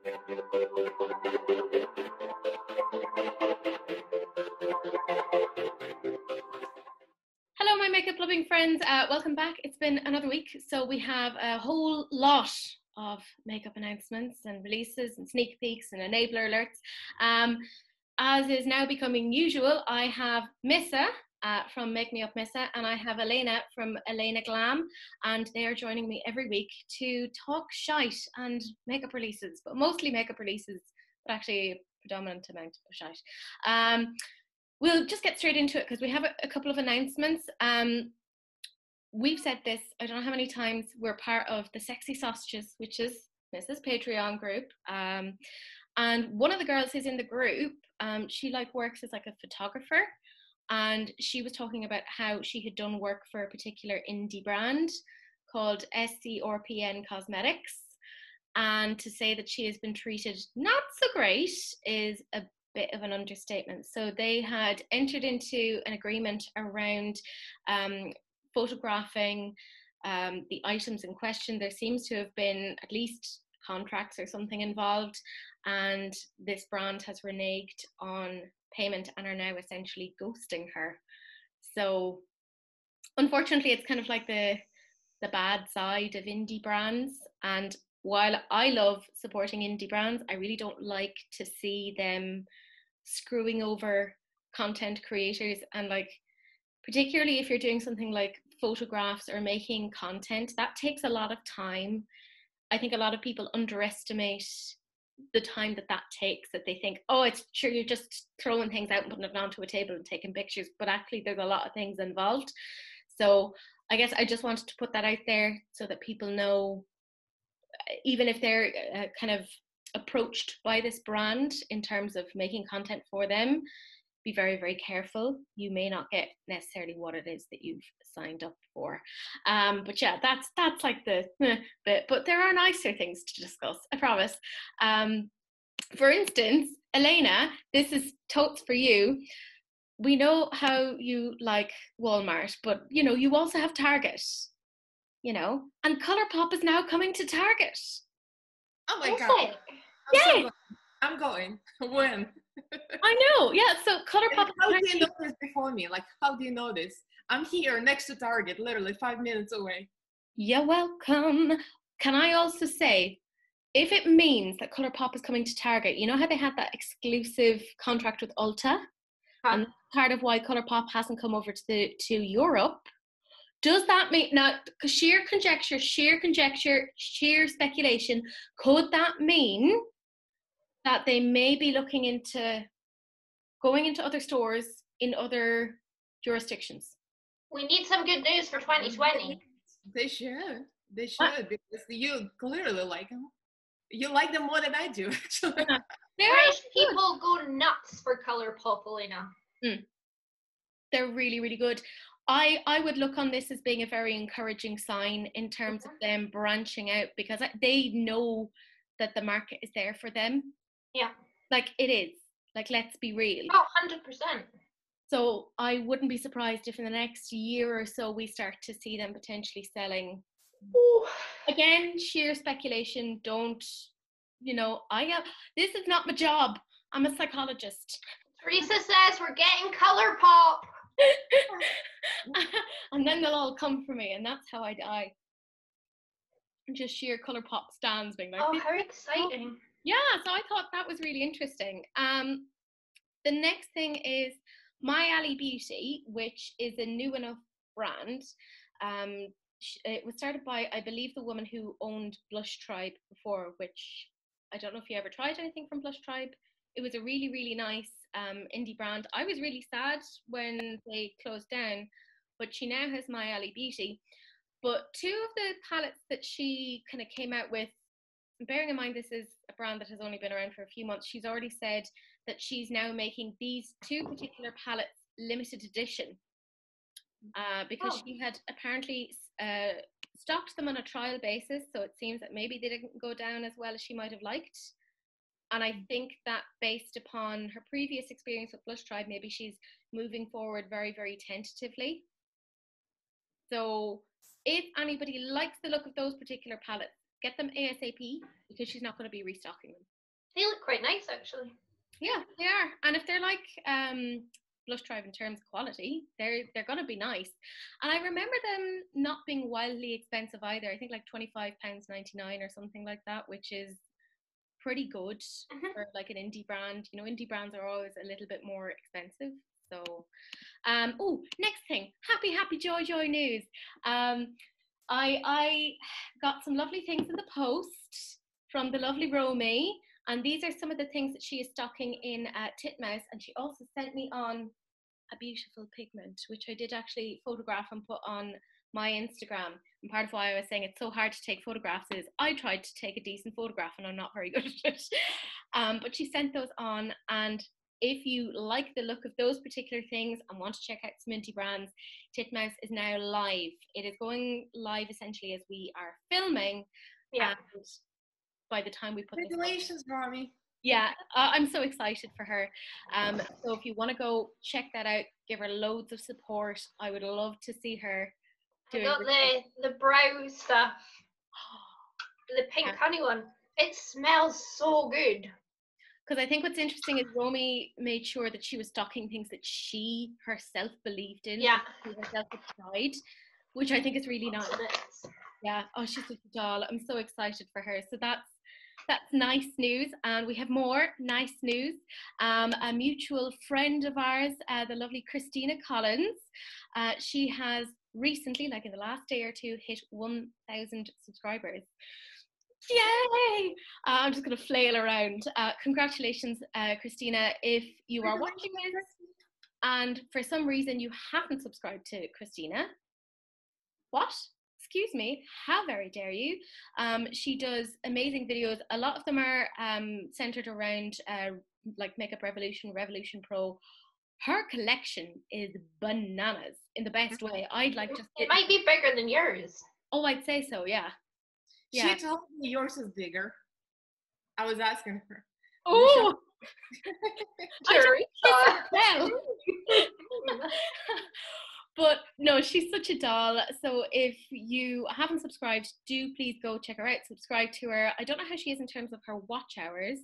Hello, my makeup loving friends. Welcome back. It's been another week, so we have a whole lot of makeup announcements and releases and sneak peeks and enabler alerts. As is now becoming usual, I have Missa from Makemeupmissa and I have Elaina from Elaina Glam, and they are joining me every week to talk shite and makeup releases, but mostly makeup releases, but actually a predominant amount of shite. We'll just get straight into it because we have a couple of announcements. We've said this, I don't know how many times, we're part of the Sexy Sausages, which is Mrs. Patreon group. And one of the girls who's in the group, she works as a photographer. And she was talking about how she had done work for a particular indie brand called SCRPN Cosmetics. And to say that she has been treated not so great is a bit of an understatement. So they had entered into an agreement around photographing the items in question. There seems to have been at least contracts or something involved, and this brand has reneged on payment and are now essentially ghosting her. So unfortunately, it's kind of like the bad side of indie brands. And while I love supporting indie brands, I really don't like to see them screwing over content creators. And particularly if you're doing something like photographs or making content, that takes a lot of time. I think a lot of people underestimate the time that takes, that they think, oh, it's sure you're just throwing things out and putting it onto a table and taking pictures, but actually there's a lot of things involved. So I guess I just wanted to put that out there so that people know, even if they're kind of approached by this brand in terms of making content for them, be very, very careful. You may not get necessarily what it is that you've signed up for. But yeah, that's like the bit. But there are nicer things to discuss, I promise. For instance, Elaina, this is totes for you. We know how you like Walmart, but you also have Target, and Colourpop is now coming to Target. Oh my God. Yeah. I'm going. When? I know, yeah. So Colourpop. How do you know this before me? How do you know this? I'm here next to Target, literally 5 minutes away. You're welcome. Can I also say, if it means that Colourpop is coming to Target, you know how they had that exclusive contract with Ulta? And that's part of why Colourpop hasn't come over to Europe. Does that mean, now, sheer conjecture, sheer speculation, could that mean that they may be looking into going into other stores in other jurisdictions? We need some good news for 2020. They should, because you clearly like them. You like them more than I do, actually. British people go nuts for Colourpop, Elaina. They're really, really good. I would look on this as being a very encouraging sign in terms of them branching out, because they know that the market is there for them. Yeah. It is. Let's be real. Oh, 100%. So I wouldn't be surprised if in the next year or so we start to see them potentially selling. Ooh. Again, sheer speculation. Don't, this is not my job. I'm a psychologist. Teresa says we're getting Colourpop. And then they'll all come for me, and that's how I die. Just sheer Colourpop stands being like, oh, how exciting. Yeah, so I thought that was really interesting. The next thing is My Alley Beauty, which is a new enough brand. It was started by, I believe, the woman who owned Blush Tribe before, which I don't know if you ever tried anything from Blush Tribe. It was a really, really nice indie brand. I was really sad when they closed down, but she now has My Alley Beauty. But two of the palettes that she kind of came out with, bearing in mind this is a brand that has only been around for a few months, she's already said that she's now making these two particular palettes limited edition, because she had apparently stocked them on a trial basis, so it seems that maybe they didn't go down as well as she might have liked. And I think that based upon her previous experience with Blush Tribe, maybe she's moving forward very, very tentatively. So if anybody likes the look of those particular palettes, get them ASAP, because she's not going to be restocking them. They look quite nice, actually. Yeah, they are. And if they're like Blush Tribe in terms of quality, they're going to be nice. And I remember them not being wildly expensive either. I think like £25.99 or something like that, which is pretty good for like an indie brand. You know, indie brands are always a little bit more expensive. So, oh, next thing, happy joy news. I got some lovely things in the post from the lovely Romy. And these are some of the things that she is stocking in Titmouse. And she also sent me on a beautiful pigment, which I did actually photograph and put on my Instagram. And part of why I was saying it's so hard to take photographs is I tried to take a decent photograph and I'm not very good at it. But she sent those on. And if you like the look of those particular things and want to check out some indie brands, Titmouse is now live. It is going live essentially as we are filming. Yeah. And by the time we put this Congratulations, Romy. Yeah, I'm so excited for her. So if you want to go check that out, give her loads of support. I would love to see her I doing got the brow stuff. The pink honey one. It smells so good. Because I think what's interesting is Romy made sure that she was stocking things that she herself believed in. Yeah. She herself had tried, which I think is really nice. Yeah. Oh, she's such a doll. I'm so excited for her. So that's nice news. And we have more nice news. A mutual friend of ours, the lovely Christina Collins, she has recently, like in the last day or two, hit 1,000 subscribers. Yay! I'm just going to flail around. Congratulations, Christina. If you are watching this and for some reason you haven't subscribed to Christina, what? Excuse me, how very dare you? She does amazing videos. A lot of them are centered around like Makeup Revolution, Revolution Pro. Her collection is bananas in the best way. It might be bigger than yours. Oh, I'd say so, yeah. She told me yours is bigger. I was asking her. Oh! Teresa. But no, she's such a doll. So if you haven't subscribed, do please go check her out. Subscribe to her. I don't know how she is in terms of her watch hours.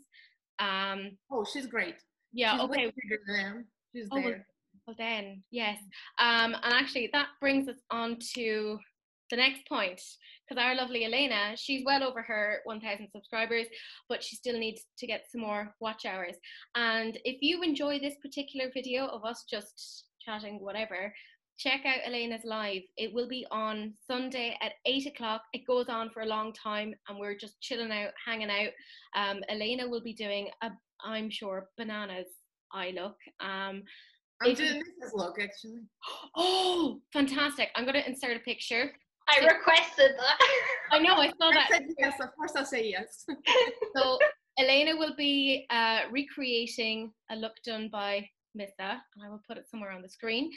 Oh, she's great. Yeah, she's okay. Way bigger than them. She's there. Well then, yes. And actually that brings us on to the next point, because our lovely Elaina, she's well over her 1,000 subscribers, but she still needs to get some more watch hours. And if you enjoy this particular video of us just chatting whatever, check out Elena's live. It will be on Sunday at 8 o'clock. It goes on for a long time and we're just chilling out, hanging out. Elaina will be doing I'm sure, bananas eye look. I'm doing this look actually. Oh, fantastic. I'm going to insert a picture. I requested that. I know, I saw that. I said yes, of course I'll say yes. So Elaina will be recreating a look done by Missa, and I will put it somewhere on the screen.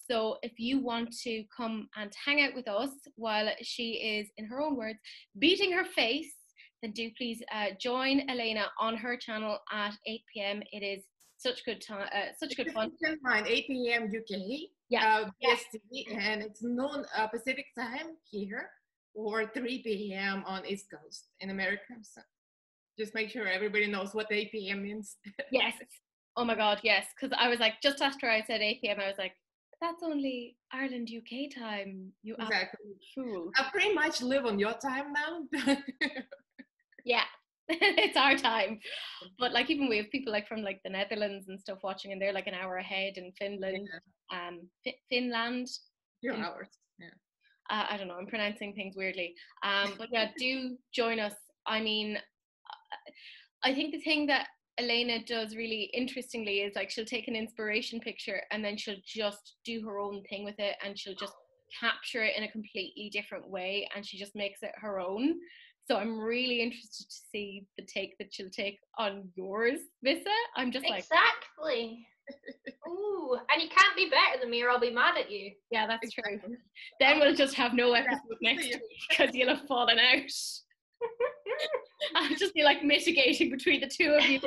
So if you want to come and hang out with us while she is, in her own words, beating her face, then do please join Elaina on her channel at 8 p.m. It is such good time, such good fun. 8 p.m. UK. Yeah. PST, and it's noon Pacific time here, or 3 p.m. on East Coast in America. So just make sure everybody knows what 8 p.m. means. Yes. Oh my God, yes. Because I was like, just after I said 8 p.m., I was like, that's only Ireland, UK time. You absolute fool. I pretty much live on your time now. Yeah. It's our time, but like even we have people like from like the Netherlands and stuff watching, and they're like an hour ahead in Finland. Finland. 2 hours. Yeah. I don't know. I'm pronouncing things weirdly. But yeah, do join us. I mean, I think the thing that Elaina does really interestingly is like she'll take an inspiration picture and then she'll just do her own thing with it, and she'll just capture it in a completely different way, and she just makes it her own. So I'm really interested to see the take that she'll take on yours, Missa. I'm just like... Exactly. Ooh, and you can't be better than me or I'll be mad at you. Yeah, that's true. Then we'll just have no episode next week because you'll have fallen out. I'll just be like mitigating between the two of you.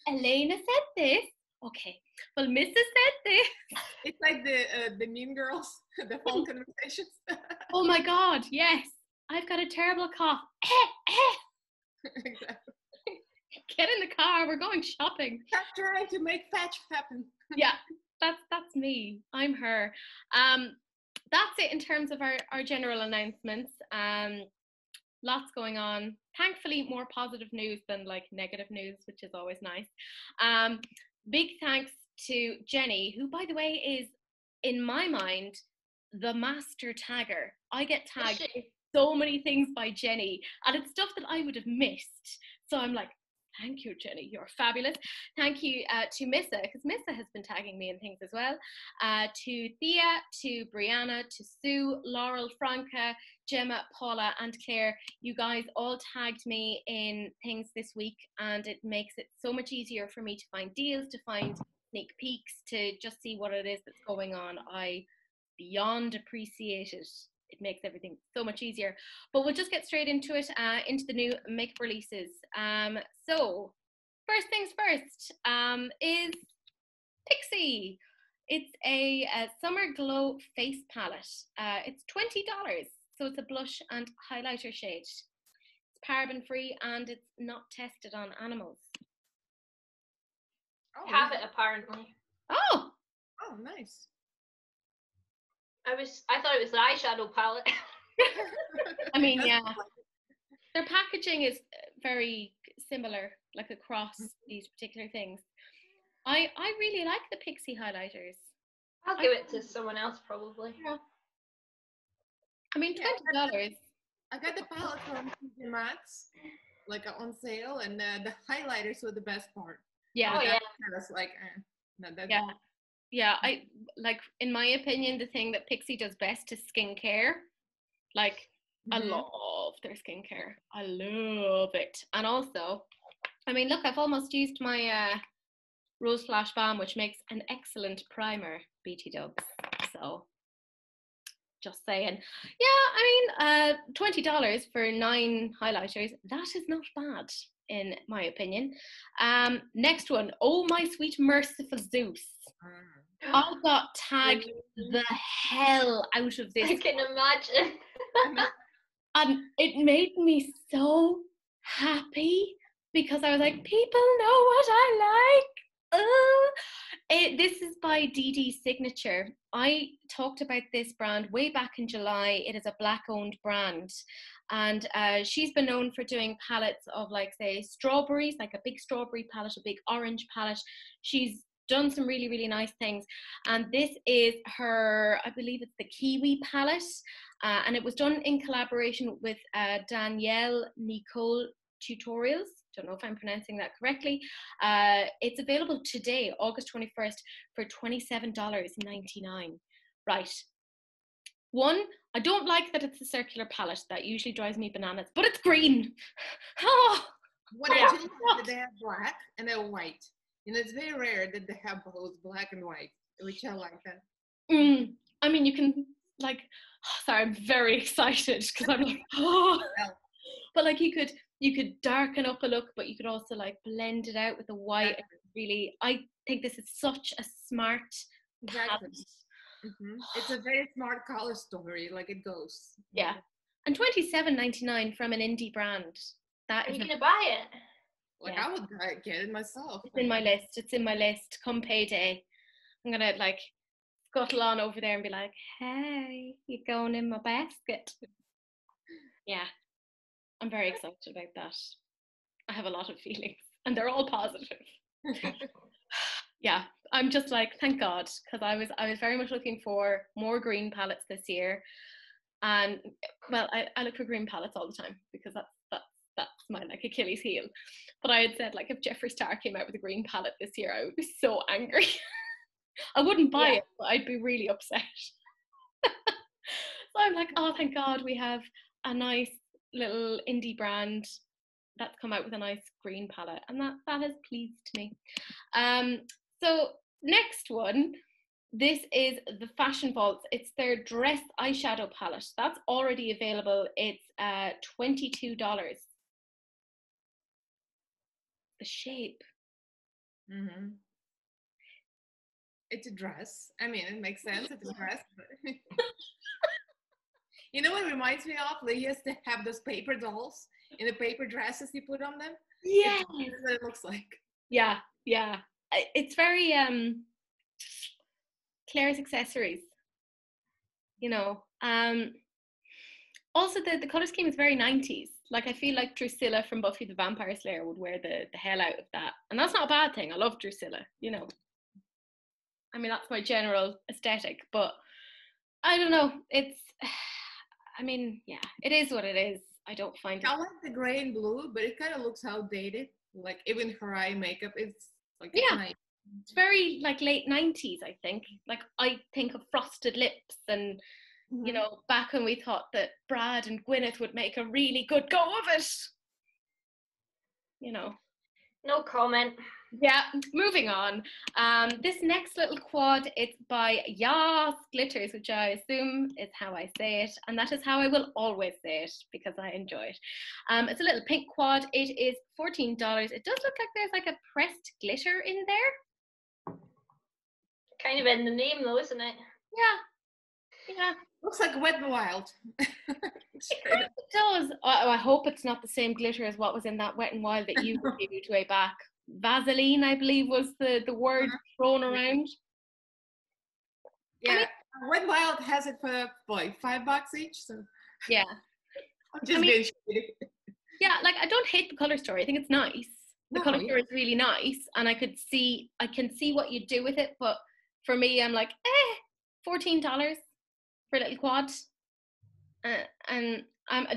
Elaina said this. Okay. Well, Missa said this. It's like the Mean Girls, the phone conversations. Oh my God, yes. I've got a terrible cough. Exactly. Get in the car. We're going shopping. Stop trying to make fetch happen. Yeah, that's me. I'm her. That's it in terms of our general announcements. Lots going on. Thankfully, more positive news than like negative news, which is always nice. Big thanks to Jenny, who, by the way, is, in my mind, the master tagger. I get tagged so many things by Jenny, and it's stuff that I would have missed. So I'm like, thank you, Jenny. You're fabulous. Thank you to Missa, because Missa has been tagging me in things as well. To Thea, to Brianna, to Sue, Laurel, Franca, Gemma, Paula, and Claire. You guys all tagged me in things this week, and it makes it so much easier for me to find deals, to find sneak peeks, to just see what it is that's going on. I beyond appreciate it. It makes everything so much easier. But we'll just get straight into it, into the new makeup releases. So first things first is Pixie. It's a Summer Glow face palette. It's $20, so it's a blush and highlighter shade. It's paraben free and it's not tested on animals. Oh, I have it apparently. Oh Nice. I thought it was the eyeshadow palette. I mean, yeah. Their packaging is very similar, like across these particular things. I really like the Pixie highlighters. I'll give it to someone else probably. Yeah. I mean, $20. I got the palette from TJ Maxx, like on sale, and the highlighters were the best part. Yeah. Oh, yeah. I was like, not that. Yeah. Yeah, I like, in my opinion, the thing that Pixie does best is skincare. Like, I love their skincare. I love it. And also, I mean, look, I've almost used my Rose Flash Balm, which makes an excellent primer, BT Dubs. So, just saying. Yeah, I mean, $20 for 9 highlighters, that is not bad, in my opinion. Next one, Oh My Sweet Merciful Zeus. I got tagged the hell out of this. I can imagine. And it made me so happy because I was like, people know what I like. This is by DD Signature. I talked about this brand way back in July. It is a Black-owned brand. And she's been known for doing palettes of, like, say, strawberries, like a big strawberry palette, a big orange palette. She's done some really, really nice things. And this is her, I believe it's the Kiwi palette. And it was done in collaboration with Danielle Nicole Tutorials. Don't know if I'm pronouncing that correctly. It's available today, August 21st, for $27.99. Right. One, I don't like that it's a circular palette. That usually drives me bananas, but it's green. Oh, what I do like that they have black and they're white. You know, it's very rare that they have both black and white, which I like that. I mean, you can, like, sorry, I'm very excited because I'm like, oh. But like, you could darken up a look, but you could also like blend it out with the white. Really, I think this is such a smart palette. It's a very smart color story, like it goes. Yeah, and $27.99 from an indie brand. That Are is. you gonna buy it? Like, I would get it myself. It's in my list. It's in my list. Come payday, I'm gonna like scuttle on over there and be like, "Hey, you're going in my basket." Yeah, I'm very excited about that. I have a lot of feelings, and they're all positive. Yeah, I'm just like, thank God, because I was very much looking for more green palettes this year, and well, I look for green palettes all the time because that's my like Achilles heel. But I had said, like, if Jeffree Star came out with a green palette this year, I would be so angry. I wouldn't buy it, but I'd be really upset. So I'm like, oh, thank God we have a nice little indie brand that's come out with a nice green palette, and that has pleased me. So next one, this is the Fashion Vaults. It's their dress eyeshadow palette. That's already available. It's $22. The shape. It's a dress. I mean, it makes sense. It's a dress. You know what it reminds me of? They used to have those paper dolls, in the paper dresses you put on them. Yeah. That's what it looks like. Yeah. It's very Claire's accessories, you know. Also the color scheme is very 90s. Like I feel like Drusilla from Buffy the Vampire Slayer would wear the hell out of that. And that's not a bad thing. I love Drusilla, you know. I mean, that's my general aesthetic, but I don't know. It's, I mean, yeah, it is what it is. I don't find it. I like the gray and blue, but it kind of looks outdated. Like even her eye makeup is like, Yeah. nice. It's very like late 90s, I think. Like I think of Frosted Lips and, you know, back when we thought that Brad and Gwyneth would make a really good go of it. You know. No comment. Yeah, moving on. This next little quad, it's by Yas Glitters, which I assume is how I say it, and that is how I will always say it because I enjoy it. It's a little pink quad. It is $14. It does look like there's like a pressed glitter in there. Kind of in the name though, isn't it? Yeah. Looks like Wet n Wild. It does. I hope it's not the same glitter as what was in that Wet n Wild that you reviewed way back. Vaseline, I believe, was the word thrown around. Yeah, I mean, Wet n Wild has it for like $5 each. So yeah, I'm just being shitty. Yeah, like I don't hate the color story. I think it's nice. The color story is really nice, and I can see what you do with it. But for me, I'm like, $14 for a little quad. And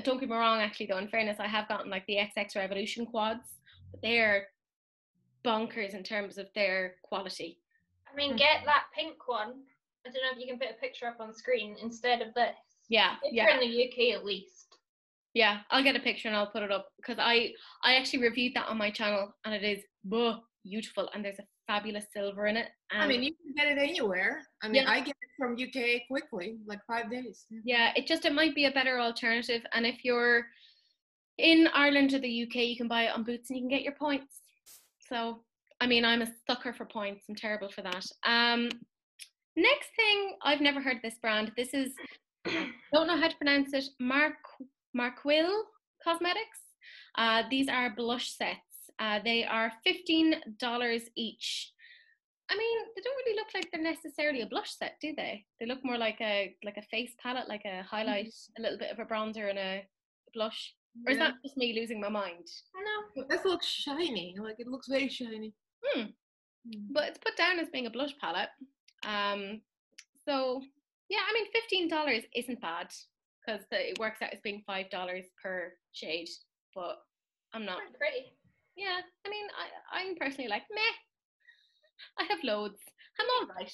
don't get me wrong, actually, though, in fairness, I have gotten like the XX Revolution quads, but they're bonkers in terms of their quality. I mean, get that pink one. I don't know if you can put a picture up on screen instead of this. Yeah, if you're in the UK at least. Yeah, I'll get a picture and I'll put it up because I actually reviewed that on my channel and it is beautiful and there's a fabulous silver in it. I mean, you can get it anywhere. I mean, I get it from UK quickly, like 5 days. Yeah, it might be a better alternative. And if you're in Ireland or the UK, you can buy it on Boots and you can get your points. So, I mean, I'm a sucker for points. I'm terrible for that. Next thing, I've never heard of this brand. This is, I don't know how to pronounce it, Marquil Cosmetics. These are blush sets. They are $15 each. I mean, they don't really look like they're necessarily a blush set, do they? They look more like a face palette, like a highlight, a little bit of a bronzer and a blush. Or is that just me losing my mind? No, this looks shiny. Like it looks very shiny. But it's put down as being a blush palette. So yeah, I mean, $15 isn't bad because it works out as being $5 per shade. But I'm not pretty. Yeah, I mean, I'm personally like meh. I have loads. I'm all right.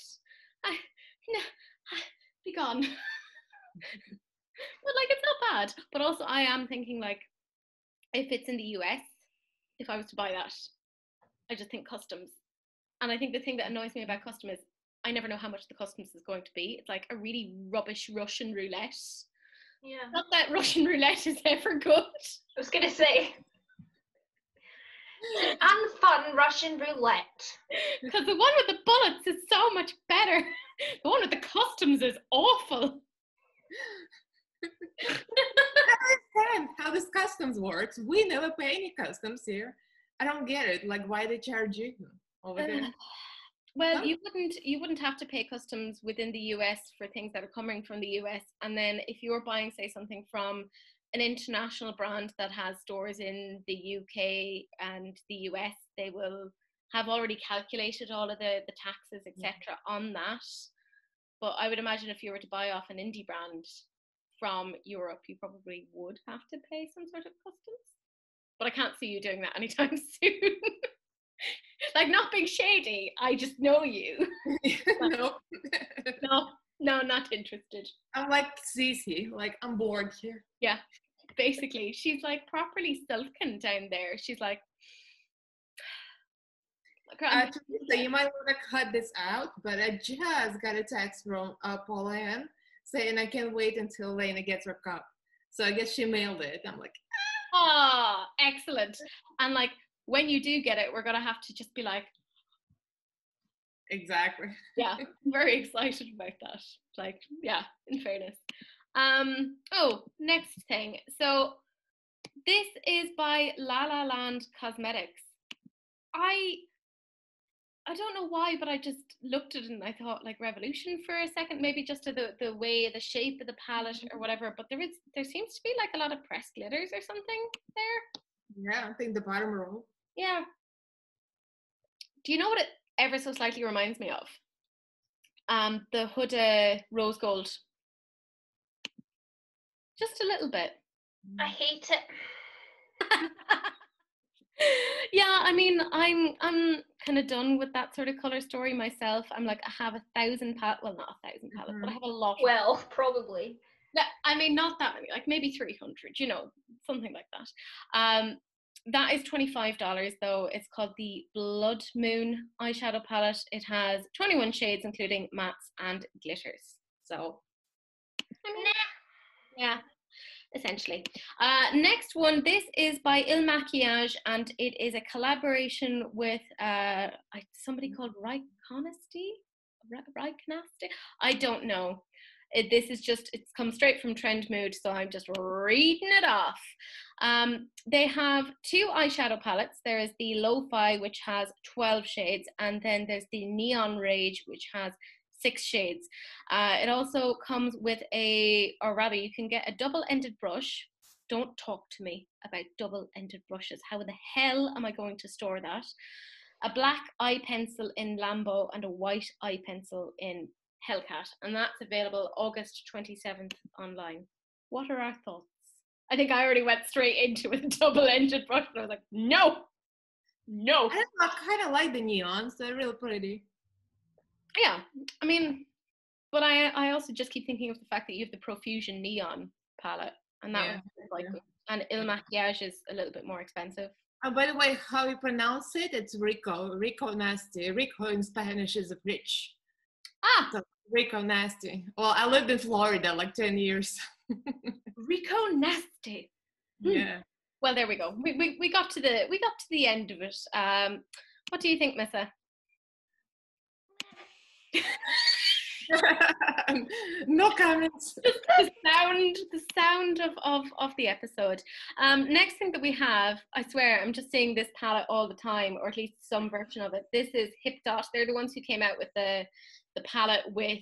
Be gone. But like, it's not bad. But also, I am thinking like, if it's in the US, if I was to buy that, I just think customs. And I think the thing that annoys me about custom is I never know how much the customs is going to be. It's like a really rubbish Russian roulette. Yeah. Not that Russian roulette is ever good. I was gonna say. It's an unfun Russian roulette. Because the one with the bullets is so much better. The one with the customs is awful. I understand how this customs works. We never pay any customs here. I don't get it. Like, why they charge you over there? Well, you wouldn't have to pay customs within the US for things that are coming from the US. And then if you're buying, say, something from an international brand that has stores in the UK and the US, they will have already calculated all of the taxes, etc. on that. But I would imagine if you were to buy off an indie brand from Europe, you probably would have to pay some sort of customs. But I can't see you doing that anytime soon. Like, not being shady, I just know you. Nope. No, not interested. I'm like Cece, like I'm bored here. Yeah, basically. She's like properly silken down there. She's like, Teresa, you might want to cut this out, but I just got a text from Paula Ann saying I can't wait until Elaina gets her cup. So I guess she mailed it. I'm like, excellent. And like, when you do get it, we're going to have to just be like, exactly. Yeah, I'm very excited about that. Like, yeah, in fairness. Next thing. So This is by La La Land Cosmetics. I don't know why, but I just looked at it and I thought like Revolution for a second, maybe just to the way, the shape of the palette or whatever. But there seems to be like a lot of pressed glitters or something there. Yeah, I think the bottom row. Yeah. Do you know what it ever so slightly reminds me of? The Huda Rose Gold. Just a little bit. I hate it. Yeah, I mean, I'm kind of done with that sort of color story myself. I'm like, I have 1,000 palettes. Well, not 1,000 palettes, but I have a lot. Well, probably. No, I mean, not that many, like maybe 300, you know, something like that. That is $25 though. It's called the Blood Moon eyeshadow palette. It has 21 shades, including mattes and glitters. So, I mean, yeah, essentially. Next one, this is by Il Maquillage, and it is a collaboration with somebody called Raikonasti? I don't know. This is just, it's come straight from Trend Mood, so I'm just reading it off. They have 2 eyeshadow palettes. There is the Lo-Fi, which has 12 shades, and then there's the Neon Rage, which has 6 shades. It also comes with or rather, you can get a double-ended brush. Don't talk to me about double-ended brushes. How the hell am I going to store that? A black eye pencil in Lambo and a white eye pencil in Hellcat, and that's available August 27th online. What are our thoughts? I think I already went straight into a double-ended brush, and I was like, no. I kind of like the neons. They're really pretty. Yeah, I mean, but I also just keep thinking of the fact that you have the Profusion Neon palette, and that was like, and Il Maquillage is a little bit more expensive. By the way, how you pronounce it? It's Rico. Rico Nasty. Rico in Spanish is rich. So Rico Nasty. Well, I lived in Florida like 10 years. Rico Nasty. Yeah. Well, there we go. We got to the end of it. What do you think, Missa? No comments. the sound of the episode. Next thing that we have, I swear, I'm just saying this palette all the time, or at least some version of it. This is Hip Dot. They're the ones who came out with the palette with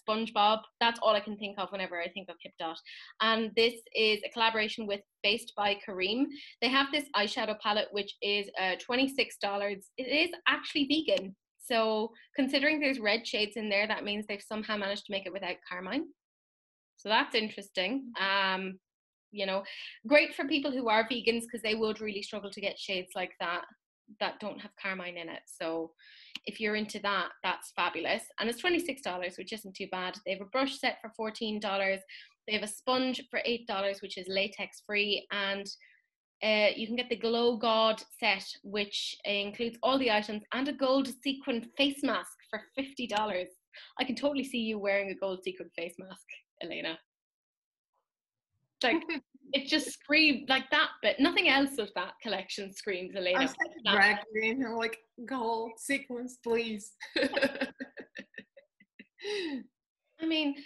SpongeBob. That's all I can think of whenever I think of Hip Dot. And this is a collaboration with Based by Kareem. They have this eyeshadow palette which is $26. It is actually vegan. So considering there's red shades in there, that means they've somehow managed to make it without carmine. So that's interesting. You know, great for people who are vegans, because they would really struggle to get shades like that don't have carmine in it. So if you're into that, that's fabulous. And it's $26, which isn't too bad. They have a brush set for $14. They have a sponge for $8, which is latex free. And you can get the Glow God set, which includes all the items and a gold sequin face mask for $50. I can totally see you wearing a gold sequin face mask, Elaina. Like, it just screamed like that, but nothing else of that collection screams Elaina. I'm such a drag queen. I'm like, gold sequins, please. I mean,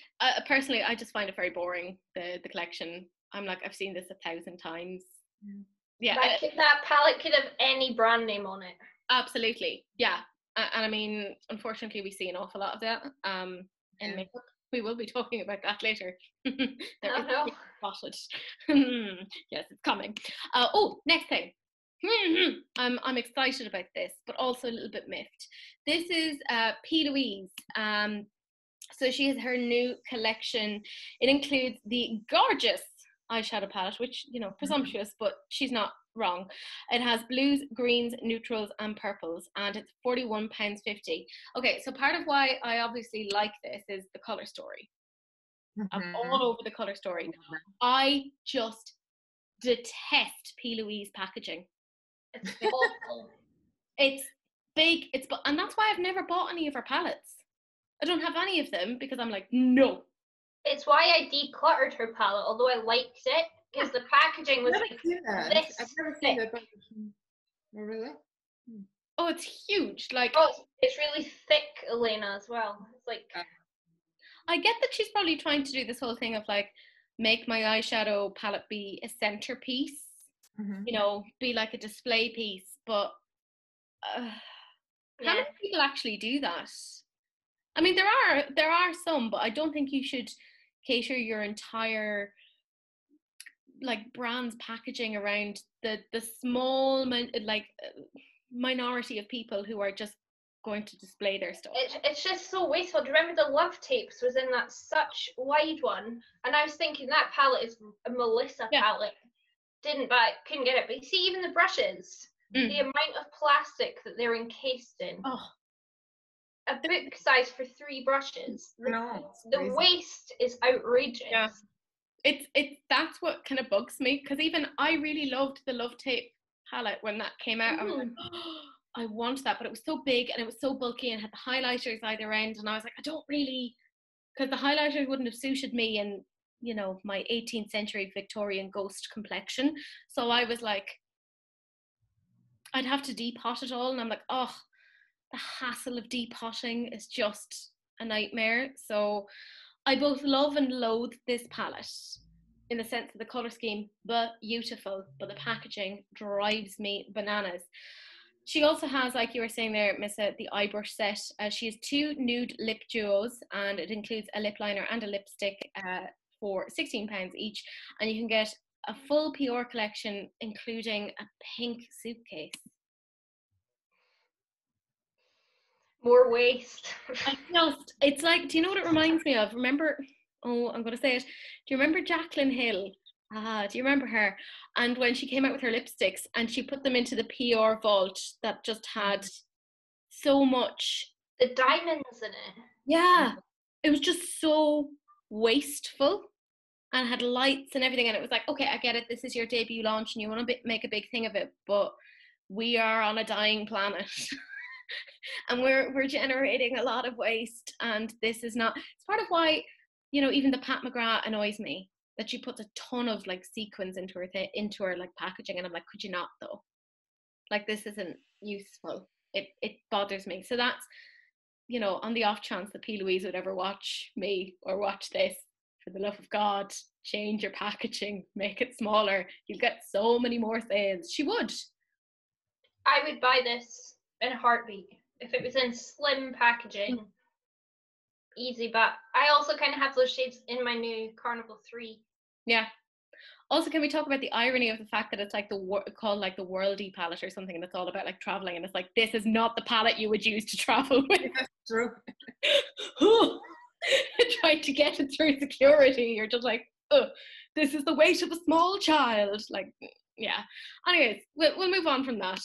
personally, I just find it very boring, the collection. I'm like, I've seen this 1,000 times. Yeah, that palette could have any brand name on it. Absolutely, yeah. And I mean, unfortunately, we see an awful lot of that in makeup. We will be talking about that later. Spotted. Yes, it's coming. Next thing. I'm excited about this, but also a little bit miffed. This is P. Louise. So she has her new collection. It includes the gorgeous eyeshadow palette, which, you know, presumptuous, but she's not wrong. It has blues, greens, neutrals and purples, and it's £41.50. Okay, so part of why I obviously like this is the colour story. I'm all over the colour story. I just detest P. Louise packaging. It's awful. It's big, and that's why I've never bought any of her palettes. I don't have any of them because I'm like, no. It's why I decluttered her palette, although I liked it, because the packaging was like this. I've never seen that packaging. Oh, really? Oh, it's huge. Like, it's really thick, Elaina, as well. It's like, I get that she's probably trying to do this whole thing of like, make my eyeshadow palette be a centerpiece. you know, be like a display piece. But how many people actually do that? I mean, there are some, but I don't think you should cater your entire like brand's packaging around the small minority of people who are just going to display their stuff. It's just so wasteful. Do you remember the Love Tapes was in that such wide one? And I was thinking that palette is a Melissa palette. Didn't buy it, couldn't get it. But you see, even the brushes, the amount of plastic that they're encased in. Oh. A book size for 3 brushes. No, the waste is outrageous. Yeah. It's that's what kind of bugs me, because even I really loved the Love Tape palette when that came out. I was like, oh, I want that, but it was so big and it was so bulky and had the highlighters either end, and I was like, I don't really, because the highlighters wouldn't have suited me in, you know, my 18th century Victorian ghost complexion. So I was like, I'd have to depot it all, and I'm like, oh, the hassle of depotting is just a nightmare. So I both love and loathe this palette in the sense of the colour scheme, but beautiful, but the packaging drives me bananas. She also has, like you were saying there, Missa, the eye brush set. She has 2 nude lip duos, and it includes a lip liner and a lipstick for £16 each. And you can get a full PR collection, including a pink suitcase. More waste. It's like, do you know what it reminds me of? Remember, I'm going to say it. Do you remember Jaclyn Hill? Do you remember her? And when she came out with her lipsticks and she put them into the PR vault that just had so much. The diamonds in it. Yeah. It was just so wasteful and had lights and everything. And it was like, okay, I get it. This is your debut launch and you want to make a big thing of it. But we are on a dying planet. And we're generating a lot of waste, and this is not, it's part of why, you know, even the Pat McGrath annoys me, that she puts a ton of like sequins into her like packaging, and I'm like, could you not though? Like, this isn't useful. It bothers me. So that's, you know, on the off chance that P. Louise would ever watch me or watch this, for the love of God, change your packaging, make it smaller. You'll get so many more sales. She would. I would buy this in a heartbeat if it was in slim packaging. Easy, but I also kind of have those shades in my new Carnival 3. Yeah. Also, can we talk about the irony of the fact that it's like called like the Worldy palette or something, and it's all about like traveling, and it's like, this is not the palette you would use to travel with. That's true. Trying to get it through security, you're just like, oh, this is the weight of a small child. Like, yeah. Anyways, we'll move on from that.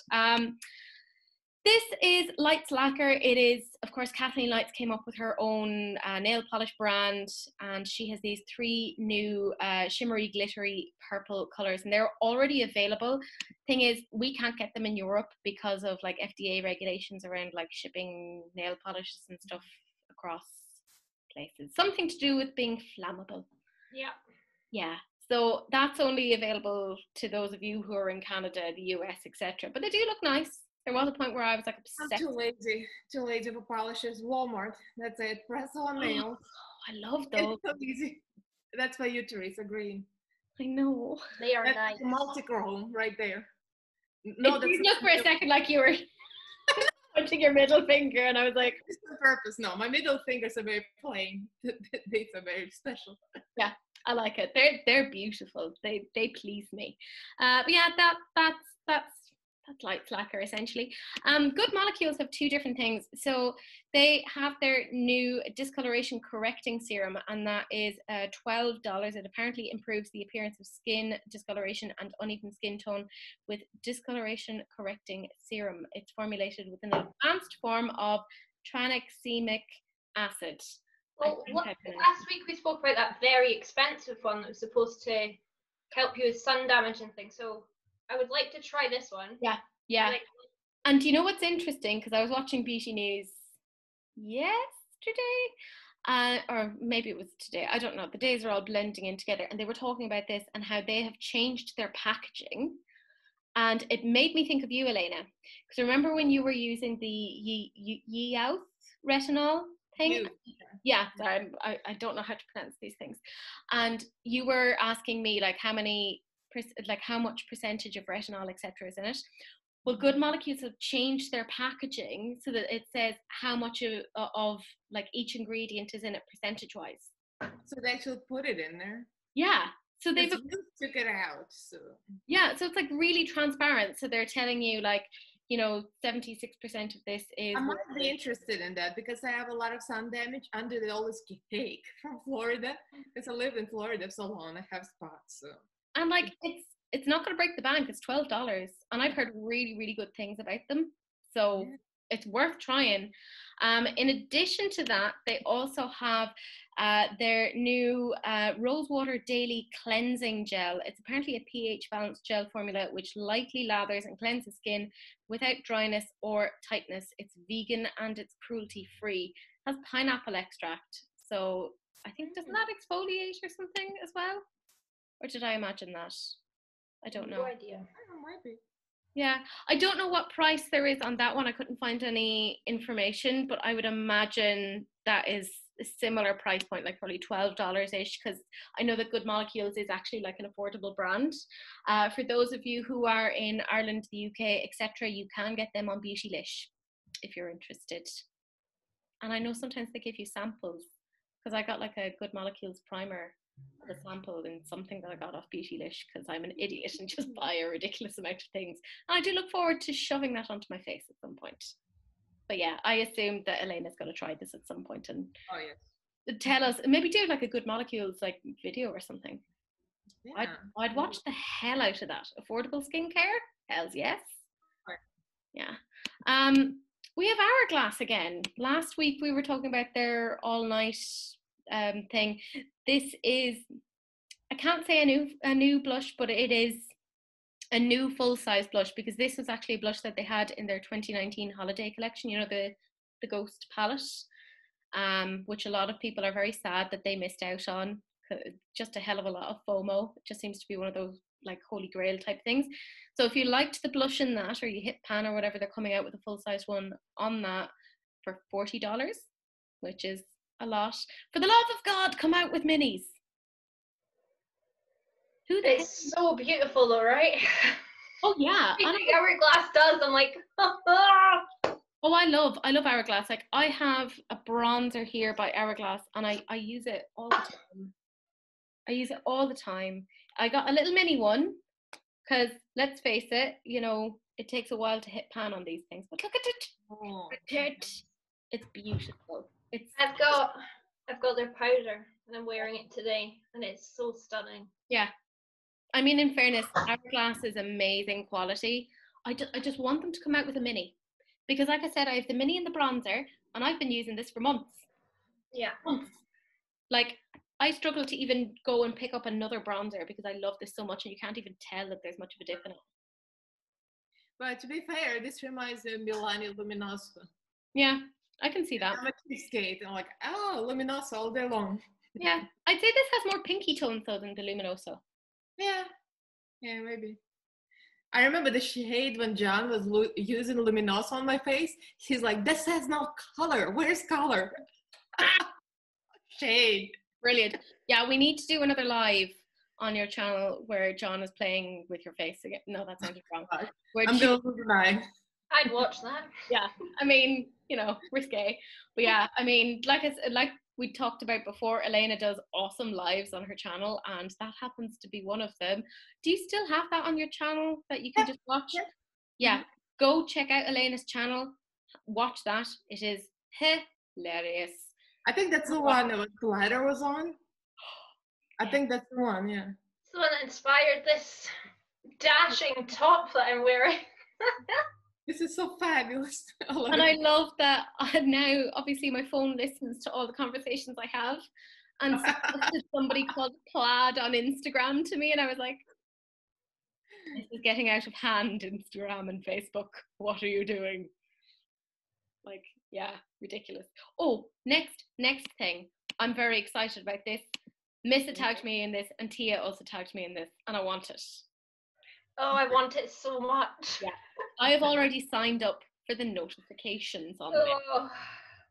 This is Lights Lacquer. It is, of course, Kathleen Lights came up with her own nail polish brand, and she has these 3 new shimmery, glittery purple colours, and they're already available. Thing is, we can't get them in Europe because of like FDA regulations around like shipping nail polishes and stuff across places. Something to do with being flammable. Yeah. Yeah. So that's only available to those of you who are in Canada, the US, etc. But they do look nice. There was a point where I was like obsessed. I'm too lazy for polishes. Walmart, that's it. Press on nails. I love those. It's so easy. That's for you, Teresa. Green. I know. They are that's nice. Multichrome right there. No, that's look for a second like you were punching your middle finger, and I was like, it's on purpose. No, my middle fingers are very plain. These are very special. Yeah, I like it. They're beautiful. They please me. But yeah, that's Lights Lacquer essentially. Good Molecules have 2 different things. So they have their new discoloration correcting serum, and that is $12. It apparently improves the appearance of skin discoloration and uneven skin tone with discoloration correcting serum. It's formulated with an advanced form of tranexamic acid. Well, last week we spoke about that very expensive one that was supposed to help you with sun damage and things. So I would like to try this one. Yeah. And do you know what's interesting? Because I was watching Beauty News yesterday, or maybe it was today. I don't know. The days are all blending in together. And they were talking about this and how they have changed their packaging. And it made me think of you, Elaina. Because remember when you were using the Yeouth retinol thing? Yeah, sorry, I don't know how to pronounce these things. And you were asking me like how many like how much percentage of retinol, etc., is in it. Well, Good Molecules have changed their packaging so that it says how much of like each ingredient is in it percentage-wise. So they actually put it in there. Yeah. So they've took it out. So yeah, so it's like really transparent. So they're telling you like, 76% of this is. I might be interested in that because I have a lot of sun damage under the oldest cake from Florida. Because I lived in Florida so long, I have spots. So And like it's not going to break the bank. It's $12, and I've heard really, really good things about them. So it's worth trying. In addition to that, they also have their new Rosewater Daily Cleansing Gel. It's apparently a pH balanced gel formula which lightly lathers and cleanses skin without dryness or tightness. It's vegan and it's cruelty free. It has pineapple extract. So I think, doesn't that exfoliate or something as well? Or did I imagine that? I don't know. No idea. I don't know, might be. Yeah, I don't know what price there is on that one. I couldn't find any information, but I would imagine that is a similar price point, like probably $12-ish, because I know that Good Molecules is actually like an affordable brand. For those of you who are in Ireland, the UK, etc., you can get them on Beautylish if you're interested. And I know sometimes they give you samples, because I got like a Good Molecules primer, the sample in something that I got off Beautylish because I'm an idiot and just buy a ridiculous amount of things. And I do look forward to shoving that onto my face at some point. But yeah, I assumed that Elena's going to try this at some point and tell us, maybe do like a Good Molecules like video or something. Yeah. I'd watch the hell out of that. Affordable skincare? Hells yes. Right. Yeah. We have Hourglass again. Last week we were talking about their all night thing. This is, I can't say a new blush, but it is a new full-size blush, because this was actually a blush that they had in their 2019 holiday collection, the Ghost palette, which a lot of people are very sad that they missed out on. Just a hell of a lot of FOMO. It just seems to be one of those like holy grail type things. So if you liked the blush in that, or you hit pan or whatever, they're coming out with a full-size one on that for $40, which is a lot. For the love of God, come out with minis. It's so beautiful though, right? Oh yeah. Everything Hourglass does, I'm like, oh, I love Hourglass. Like, I have a bronzer here by Hourglass, and I use it all the time. I got a little mini one, because let's face it, it takes a while to hit pan on these things. But look at it. Oh. It's beautiful. I've got their powder, and I'm wearing it today, and it's so stunning. Yeah. I mean, in fairness, Hourglass is amazing quality. I just want them to come out with a mini, because like I said, I have the mini and the bronzer, and I've been using this for months. Yeah. Months. Like, I struggle to even go and pick up another bronzer because I love this so much, and you can't even tell that there's much of a dip in it. But to be fair, this reminds me of Milani Luminosa. Yeah, I can see that. I'm a cheapskate, and I'm like, oh, Luminosa all day long. Yeah, I'd say this has more pinky tones though than the Luminosa. Yeah, maybe. I remember the shade when John was using Luminosa on my face. He's like, this has no color. Where's color? Shade. Brilliant. Yeah, we need to do another live on your channel where John is playing with your face again. No, that sounded wrong. I'm doing tonight. I'd watch that. Yeah, I mean, risque. But yeah, I mean, like we talked about before, Elaina does awesome lives on her channel, and that happens to be one of them. Do you still have that on your channel that you can just watch? Yeah. Go check out Elena's channel. Watch that. It is hilarious. I think that's the one that Glider was on. I think that's the one, yeah. It's the one that inspired this dashing top that I'm wearing. This is so fabulous. And I love that now, obviously, my phone listens to all the conversations I have. And somebody called Plaid on Instagram to me, and I was like, this is getting out of hand, Instagram and Facebook. What are you doing? Like, yeah, ridiculous. Oh, next thing. I'm very excited about this. Missa tagged me in this, and Tia also tagged me in this, and I want it. Oh, I want it so much. Yeah, I have already signed up for the notifications on this.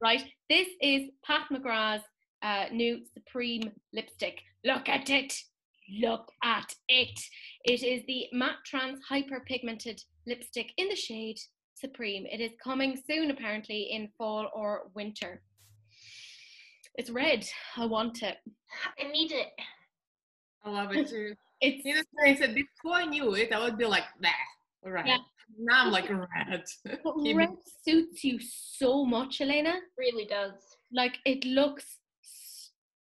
Right, this is Pat McGrath's new Supreme lipstick. Look at it. look at it. It is the Matte Trans Hyperpigmented lipstick in the shade Supreme. It is coming soon, apparently, in fall or winter. It's red. I want it. I need it. I love it too. It's, You know, I said before I knew it, I would be like, nah, red. yeah. Now I'm like red. But red suits you so much, Elaina. Really does. Like, it looks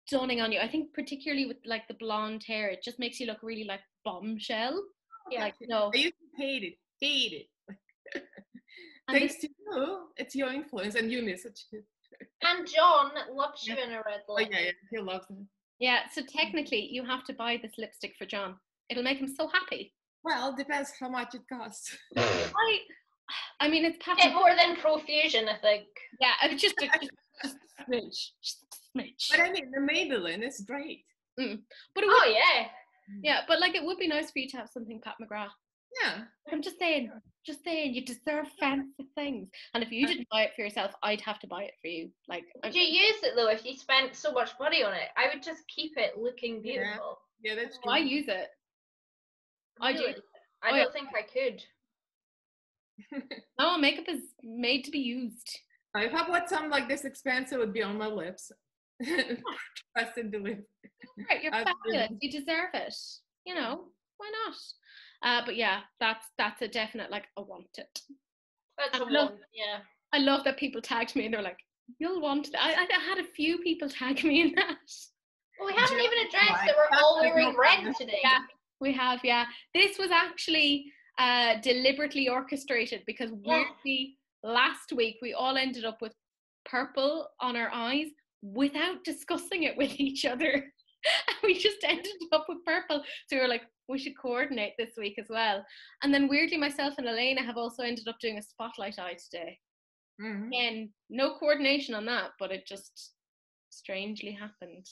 stunning on you. I think particularly with like the blonde hair, it just makes you look really like bombshell. Yeah. Like, no. I used to hate it. Thanks to you, it's your influence, and you miss it too. And John loves you in a red lip. Oh yeah, he loves it. Yeah, so technically you have to buy this lipstick for John. It'll make him so happy. Well, depends how much it costs. I mean, it's Get more than Profusion, I think. Yeah, it's just a smidge. Just a smidge. But I mean, the Maybelline is great. But it would, yeah. Yeah, but like it would be nice for you to have something Pat McGrath. Yeah. I'm just saying, you deserve fancy things. And if you didn't buy it for yourself, I'd have to buy it for you. Like, would you use it though if you spent so much money on it? I would just keep it looking beautiful. Yeah, that's true. I use it. I do. I don't think I could. No, makeup is made to be used. If I bought something like this expensive, it would be on my lips. Pressed into lip. Right, you're fabulous. You deserve it. You know, why not? But yeah, that's a definite, like, I want it. That's yeah. I love that people tagged me and they're like, you'll want that. I had a few people tag me in that. Well, we haven't even addressed that we're all wearing red today. Yeah, we have, yeah. This was actually deliberately orchestrated because weirdly last week we all ended up with purple on our eyes without discussing it with each other. We just ended up with purple. So we were like, we should coordinate this week as well. And then weirdly, myself and Elaina have also ended up doing a spotlight eye today. Mm-hmm. Again, no coordination on that, but it just strangely happened.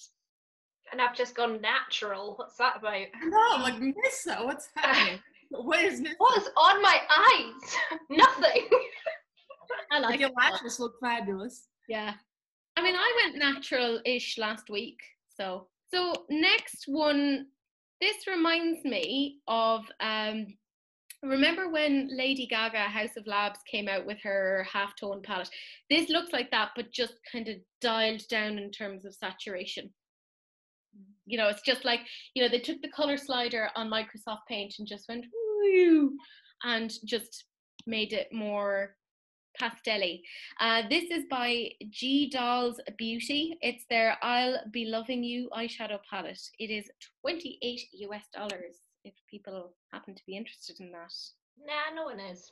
And I've just gone natural. What's that about? No, I'm like, Missa, what's happening? Where's Missa? What's on my eyes? Nothing. I like your lashes look fabulous. Yeah. I mean, I went natural-ish last week. So next one, this reminds me of, remember when Lady Gaga House of Labs came out with her half-tone palette? This looks like that, but just kind of dialed down in terms of saturation. You know, it's just like, you know, they took the color slider on Microsoft Paint and just went, woo, and just made it more pastel-y. This is by G Dolls Beauty. It's their I'll Be Loving You eyeshadow palette. It is $28 if people happen to be interested in that. Nah, no one is.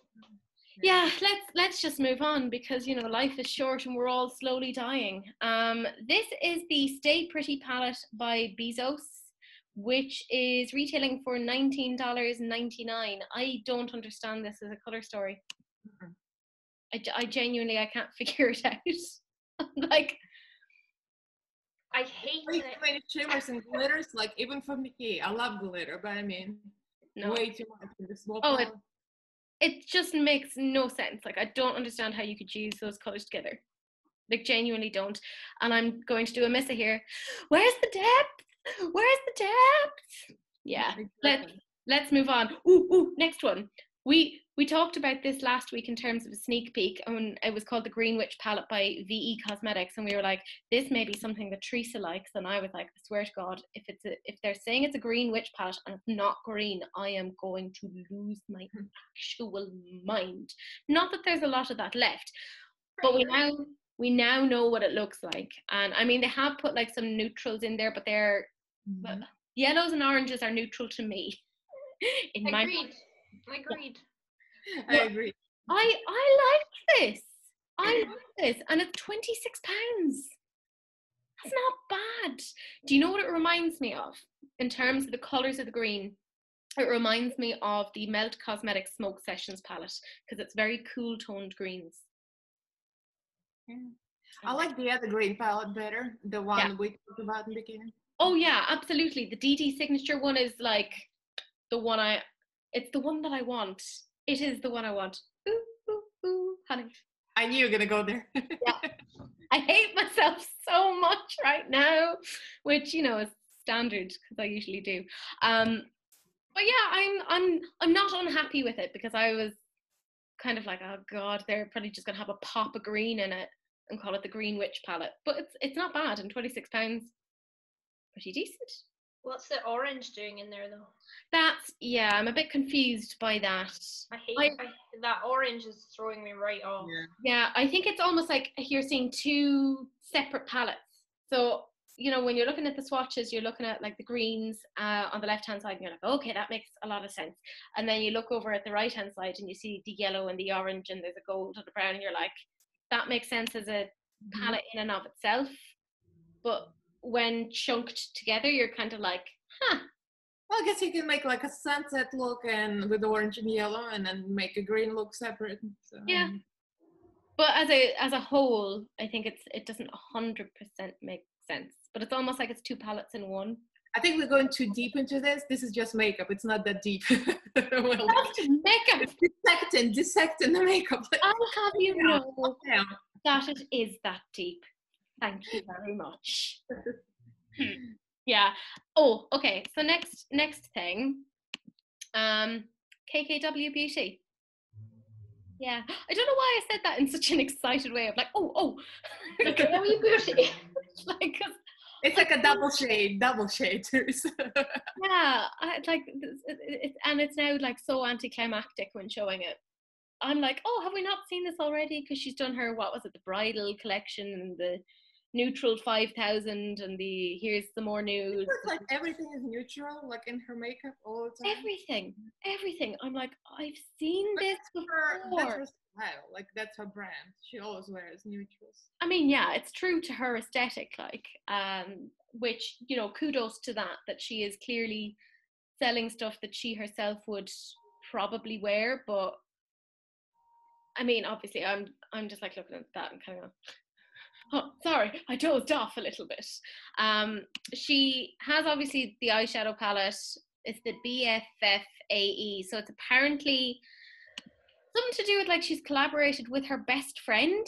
Yeah, let's just move on because, you know, life is short and we're all slowly dying. This is the Stay Pretty palette by Bezos, which is retailing for $19.99. I don't understand this as a color story. I genuinely, I can't figure it out. Like, I hate way it. too many shimmers and glitters. Like, even for me, I love glitter, but I mean, way too much in this small palette. It just makes no sense. Like, I don't understand how you could use those colors together. Like, genuinely don't. And I'm going to do a Missa here. Where's the depth? Where's the depth? Yeah, exactly. Let's move on. Ooh, next one. We talked about this last week in terms of a sneak peek, and it was called the Green Witch palette by VE Cosmetics, and we were like, this may be something that Teresa likes, and I was like, I swear to God, if they're saying it's a Green Witch palette and it's not green, I am going to lose my actual mind. Not that there's a lot of that left, but we now know what it looks like, and I mean they have put like some neutrals in there, but they're yellows and oranges are neutral to me. Agreed. I agree. I like this. I like this. And it's £26. That's not bad. Do you know what it reminds me of in terms of the colours of the green? It reminds me of the Melt Cosmetics Smoke Sessions palette because it's very cool toned greens. Yeah. I like the other green palette better, the one we talked about in the beginning. Oh yeah, absolutely. The DD Signature one is like it's the one that I want. It is the one I want. Ooh, ooh, ooh, honey. I knew you were going to go there. Yeah. I hate myself so much right now, which, you know, is standard because I usually do. But yeah, I'm not unhappy with it because I was kind of like, oh god, they're probably just gonna have a pop of green in it and call it the Green Witch palette. But it's not bad, and £26, pretty decent. What's the orange doing in there though? I'm a bit confused by that. I hate that orange is throwing me right off. Yeah, I think it's almost like you're seeing two separate palettes. So, you know, when you're looking at the swatches, you're looking at like the greens on the left hand side and you're like, okay, that makes a lot of sense. And then you look over at the right hand side and you see the yellow and the orange and there's a gold and a brown and you're like, that makes sense as a palette in and of itself. But when chunked together, you're kind of like, huh. Well, I guess you can make like a sunset look and with orange and yellow, and then make a green look separate. So. Yeah. But as a whole, I think it doesn't 100% make sense. But it's almost like it's two palettes in one. I think we're going too deep into this. This is just makeup. It's not that deep. Well, makeup. Dissecting the makeup. I'll have you know that it is that deep. Thank you very much. Yeah. Oh, okay. So next thing, KKW Beauty. Yeah. I don't know why I said that in such an excited way of like, oh. KKW Beauty. Like, it's like a double shade, Teresa. Yeah, it's now like so anticlimactic when showing it. I'm like, oh, have we not seen this already? Because she's done her, what was it, the bridal collection and the neutral 5,000 and the here's some more nudes. It's like everything is neutral, like in her makeup all the time. Everything. I'm like, I've seen this before. That's her style, like that's her brand. She always wears neutrals. I mean, yeah, it's true to her aesthetic, like, which, you know, kudos to that she is clearly selling stuff that she herself would probably wear. But I mean, obviously, I'm just like looking at that and kind of, oh, sorry, I dozed off a little bit. She has obviously the eyeshadow palette. It's the BFFAE. So it's apparently something to do with like she's collaborated with her best friend.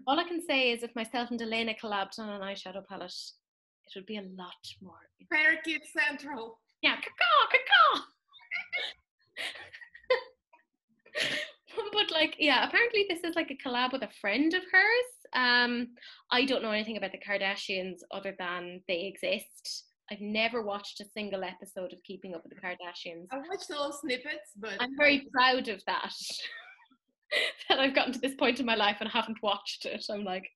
All I can say is if myself and Elaina collabed on an eyeshadow palette, it would be a lot more. Parakeet Central. Yeah, caw. But like, yeah, apparently this is like a collab with a friend of hers. I don't know anything about the Kardashians other than they exist. I've never watched a single episode of Keeping Up with the Kardashians. I watched little snippets, but I'm very proud of that. That I've gotten to this point in my life and haven't watched it. I'm like,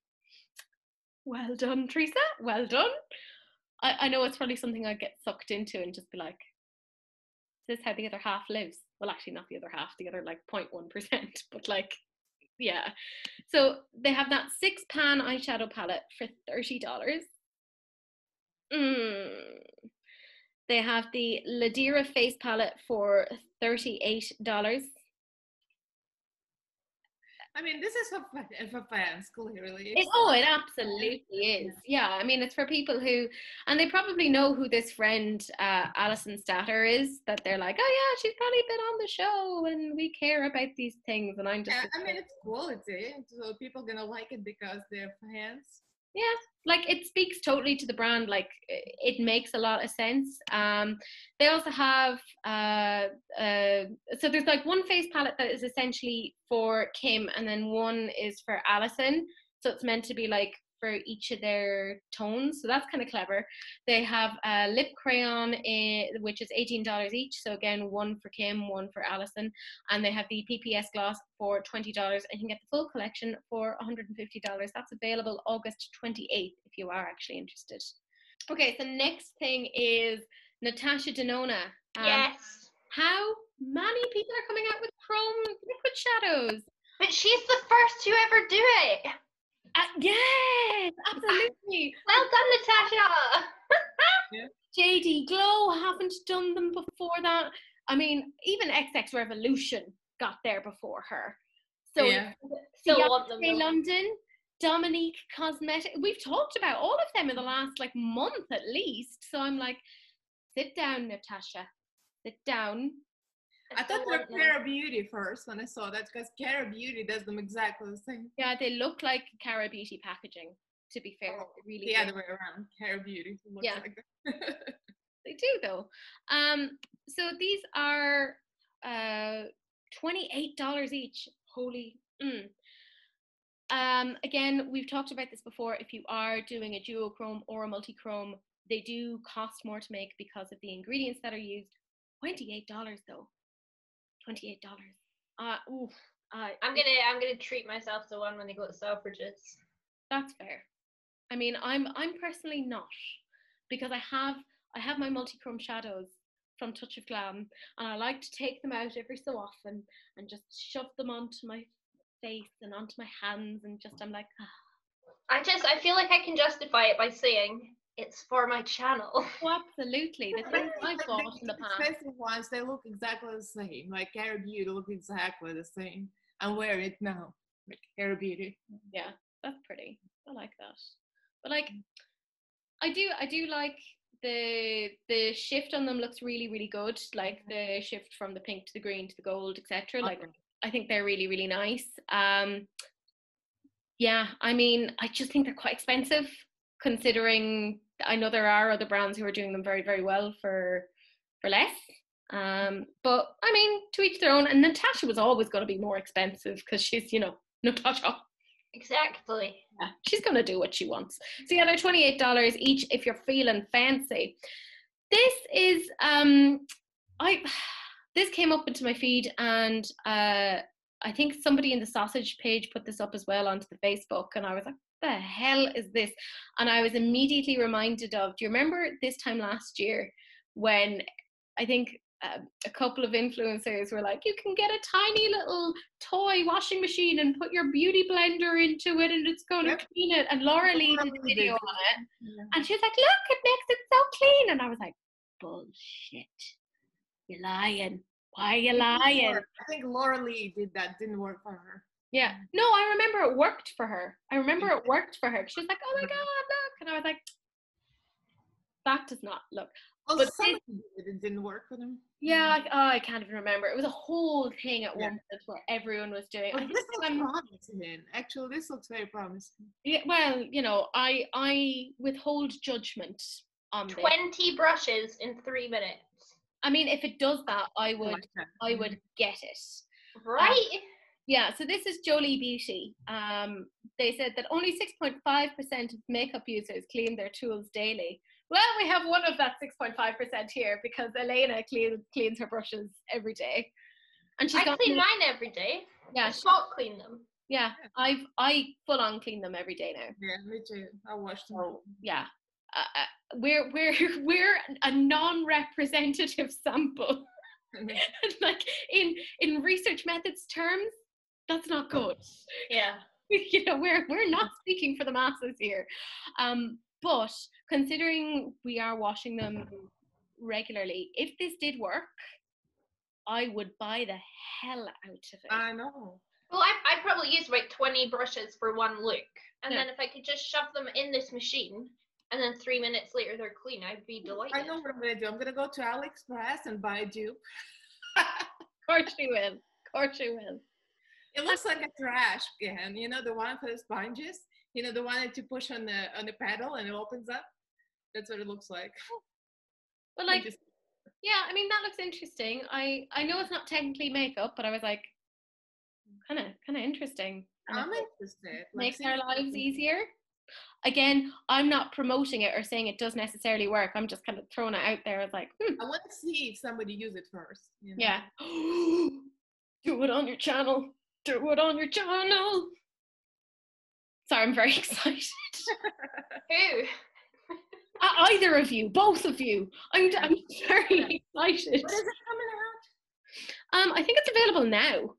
well done, Teresa. Well done. I know it's probably something I'd get sucked into and just be like, this is how the other half lives. Well, actually not the other half, the other like 0.1%, but like, yeah. So they have that 6-pan eyeshadow palette for $30. They have the Ladira face palette for $38. I mean, this is for fans, clearly. It absolutely is. Yeah, I mean, it's for people who, and they probably know who this friend, Alison Statter, is, that they're like, oh yeah, she's probably been on the show and we care about these things. And I'm just... Yeah, I mean, it's quality, so people are going to like it because they're fans. Yeah, like it speaks totally to the brand. Like it makes a lot of sense. They also have so there's like one face palette that is essentially for Kim, and then one is for Alison. So it's meant to be like for each of their tones. So that's kind of clever. They have a lip crayon, which is $18 each. So again, one for Kim, one for Alison. And they have the PPS gloss for $20. And you can get the full collection for $150. That's available August 28th if you are actually interested. Okay, so next thing is Natasha Denona. Yes. How many people are coming out with chrome liquid shadows? But she's the first to ever do it. Yes, absolutely. Well done, Natasha. Yeah. JD Glow haven't done them before that. I mean, even XX Revolution got there before her. So yeah. Still want them, London, Dominique Cosmetic. We've talked about all of them in the last like month at least. So I'm like, sit down, Natasha. Sit down. I thought they were Cara Beauty first when I saw that, because Cara Beauty does them exactly the same. Yeah, they look like Cara Beauty packaging. to be fair. Oh, They really the do. other way around. Hair Beauty looks Yeah. like that. They do though. So these are $28 each. Holy. Again, we've talked about this before. If you are doing a duochrome or a multi-chrome, they do cost more to make because of the ingredients that are used. $28 though. $28. I'm gonna treat myself to one when they go to Selfridges. That's fair. I mean, I'm personally not, because I have my multi-chrome shadows from Touch of Glam, and I like to take them out every so often and just shove them onto my face and onto my hands, and just I'm like, I feel like I can justify it by saying it's for my channel. oh, absolutely. The things I've bought in the past. Expensive ones, they look exactly the same. Like Hair Beauty look exactly the same. I'm wearing it now. Like Hair Beauty. Yeah, that's pretty. I like that. But like, I do like the shift on them. Looks really, really good. Like the shift from the pink to the green to the gold, etc. Like, I think they're really, really nice. Yeah, I mean, I just think they're quite expensive, considering I know there are other brands who are doing them very, very well for less. But I mean, to each their own. And Natasha was always going to be more expensive because she's, Natasha. Exactly. Yeah, she's going to do what she wants. So yeah, they're $28 each if you're feeling fancy. This is this came up into my feed, and I think somebody in the sausage page put this up as well onto the Facebook, and I was like, what the hell is this? And I was immediately reminded of, do you remember this time last year when I think a couple of influencers were like, you can get a tiny little toy washing machine and put your beauty blender into it and it's going to clean it, and Laura Lee did a video on it, and she was like, look, it makes it so clean, and I was like, bullshit, you're lying. Why are you lying? I think Laura Lee did that. Didn't work for her. Yeah. No, I remember it worked for her. She was like, oh my God, look. And I was like, that does not look. Oh, but it didn't work for them. Yeah, I can't even remember. It was a whole thing at one point where everyone was doing it. Well, this looks promising. Actually, this looks very promising. Yeah, well, I withhold judgment on 20 brushes in 3 minutes. I mean, if it does that, I would get it. Right? Yeah, so this is Jolie Beauty. They said that only 6.5% of makeup users clean their tools daily. Well, we have one of that 6.5% here, because Elaina cleans her brushes every day. And I clean mine every day. Yeah, I spot clean them. Yeah, I full on clean them every day now. Yeah, me too. I wash them. So, yeah. We're a non-representative sample. Like in research methods terms, that's not good. Yeah. We're not speaking for the masses here. But considering we are washing them regularly, if this did work, I would buy the hell out of it. I know. Well, I probably use about 20 brushes for one look, and then if I could just shove them in this machine, and then 3 minutes later they're clean, I'd be delighted. I know what I'm gonna do. I'm gonna go to AliExpress and buy a dupe. Of course you will. It looks like a trash can, the one for the sponges. The one that you push on the pedal and it opens up. That's what it looks like. Well, yeah, I mean, that looks interesting. I know it's not technically makeup, but I was like, kind of interesting. I'm interested. Makes our lives easier. Again, I'm not promoting it or saying it does necessarily work. I'm just kind of throwing it out there as like, I want to see if somebody use it first. Yeah. Do it on your channel. Do it on your channel. Sorry, I'm very excited. Who? Either of you, both of you. I'm very excited. When is it coming out? I think it's available now.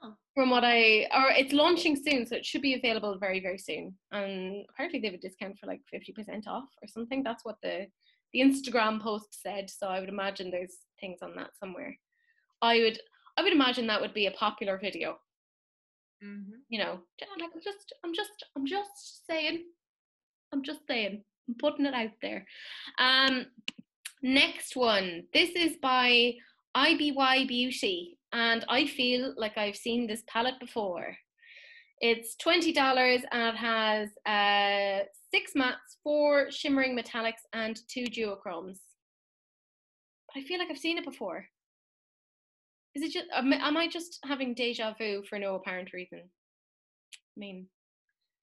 Oh. From it's launching soon, so it should be available very, very soon. And apparently they have a discount for like 50% off or something. That's what the Instagram post said. So I would imagine there's things on that somewhere. I would imagine that would be a popular video. Mm-hmm. I'm just saying. I'm putting it out there. Next one. This is by IBY Beauty, and I feel like I've seen this palette before. It's $20 and it has 6 mattes, 4 shimmering metallics, and 2 duochromes. But I feel like I've seen it before. Is it just, am I just having deja vu for no apparent reason? I mean,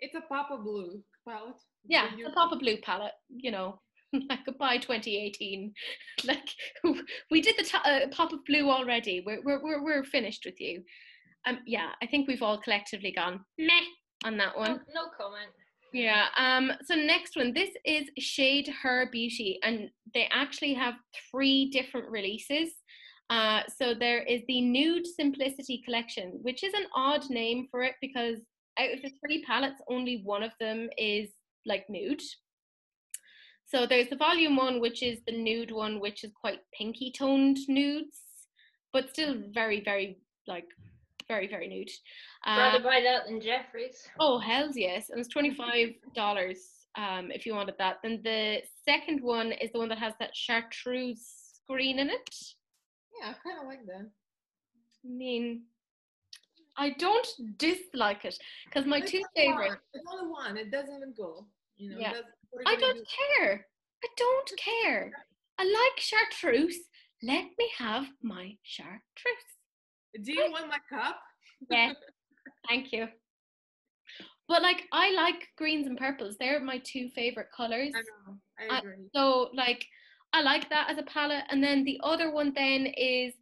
It's a Papa Blue palette. yeah, it's a Papa Blue palette, you know. Like goodbye 2018. Like we did the Pop of Blue already. We're finished with you. Yeah, I think we've all collectively gone meh on that one. No comment. Yeah. So next one, this is Shade Her Beauty, and they actually have 3 different releases. So there is the Nude Simplicity collection, which is an odd name for it because out of the 3 palettes, only one of them is like nude. So there's the volume 1, which is the nude one, which is quite pinky toned nudes, but still very, very, like, very, very nude. Rather buy that than Jeffrey's. Oh, hells yes. And it's $25 if you wanted that. Then the second one is the one that has that chartreuse green in it. Yeah, I kind of like that. I mean, I don't dislike it because my 2 favorites. It's only one. It doesn't even go. You know, yeah. I don't care. I don't care. I like chartreuse. Let me have my chartreuse. Do you want my cup? Yeah. Thank you. But like, I like greens and purples. They're my 2 favorite colors. I know. I agree. So like, I like that as a palette. And then the other one then is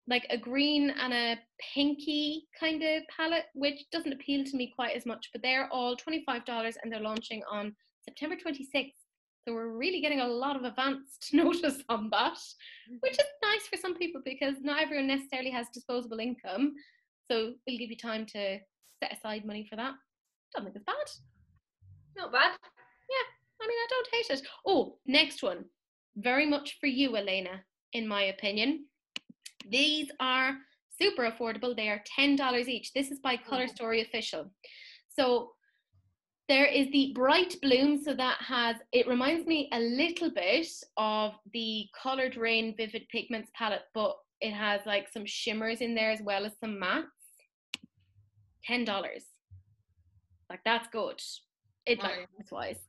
like a green and a pinky kind of palette, which doesn't appeal to me quite as much. But they're all $25 and they're launching on September 26th. So we're really getting a lot of advanced notice on that, which is nice for some people because not everyone necessarily has disposable income. So it'll give you time to set aside money for that. Don't think it's bad. Not bad. Yeah, I mean, I don't hate it. Oh, next one. Very much for you, Elaina, in my opinion. These are super affordable. They are $10 each. This is by Colour Story Official. So there is the Bright Bloom, so that has, it reminds me a little bit of the Coloured Rain Vivid Pigments palette, but it has like some shimmers in there as well as some mattes. $10. Like, that's good. It's like, price-wise.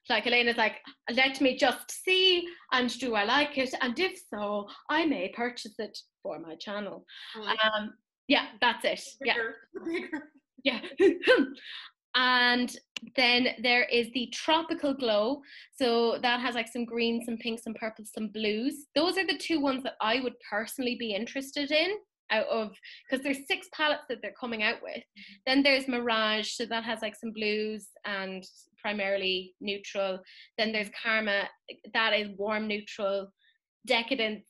Like, Elena's like, let me just see, and do I like it? And if so, I may purchase it for my channel. Yeah, that's it. Bigger. Yeah. And then there is the Tropical Glow. So that has like some greens, some pinks, some purples, some blues. Those are the 2 ones that I would personally be interested in out of, because there's 6 palettes that they're coming out with. Then there's Mirage. So that has like some blues and primarily neutral. Then there's Karma. That is warm neutral. Decadence,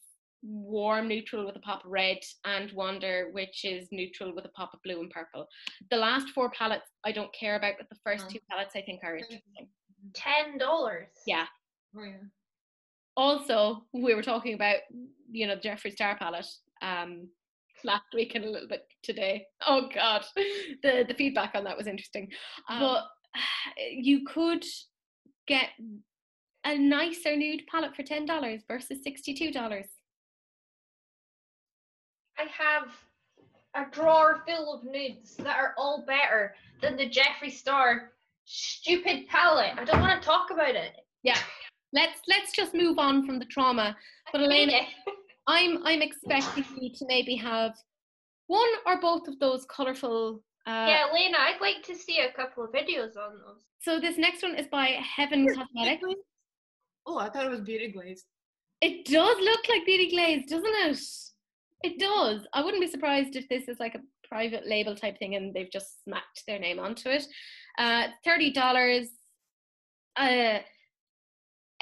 warm neutral with a pop of red, and Wander, which is neutral with a pop of blue and purple. The last 4 palettes I don't care about, but the first 2 palettes I think are interesting. $10. Yeah. Oh yeah. Also, we were talking about, you know, Jeffree Star palette last week and a little bit today. Oh god, the feedback on that was interesting. But you could get a nicer nude palette for $10 versus $62. I have a drawer full of nudes that are all better than the Jeffree Star stupid palette. I don't want to talk about it. Yeah, let's just move on from the trauma. But Elaina, I'm expecting you to maybe have one or both of those colourful. Yeah, Elaina, I'd like to see a couple of videos on those. So this next one is by Heaven Cosmetics. Oh, I thought it was Beauty Glaze. It does look like Beauty Glaze, doesn't it? It does. I wouldn't be surprised if this is like a private label type thing and they've just smacked their name onto it. $30.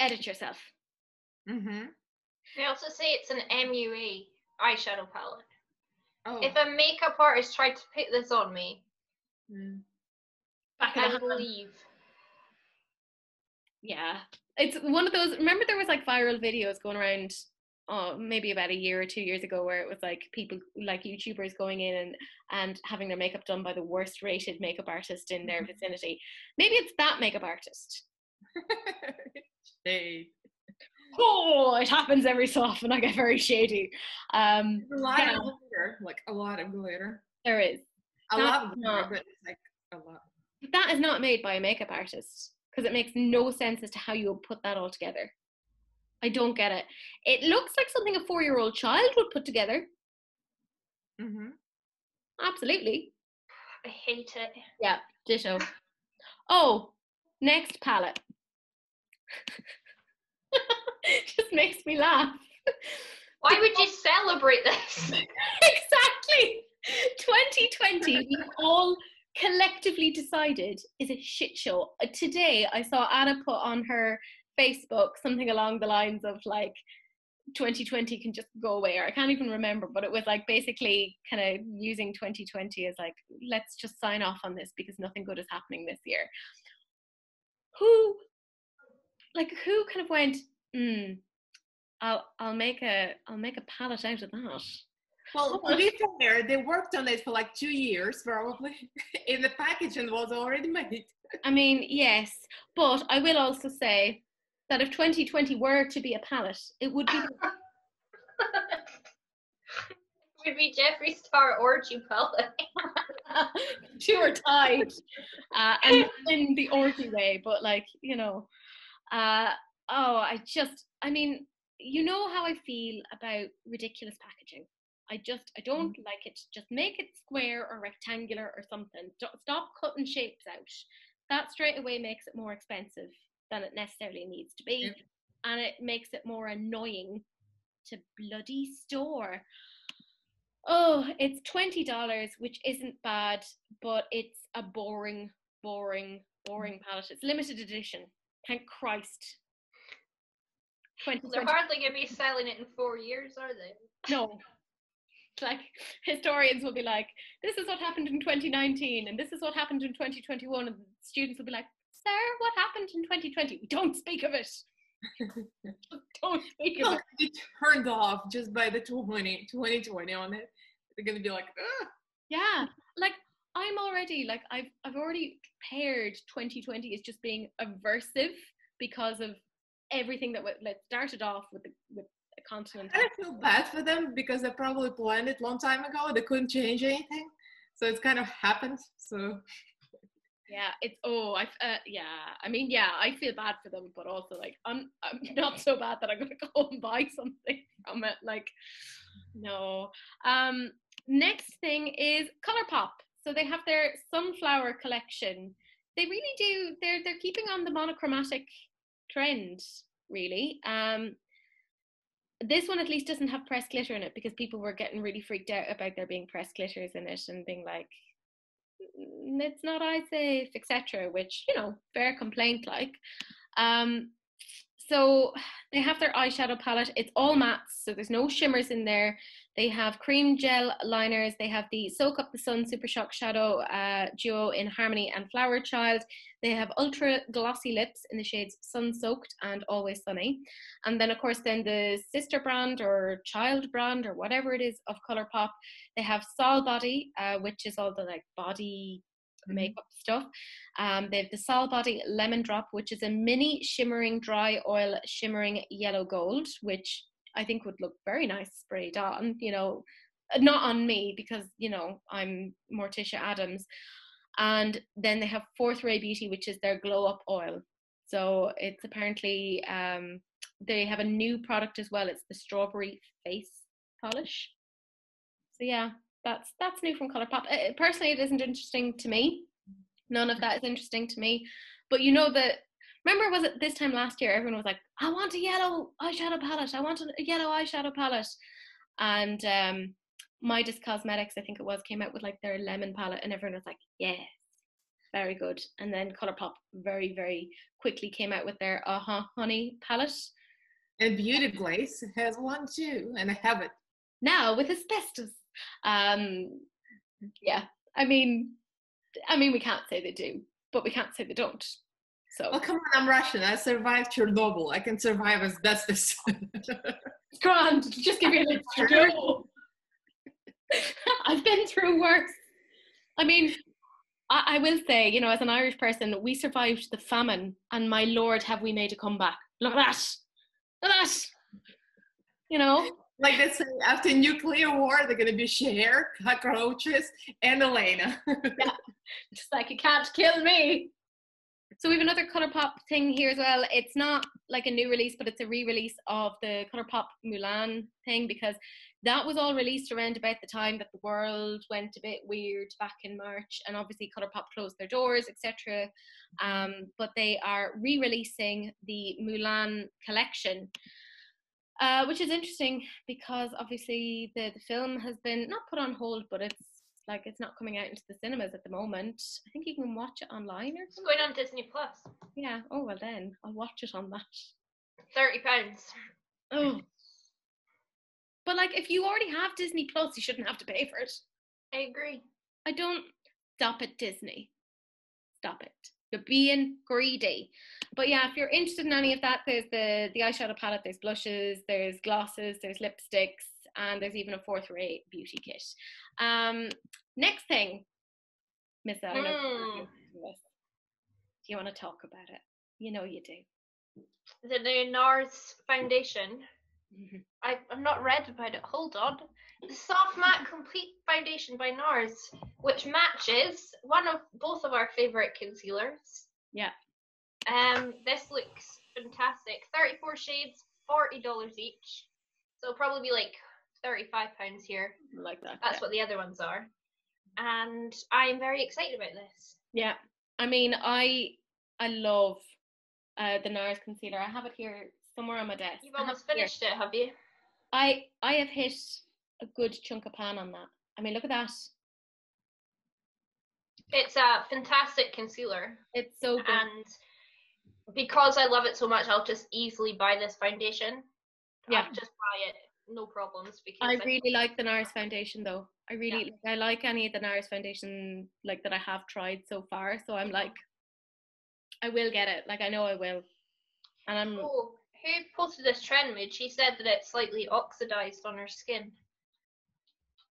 Edit yourself. Mm-hmm. They also say it's an MUA eyeshadow palette. Oh. If a makeup artist tried to put this on me, I would leave. Yeah. It's one of those, remember there was like viral videos going around maybe about a year or 2 years ago where it was like people like YouTubers going in and having their makeup done by the worst rated makeup artist in their vicinity. Maybe it's that makeup artist. Shade. Oh, it happens every so often. I get very shady. A lot of glitter, like a lot of glitter. There is. I love glitter, but it's like a lot. But that is not made by a makeup artist, because it makes no sense as to how you would put that all together. I don't get it. It looks like something a 4-year-old child would put together. Mm-hmm. Absolutely. I hate it. Yeah, ditto. Oh, next palette. Just makes me laugh. Why would you celebrate this? Exactly. 2020, we all collectively decided is a shit show. Today, I saw Anna put on her Facebook something along the lines of like, 2020 can just go away, or I can't even remember, but it was like basically kind of using 2020 as like, let's just sign off on this because nothing good is happening this year. Who kind of went, I'll make a palette out of that. Well, to be fair, they worked on it for like 2 years probably. In the packaging was already made. I mean, yes, but I will also say that if 2020 were to be a palette, it would be It would be Jeffree Star orgy palette. two are tied, and in the orgy way, but like, you know, I mean, you know how I feel about ridiculous packaging. I don't like it. Just make it square or rectangular or something. Stop cutting shapes out. That straight away makes it more expensive than it necessarily needs to be, and it makes it more annoying to bloody store. Oh, it's $20, which isn't bad, but it's a boring palette. It's limited edition. Thank Christ. They're hardly going to be selling it in 4 years, are they? No. Like, historians will be like, this is what happened in 2019, and this is what happened in 2021, and students will be like, sir, what happened in 2020? We don't speak of it. Don't speak of it. Be turned off just by the 2020 on it. They're gonna be like, ugh. Yeah, like I'm already like I've already paired 2020 as just being aversive because of everything that started off with a continent. I feel bad for them because they probably planned it a long time ago. They couldn't change anything, so it's kind of happened. So yeah, it's I mean, yeah, I feel bad for them, but also like I'm not so bad that I'm gonna go and buy something from it. Like, no. Next thing is Colourpop. So they have their sunflower collection. They really do. They're keeping on the monochromatic trend, really. This one at least doesn't have pressed glitter in it because people were getting really freaked out about there being pressed glitters in it and being like, it's not eye safe, etc. Which, you know, fair complaint like. So they have their eyeshadow palette. It's all mattes, so there's no shimmers in there. They have cream gel liners. They have the Soak Up the Sun Super Shock Shadow duo in Harmony and Flower Child. They have ultra glossy lips in the shades Sun Soaked and Always Sunny. And then, of course, then the sister brand or child brand or whatever it is of Colourpop, they have Sol Body, which is all the like body makeup stuff. They have the Sol Body Lemon Drop, which is a mini shimmering dry oil shimmering yellow gold, which I think would look very nice sprayed on, you know, not on me because, you know, I'm Morticia Adams. And then they have Fourth Ray Beauty, which is their glow up oil. So it's apparently, they have a new product as well. It's the strawberry face polish. So yeah, that's new from Colourpop. Personally, it isn't interesting to me. None of that is interesting to me. But you know that, remember, was it this time last year, everyone was like, I want a yellow eyeshadow palette. I want a yellow eyeshadow palette. And Midas Cosmetics, I think it was, came out with like their lemon palette and everyone was like, yes, very good. And then Colourpop very, very quickly came out with their Honey palette. And Beauty Glaze has one too, and I have it. Now with asbestos. Yeah, I mean, we can't say they do, but we can't say they don't. So. Well, come on, I'm Russian. I survived Chernobyl. I can survive asbestos. Grand, just give you an extra go. I've been through worse. I mean, I will say, you know, as an Irish person, we survived the famine, and my lord, have we made a comeback. Look at that. Look at that. You know, Like they say, after nuclear war, they're gonna be Cher, cockroaches, and Elaina. Yeah, just like you can't kill me. So we have another ColourPop thing here as well. It's not like a new release, but it's a re-release of the ColourPop Mulan thing, because that was all released around about the time that the world went a bit weird back in March, and obviously ColourPop closed their doors, etc. But they are re-releasing the Mulan collection, which is interesting because obviously the film has been not put on hold, but it's not coming out into the cinemas at the moment. I think you can watch it online or something. It's going on Disney Plus. Yeah. Oh well, then I'll watch it on that. £30. Oh. But like, if you already have Disney Plus, you shouldn't have to pay for it. I agree. I don't. Stop it, Disney. Stop it. You're being greedy. But yeah, if you're interested in any of that, there's the eyeshadow palette, there's blushes, there's glosses, there's lipsticks, and there's even a fourth rate beauty kit. Next thing, Miss Elaina, do you want to talk about it? You know you do. The new NARS foundation. I've not read about it. Hold on. The Soft Matte Complete Foundation by NARS, which matches both of our favourite concealers. Yeah. This looks fantastic. 34 shades, $40 each. So it'll probably be like £35 here. I like that. That's what the other ones are. And I'm very excited about this. Yeah. I mean, I love the NARS concealer. I have it here somewhere on my desk. You've almost finished it, have you? I have hit a good chunk of pan on that. I mean, look at that. It's a fantastic concealer. It's so good. And because I love it so much, I'll just easily buy this foundation. Yeah. I'll just buy it, no problems. Because I really like the NARS foundation though. I like any of the NARS foundation like that I have tried so far. So I'm like, I will get it. Like I know I will. And I'm. Oh, who posted this trend mood? She said that it's slightly oxidized on her skin.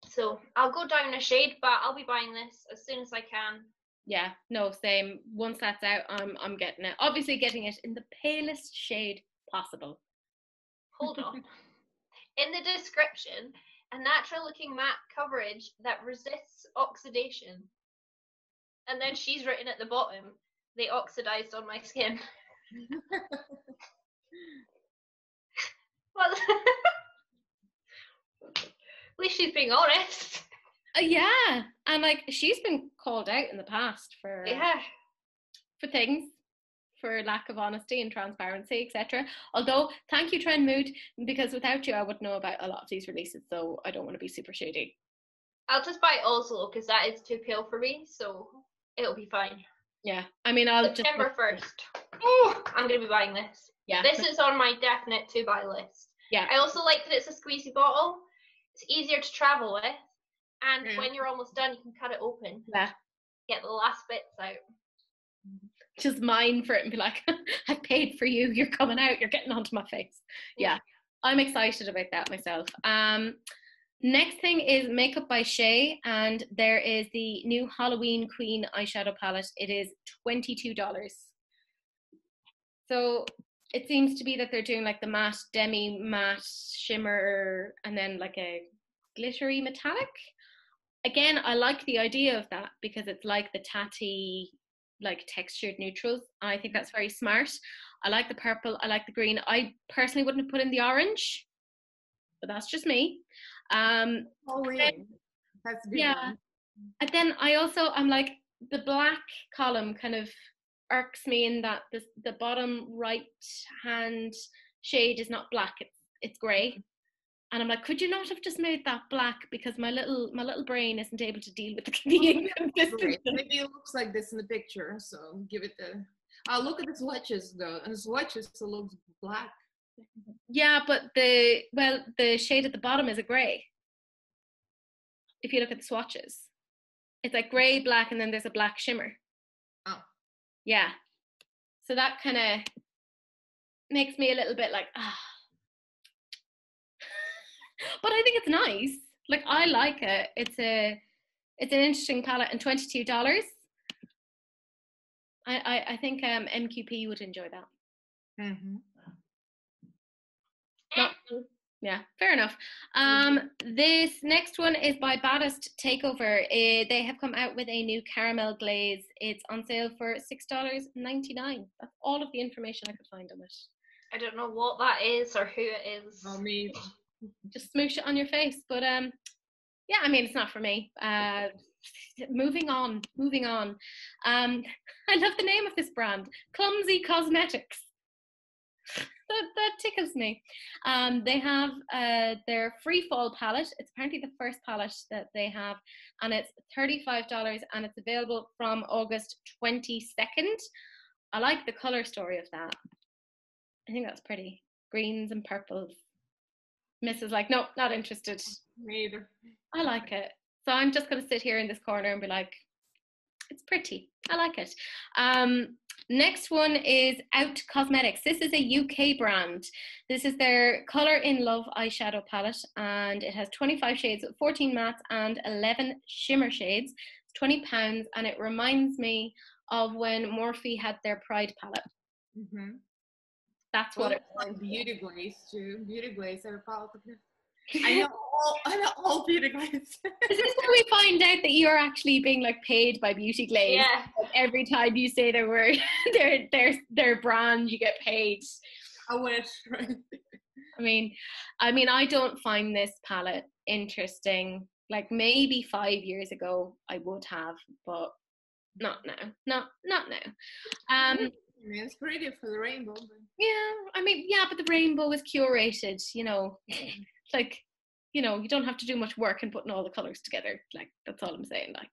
So I'll go down a shade, but I'll be buying this as soon as I can. Yeah, no, same. Once that's out, I'm getting it. Obviously getting it in the palest shade possible. Hold on. In the description, a natural looking matte coverage that resists oxidation. And then she's written at the bottom, they oxidized on my skin. Well, at least she's being honest. Yeah, and like she's been called out in the past for things, for lack of honesty and transparency, etc. Although, thank you, Trend Mood, because without you, I wouldn't know about a lot of these releases. So I don't want to be super shady. I'll just buy Oslo because that is too pale for me, so it'll be fine. Yeah, I mean, I'll September 1st. Oh, I'm gonna be buying this. Yeah, this is on my definite to buy list. Yeah, I also like that it's a squeezy bottle. It's easier to travel with, and when you're almost done, you can cut it open. Yeah, get the last bits out. Just mine for it and be like, I paid for you. You're coming out. You're getting onto my face. Yeah, I'm excited about that myself. Next thing is Makeup by Shay, and there is the new Halloween Queen eyeshadow palette. It is $22. So it seems to be that they're doing like the matte, demi matte, shimmer, and then like a glittery metallic. Again, I like the idea of that because it's like the tatty, like textured neutrals. I think that's very smart. I like the purple. I like the green. I personally wouldn't have put in the orange, but that's just me. That's yeah. And then I'm like, the black column kind of irks me in that the bottom right hand shade is not black, it's grey. And I'm like, could you not have just made that black, because my little brain isn't able to deal with the inconsistency. Maybe it looks like this in the picture, so give it the look at the swatches though, and the swatches it looks black. Yeah, but the shade at the bottom is a grey. If you look at the swatches, it's like grey, black, and then there's a black shimmer. Oh. Yeah. So that kind of makes me a little bit like, But I think it's nice. Like, I like it. It's an interesting palette, and $22. I think MQP would enjoy that. Mm-hmm. Yeah, fair enough. This next one is by Baddest Takeover. They have come out with a new caramel glaze. It's on sale for $6.99. That's all of the information I could find on it. I don't know what that is or who it is. Oh, me. Just smoosh it on your face. But yeah, I mean, it's not for me. Moving on. I love the name of this brand, Clumsy Cosmetics. That tickles me. They have their free fall palette. It's apparently the first palette that they have, and it's $35, and it's available from August 22nd. I like the color story of that. I think that's pretty. Greens and purples. Mrs. like, no, not interested. Me either. I like it. So I'm just going to sit here in this corner and be like, it's pretty. I like it. Next one is Out Cosmetics. This is a UK brand. This is their Colour in Love eyeshadow palette, and it has 25 shades, 14 mattes and 11 shimmer shades. It's £20, and it reminds me of when Morphe had their Pride palette. Mm-hmm. That's what it was. Beauty glaze too. Beauty glaze. I know all beauty glaze. Is this where we find out that you're actually being like paid by Beauty Glaze? Yeah. Like, every time you say their word, their brand, you get paid. I wish, right? I mean, I don't find this palette interesting. Like maybe 5 years ago I would have, but not now. Not now. It's pretty for the rainbow. But... Yeah, but the rainbow is curated, you know. Like, you know, you don't have to do much work in putting all the colours together. Like, that's all I'm saying. Like,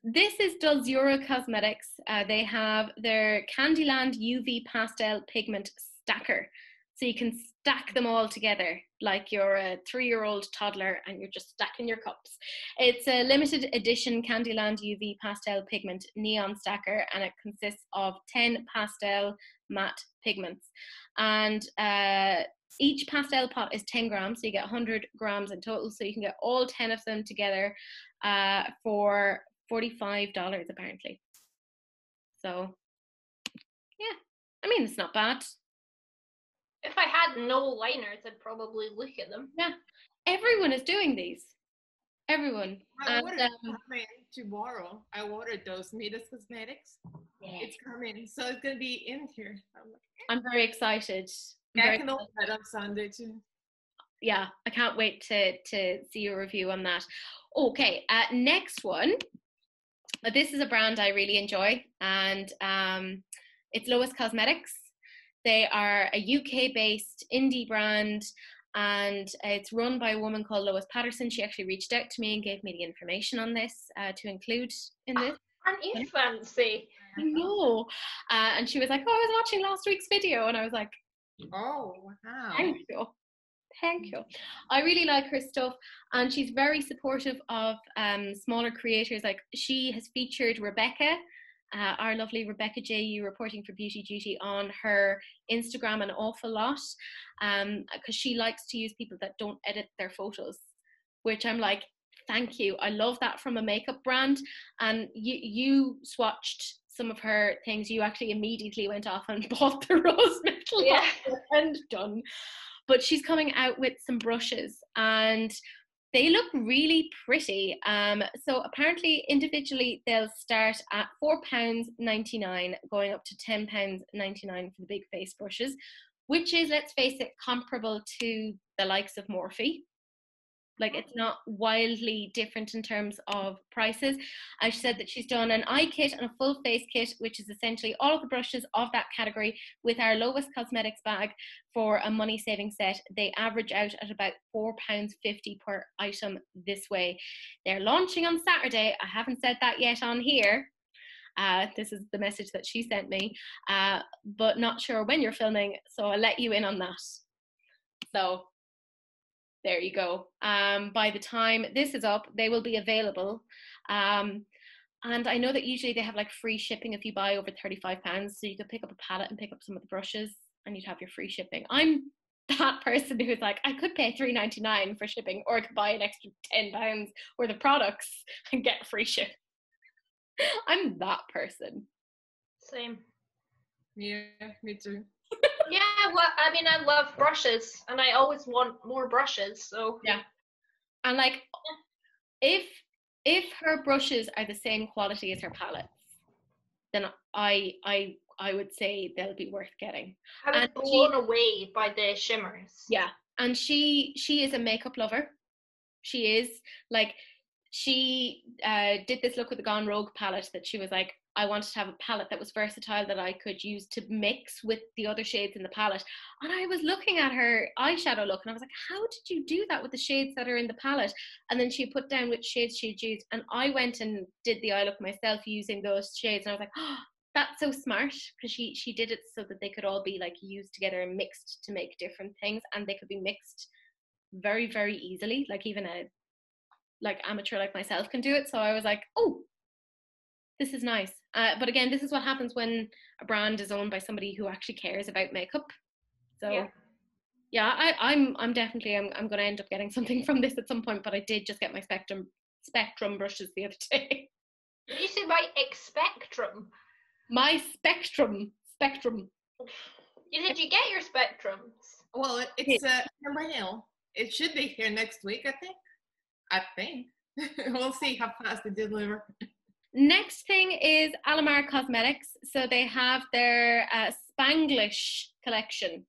this is Dulzura Cosmetics. They have their Candyland UV Pastel Pigment Stacker. So you can stack them all together like you're a 3-year-old toddler and you're just stacking your cups. It's a limited edition Candyland UV Pastel Pigment Neon Stacker, and it consists of 10 pastel matte pigments. And each pastel pot is 10 grams, so you get 100 grams in total. So you can get all 10 of them together for $45 apparently. So, yeah, I mean, it's not bad. If I had no liners, I'd probably look at them. Yeah, everyone is doing these. Everyone. I ordered coming tomorrow. I ordered those Midas Cosmetics. Yeah. It's coming, so it's gonna be in here. I'm very excited. I can open that on Sunday too. Yeah, I can't wait to see your review on that. Okay, next one. This is a brand I really enjoy, and it's Lois Cosmetics. They are a UK-based indie brand, and it's run by a woman called Lois Patterson. She actually reached out to me and gave me the information on this to include in this. Aren't you fancy? I know. And she was like, oh, I was watching last week's video, and I was like, oh, wow. Thank you. I really like her stuff, and she's very supportive of smaller creators. Like, she has featured Rebecca, our lovely Rebecca J.U. reporting for Beauty Duty, on her Instagram an awful lot, because she likes to use people that don't edit their photos, which I'm like, thank you. I love that from a makeup brand. And you swatched some of her things. You actually immediately went off and bought the rose metal. Yeah. And done. But she's coming out with some brushes, and they look really pretty. So apparently individually they'll start at £4.99 going up to £10.99 for the big face brushes, which is, let's face it, comparable to the likes of Morphe. Like, it's not wildly different in terms of prices. She said that she's done an eye kit and a full face kit, which is essentially all of the brushes of that category with our Lois Cosmetics bag for a money-saving set. They average out at about £4.50 per item this way. They're launching on Saturday. I haven't said that yet on here. This is the message that she sent me, but not sure when you're filming, so I'll let you in on that. So there you go. By the time this is up, they will be available. And I know that usually they have like free shipping if you buy over £35, so you could pick up a palette and pick up some of the brushes and you'd have your free shipping. I'm that person who's like, I could pay $3.99 for shipping, or I could buy an extra £10 worth of products and get free shipping. I'm that person. Same. Yeah, me too. Yeah, well, I mean, I love brushes, and I always want more brushes. So Yeah. And like, if her brushes are the same quality as her palettes, then I would say they'll be worth getting. I was And blown away by the shimmers. yeah, and she is a makeup lover. She is like, she did this look with the Gone Rogue palette that she was like, I wanted to have a palette that was versatile that I could use to mix with the other shades in the palette. And I was looking at her eyeshadow look and I was like, how did you do that with the shades that are in the palette? And then she put down which shades she'd used. And I went and did the eye look myself using those shades. And I was like, oh, that's so smart, because she did it so that they could all be like used together and mixed to make different things. And they could be mixed very, very easily. Like even a amateur like myself can do it. So I was like, oh, this is nice. But again, this is what happens when a brand is owned by somebody who actually cares about makeup. So yeah, I'm definitely I'm going to end up getting something from this at some point. But I did just get my spectrum brushes the other day. Did you say my Spectrum? My spectrum. Did you get your Spectrums? Well, it's Amber Hill. It should be here next week, I think. We'll see how fast they deliver. Next thing is Alamar Cosmetics. So they have their Spanglish collection.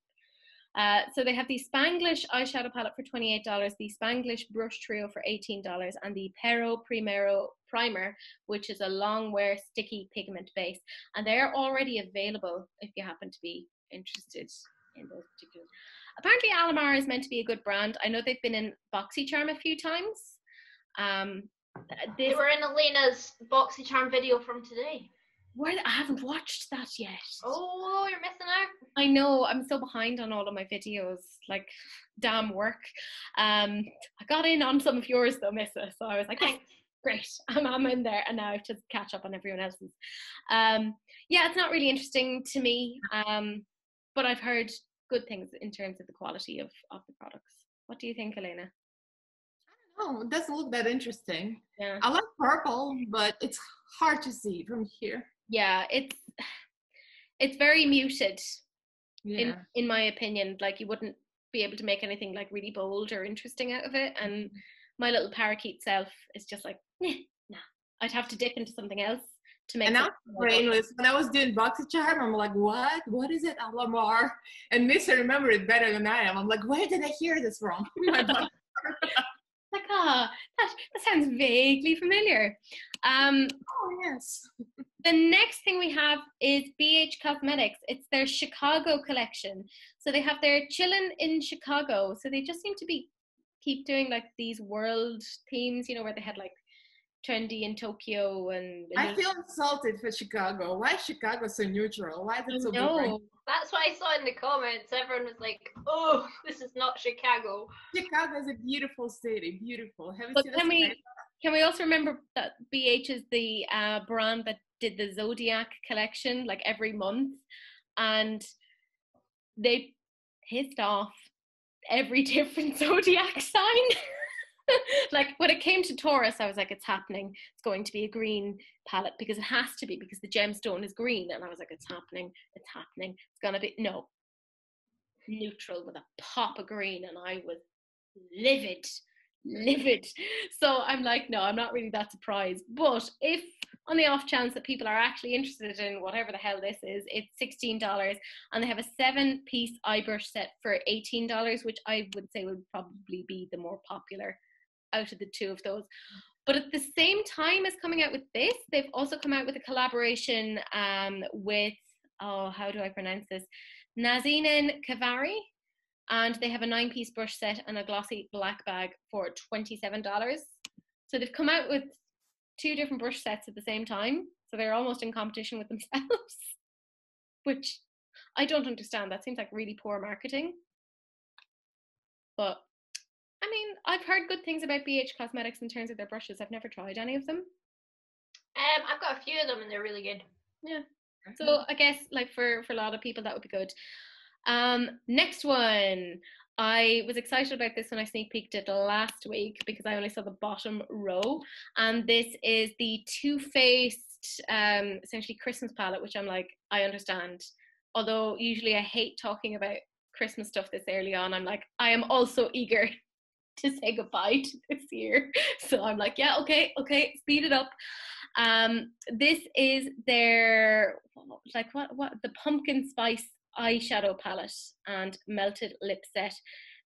So they have the Spanglish eyeshadow palette for $28, the Spanglish brush trio for $18, and the Pero Primero primer, which is a long wear sticky pigment base. And they're already available if you happen to be interested in those particular. Apparently Alamar is meant to be a good brand. I know they've been in BoxyCharm a few times. They were in Elena's BoxyCharm video from today. I haven't watched that yet. Oh, you're missing out. I know, I'm so behind on all of my videos, like damn work. I got in on some of yours though, Missa, so I was like, yes, great, I'm in there, and now I have to catch up on everyone else's. Yeah, it's not really interesting to me, but I've heard good things in terms of the quality of the products. What do you think, Elaina? Oh, it doesn't look that interesting. Yeah. I like purple, but it's hard to see from here. Yeah, it's very muted. Yeah. In my opinion, like you wouldn't be able to make anything like really bold or interesting out of it. And my little parakeet self is just like, nah. I'd have to dip into something else to make. And I'm brainless. When I was doing BoxyCharm, I'm like, what? What is it, Alamar? And Missa remembered it better than I am. I'm like, where did I hear this from? Like, that sounds vaguely familiar. Oh, yes. The next thing we have is BH Cosmetics. It's their Chicago collection. So they have their Chillin' in Chicago. So they just seem to keep doing like these world themes, you know, where they had like trendy in Tokyo and I feel insulted for Chicago. Why is Chicago so neutral? Why is it so boring? That's what I saw in the comments. Everyone was like, oh, this is not Chicago. Chicago is a beautiful city. Beautiful. Have you seen can we also remember that BH is the brand that did the Zodiac collection like every month, and they pissed off every different Zodiac sign. Like when it came to Taurus, I was like, it's happening. It's going to be a green palette because it has to be, because the gemstone is green. And I was like, it's happening. It's happening. It's going to be, no, neutral with a pop of green. And I was livid. So I'm like, no, I'm not really that surprised. But if on the off chance that people are actually interested in whatever the hell this is, it's $16, and they have a 7-piece eye brush set for $18, which I would say would probably be the more popular out of the two of those. But at the same time as coming out with this, they've also come out with a collaboration with, how do I pronounce this? Nazinen Kavari. And they have a 9-piece brush set and a glossy black bag for $27. So they've come out with 2 different brush sets at the same time. So they're almost in competition with themselves, which I don't understand. That seems like really poor marketing. But I mean, I've heard good things about BH Cosmetics in terms of their brushes. I've never tried any of them. I've got a few of them and they're really good. Yeah. So I guess like for a lot of people that would be good. Next one. I was excited about this when I sneak peeked it last week because I only saw the bottom row, and this is the Too Faced essentially Christmas palette, which I'm like, I understand although usually I hate talking about Christmas stuff this early on. I'm like, I am also eager to say goodbye to this year. So I'm like, yeah, okay, speed it up. This is their, like, what the pumpkin spice eyeshadow palette and melted lip set.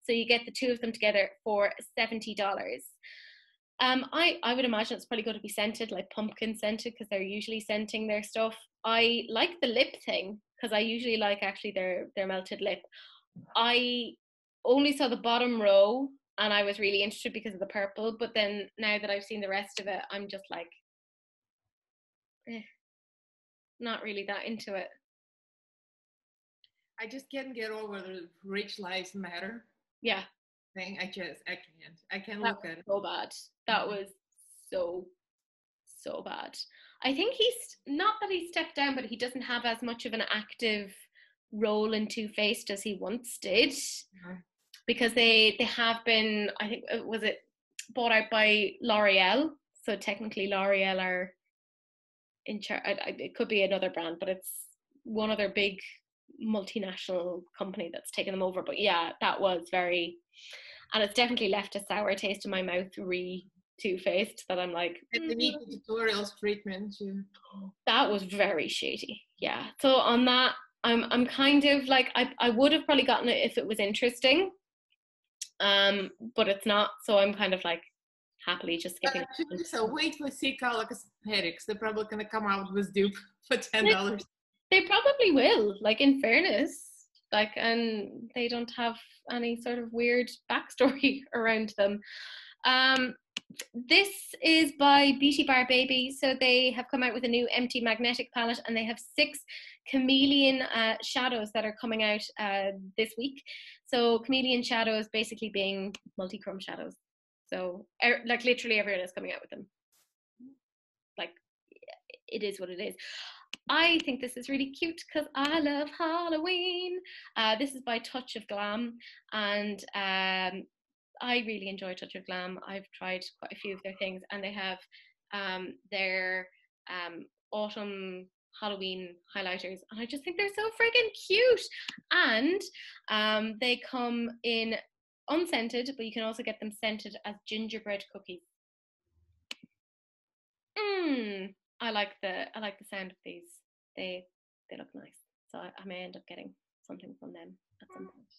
So you get the two of them together for $70. I would imagine it's probably going to be scented, like pumpkin scented, because they're usually scenting their stuff. I like the lip thing because I usually like actually their melted lip. I only saw the bottom row and I was really interested because of the purple, but then now that I've seen the rest of it, I'm just like, not really that into it. I just can't get over the Rich Lives Matter Yeah. thing. I can't. I can't That look at it. so bad. That was so bad. I think he's not that he stepped down, but he doesn't have as much of an active role in Too Faced as he once did, because they have been, I think, was it bought out by L'Oreal? So technically L'Oreal are in charge. It could be another brand, but it's one other big multinational company that's taken them over. But yeah, that was very, and it's definitely left a sour taste in my mouth. Too Faced, that I'm like, and they need the tutorials treatment too. That was very shady. Yeah. So on that, I'm kind of like, I would have probably gotten it if it was interesting, but it's not. So I'm kind of like happily just skipping. So wait for Color Cosmetics. They're probably gonna come out with dupe for $10. They probably will. Like, in fairness, like, and they don't have any sort of weird backstory around them. This is by Beauty Bar Baby. So they have come out with a new empty magnetic palette, and they have 6 chameleon shadows that are coming out this week. So chameleon shadows basically being multi-chrome shadows. So like literally everyone is coming out with them. Like, it is what it is. I think this is really cute because I love Halloween. This is by Touch of Glam, and I really enjoy Touch of Glam. I've tried quite a few of their things, and they have their autumn Halloween highlighters, and I just think they're so friggin' cute. And they come in unscented, but you can also get them scented as gingerbread cookies. I like the sound of these. They look nice, so I may end up getting something from them at some point.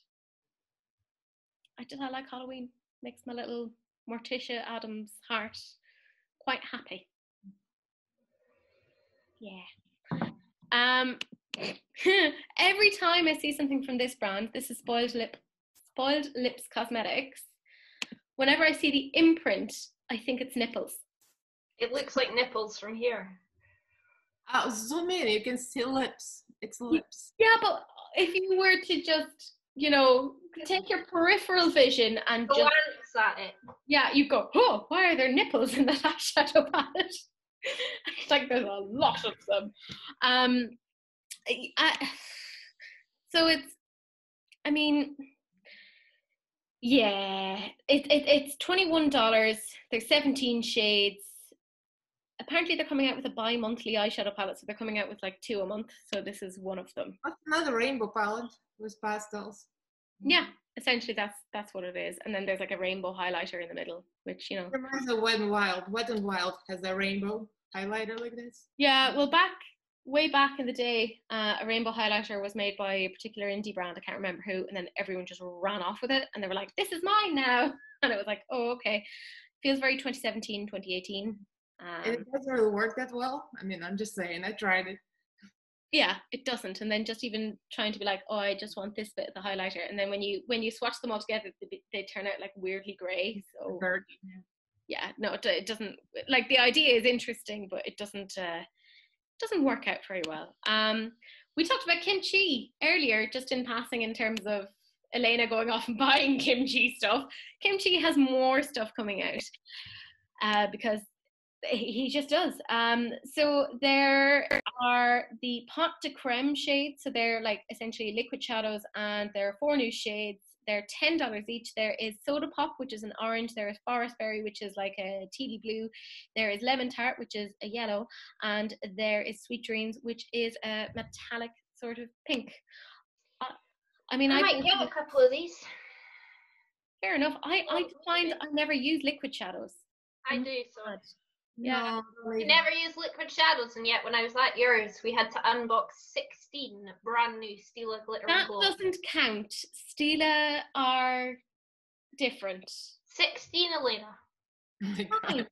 I like Halloween. Makes my little Morticia Adams heart quite happy. Yeah. Every time I see something from this brand, this is Spoiled Lips Cosmetics. Whenever I see the imprint, I think it's nipples. It looks like nipples from here. Zoom in, you can see lips. It's lips. Yeah, but if you were to just, take your peripheral vision and glance at it. Yeah, you go, oh, why are there nipples in that eyeshadow palette? It's like there's a lot of them. So it's, I mean, yeah, it's $21. There's 17 shades. Apparently they're coming out with a bi-monthly eyeshadow palette, so they're coming out with like 2 a month. So this is one of them. What's another rainbow palette with pastels? Yeah, essentially that's what it is. And then there's like a rainbow highlighter in the middle, which, Reminds of Wet n Wild. Wet n Wild has a rainbow highlighter like this. Yeah, well, way back in the day, a rainbow highlighter was made by a particular indie brand. I can't remember who, and then everyone just ran off with it, and they were like, "This is mine now," and it was like, "Oh, okay." Feels very 2017, 2018. It doesn't really work that well. I mean, I'm just saying, I tried it. Yeah, it doesn't. And then just even trying to be like, oh, I just want this bit of the highlighter, and then when you swatch them all together, they turn out like weirdly grey. So yeah, no, it doesn't. Like, the idea is interesting, but it doesn't work out very well. We talked about kimchi earlier, just in passing, in terms of Elaina going off and buying kimchi stuff. Kimchi has more stuff coming out because he just does. So there are the Pot de Creme shades. So they're like essentially liquid shadows, and there are 4 new shades. They're $10 each. There is Soda Pop, which is an orange. There is Forest Berry, which is like a tealy blue. There is Lemon Tart, which is a yellow. And there is Sweet Dreams, which is a metallic sort of pink. I mean, I I might get a couple of these. Fair enough. I find I never use liquid shadows. I do, so. Yeah. No, We never used liquid shadows, and yet when I was at yours, we had to unbox 16 brand new Stila glitter That and glow. doesn't count. Stila are different. 16, Elaina. Oh my God. Fine.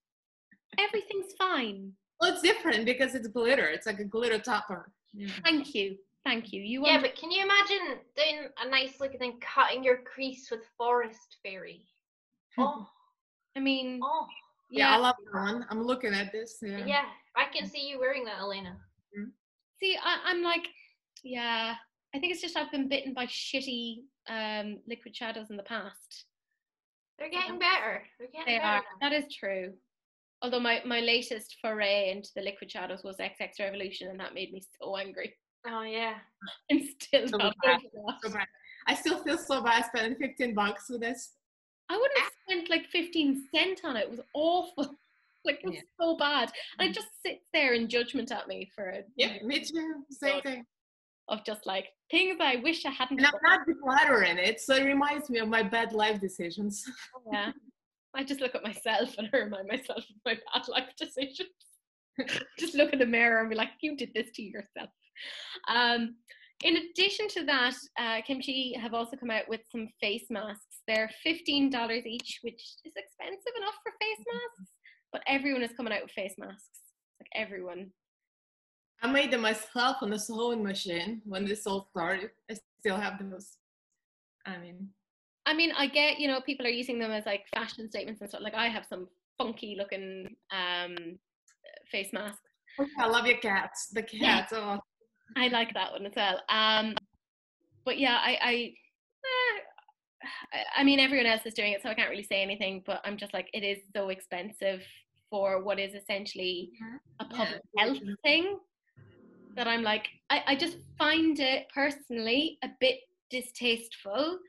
Everything's fine. Well, it's different because it's glitter. It's like a glitter topper. Yeah. Thank you. Yeah, but can you imagine doing a nice looking thing, cutting your crease with Forest Fairy? Oh. I mean, Oh. Yeah, I love that one. I'm looking at this. Yeah, I can see you wearing that, Elaina. See, I'm like, yeah, I think it's just I've been bitten by shitty liquid shadows in the past. They're getting better. They are. That is true. Although my latest foray into the liquid shadows was XX Revolution, and that made me so angry. Oh yeah. I'm still So not bad. over that. So bad. I still feel so bad spending $15 for this. I would have spent like 15 cents on it. It was awful. Like, it was so bad. And it just sits there in judgment at me for a me too. Same thing. of just like things I wish I hadn't. And I'm not decluttering it, so it reminds me of my bad life decisions. Yeah. I just look at myself and I remind myself of my bad life decisions. Just look in the mirror and be like, you did this to yourself. In addition to that, Kimchi have also come out with some face masks. They're $15 each, which is expensive enough for face masks, but everyone is coming out with face masks. Like everyone. I made them myself on the sewing machine when this all started. I still have those. I mean, I get, you know, people are using them as like fashion statements and stuff. Like I have some funky looking face masks. I love your cats. The cats. Yeah. Oh. I like that one as well. But yeah, I mean, everyone else is doing it, so I can't really say anything. But I'm just like, it is so expensive for what is essentially a public health thing that I'm like, I just find it personally a bit distasteful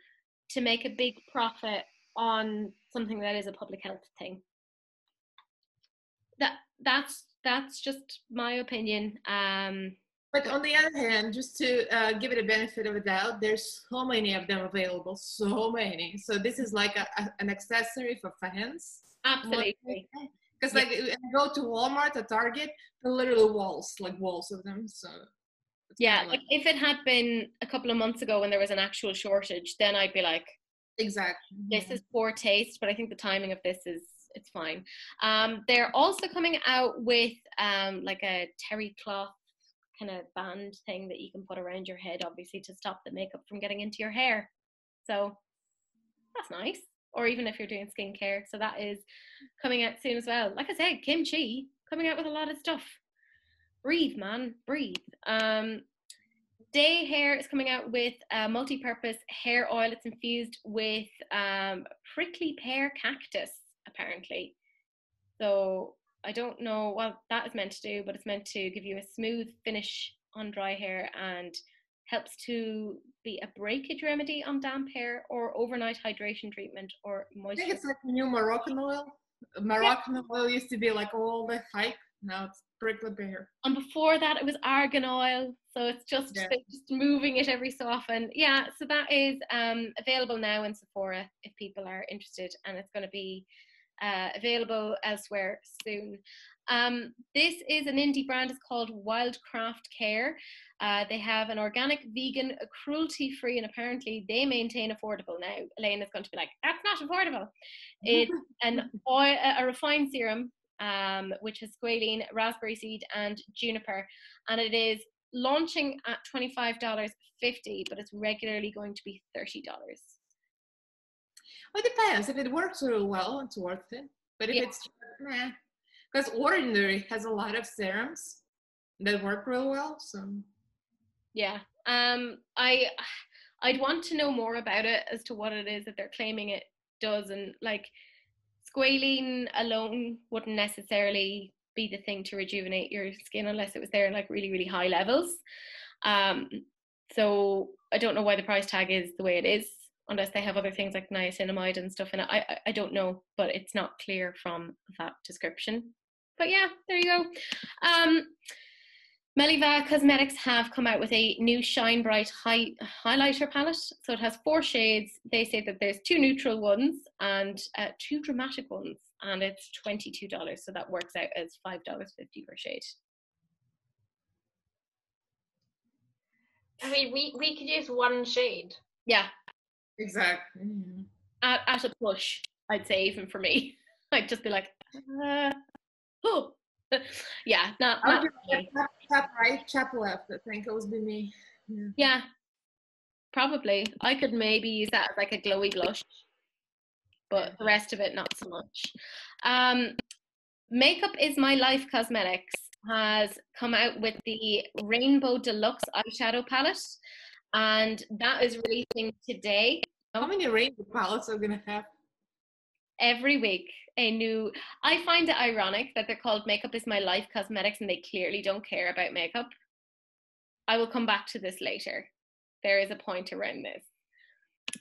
to make a big profit on something that is a public health thing. That's just my opinion. But on the other hand, just to give it a benefit of the doubt, there's so many of them available, so many. So this is like an accessory for fans. Absolutely. Because like I go to Walmart or Target, there are literally walls of them. So yeah, like if it had been a couple of months ago when there was an actual shortage, then I'd be like, exactly, this is poor taste. But I think the timing of this it's fine. They're also coming out with like a terry cloth kind of band thing that you can put around your head, obviously to stop the makeup from getting into your hair. So that's nice. Or even if you're doing skincare. So that is coming out soon as well. Like I said, Kimchi coming out with a lot of stuff. Breathe, man, breathe. Day Hair is coming out with a multi-purpose hair oil. It's infused with prickly pear cactus, apparently. So I don't know what that is meant to do, but it's meant to give you a smooth finish on dry hair and helps to be a breakage remedy on damp hair or overnight hydration treatment or moisture. I think it's like new Moroccan oil. Moroccan oil used to be like all the hype. Now it's prickly pear. And before that, it was argan oil. So it's just, just moving it every so often. Yeah, so that is available now in Sephora if people are interested. And it's going to be available elsewhere soon. This is an indie brand. It's called Wildcraft Care. They have an organic, vegan, cruelty-free, and apparently they maintain affordable. Now, Elaine is going to be like, that's not affordable. It's an oil, a refined serum, which has squalene, raspberry seed, and juniper, and it is launching at $25.50, but it's regularly going to be $30. Well, it depends. If it works really well, it's worth it. But if it's nah, because Ordinary has a lot of serums that work real well. So yeah, I'd want to know more about it as to what it is that they're claiming it does, and like squalene alone wouldn't necessarily be the thing to rejuvenate your skin unless it was there in like really, really high levels. So I don't know why the price tag is the way it is, unless they have other things like niacinamide and stuff in it. I don't know, but it's not clear from that description. But yeah, there you go. Meliva Cosmetics have come out with a new Shine Bright highlighter palette. So it has 4 shades. They say that there's 2 neutral ones and 2 dramatic ones, and it's $22. So that works out as $5.50 per shade. I mean, we could use 1 shade. Yeah. Exactly. At a push, I'd say, even for me. I'd just be like, oh. Yeah, not tap right, tap left. I think it would be me. Yeah, probably. I could maybe use that as like a glowy blush, but the rest of it not so much. Makeup is My Life Cosmetics has come out with the Rainbow Deluxe eyeshadow palette, and that is releasing today. How many rainbow palettes are we gonna have? Every week a new. I find it ironic that they're called Makeup is My Life Cosmetics and they clearly don't care about makeup. I will come back to this later. There is a point around this.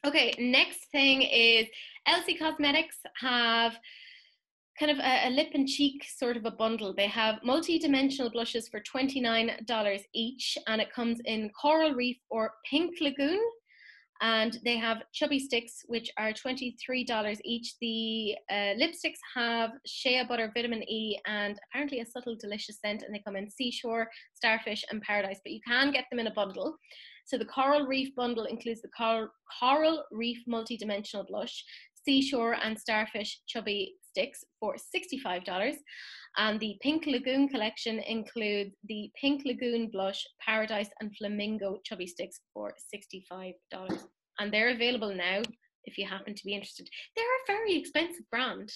Okay, next thing is Elsie Cosmetics have kind of a lip and cheek sort of a bundle. They have multi-dimensional blushes for $29 each, and it comes in Coral Reef or Pink Lagoon. And they have chubby sticks, which are $23 each. The lipsticks have shea butter, vitamin E, and apparently a subtle, delicious scent. And they come in Seashore, Starfish, and Paradise. But you can get them in a bundle. So the Coral Reef bundle includes the Coral Reef multi-dimensional blush, Seashore, and Starfish chubby sticks for $65. And the Pink Lagoon collection includes the Pink Lagoon blush, Paradise, and Flamingo chubby sticks for $65. And they're available now if you happen to be interested. They're a very expensive brand.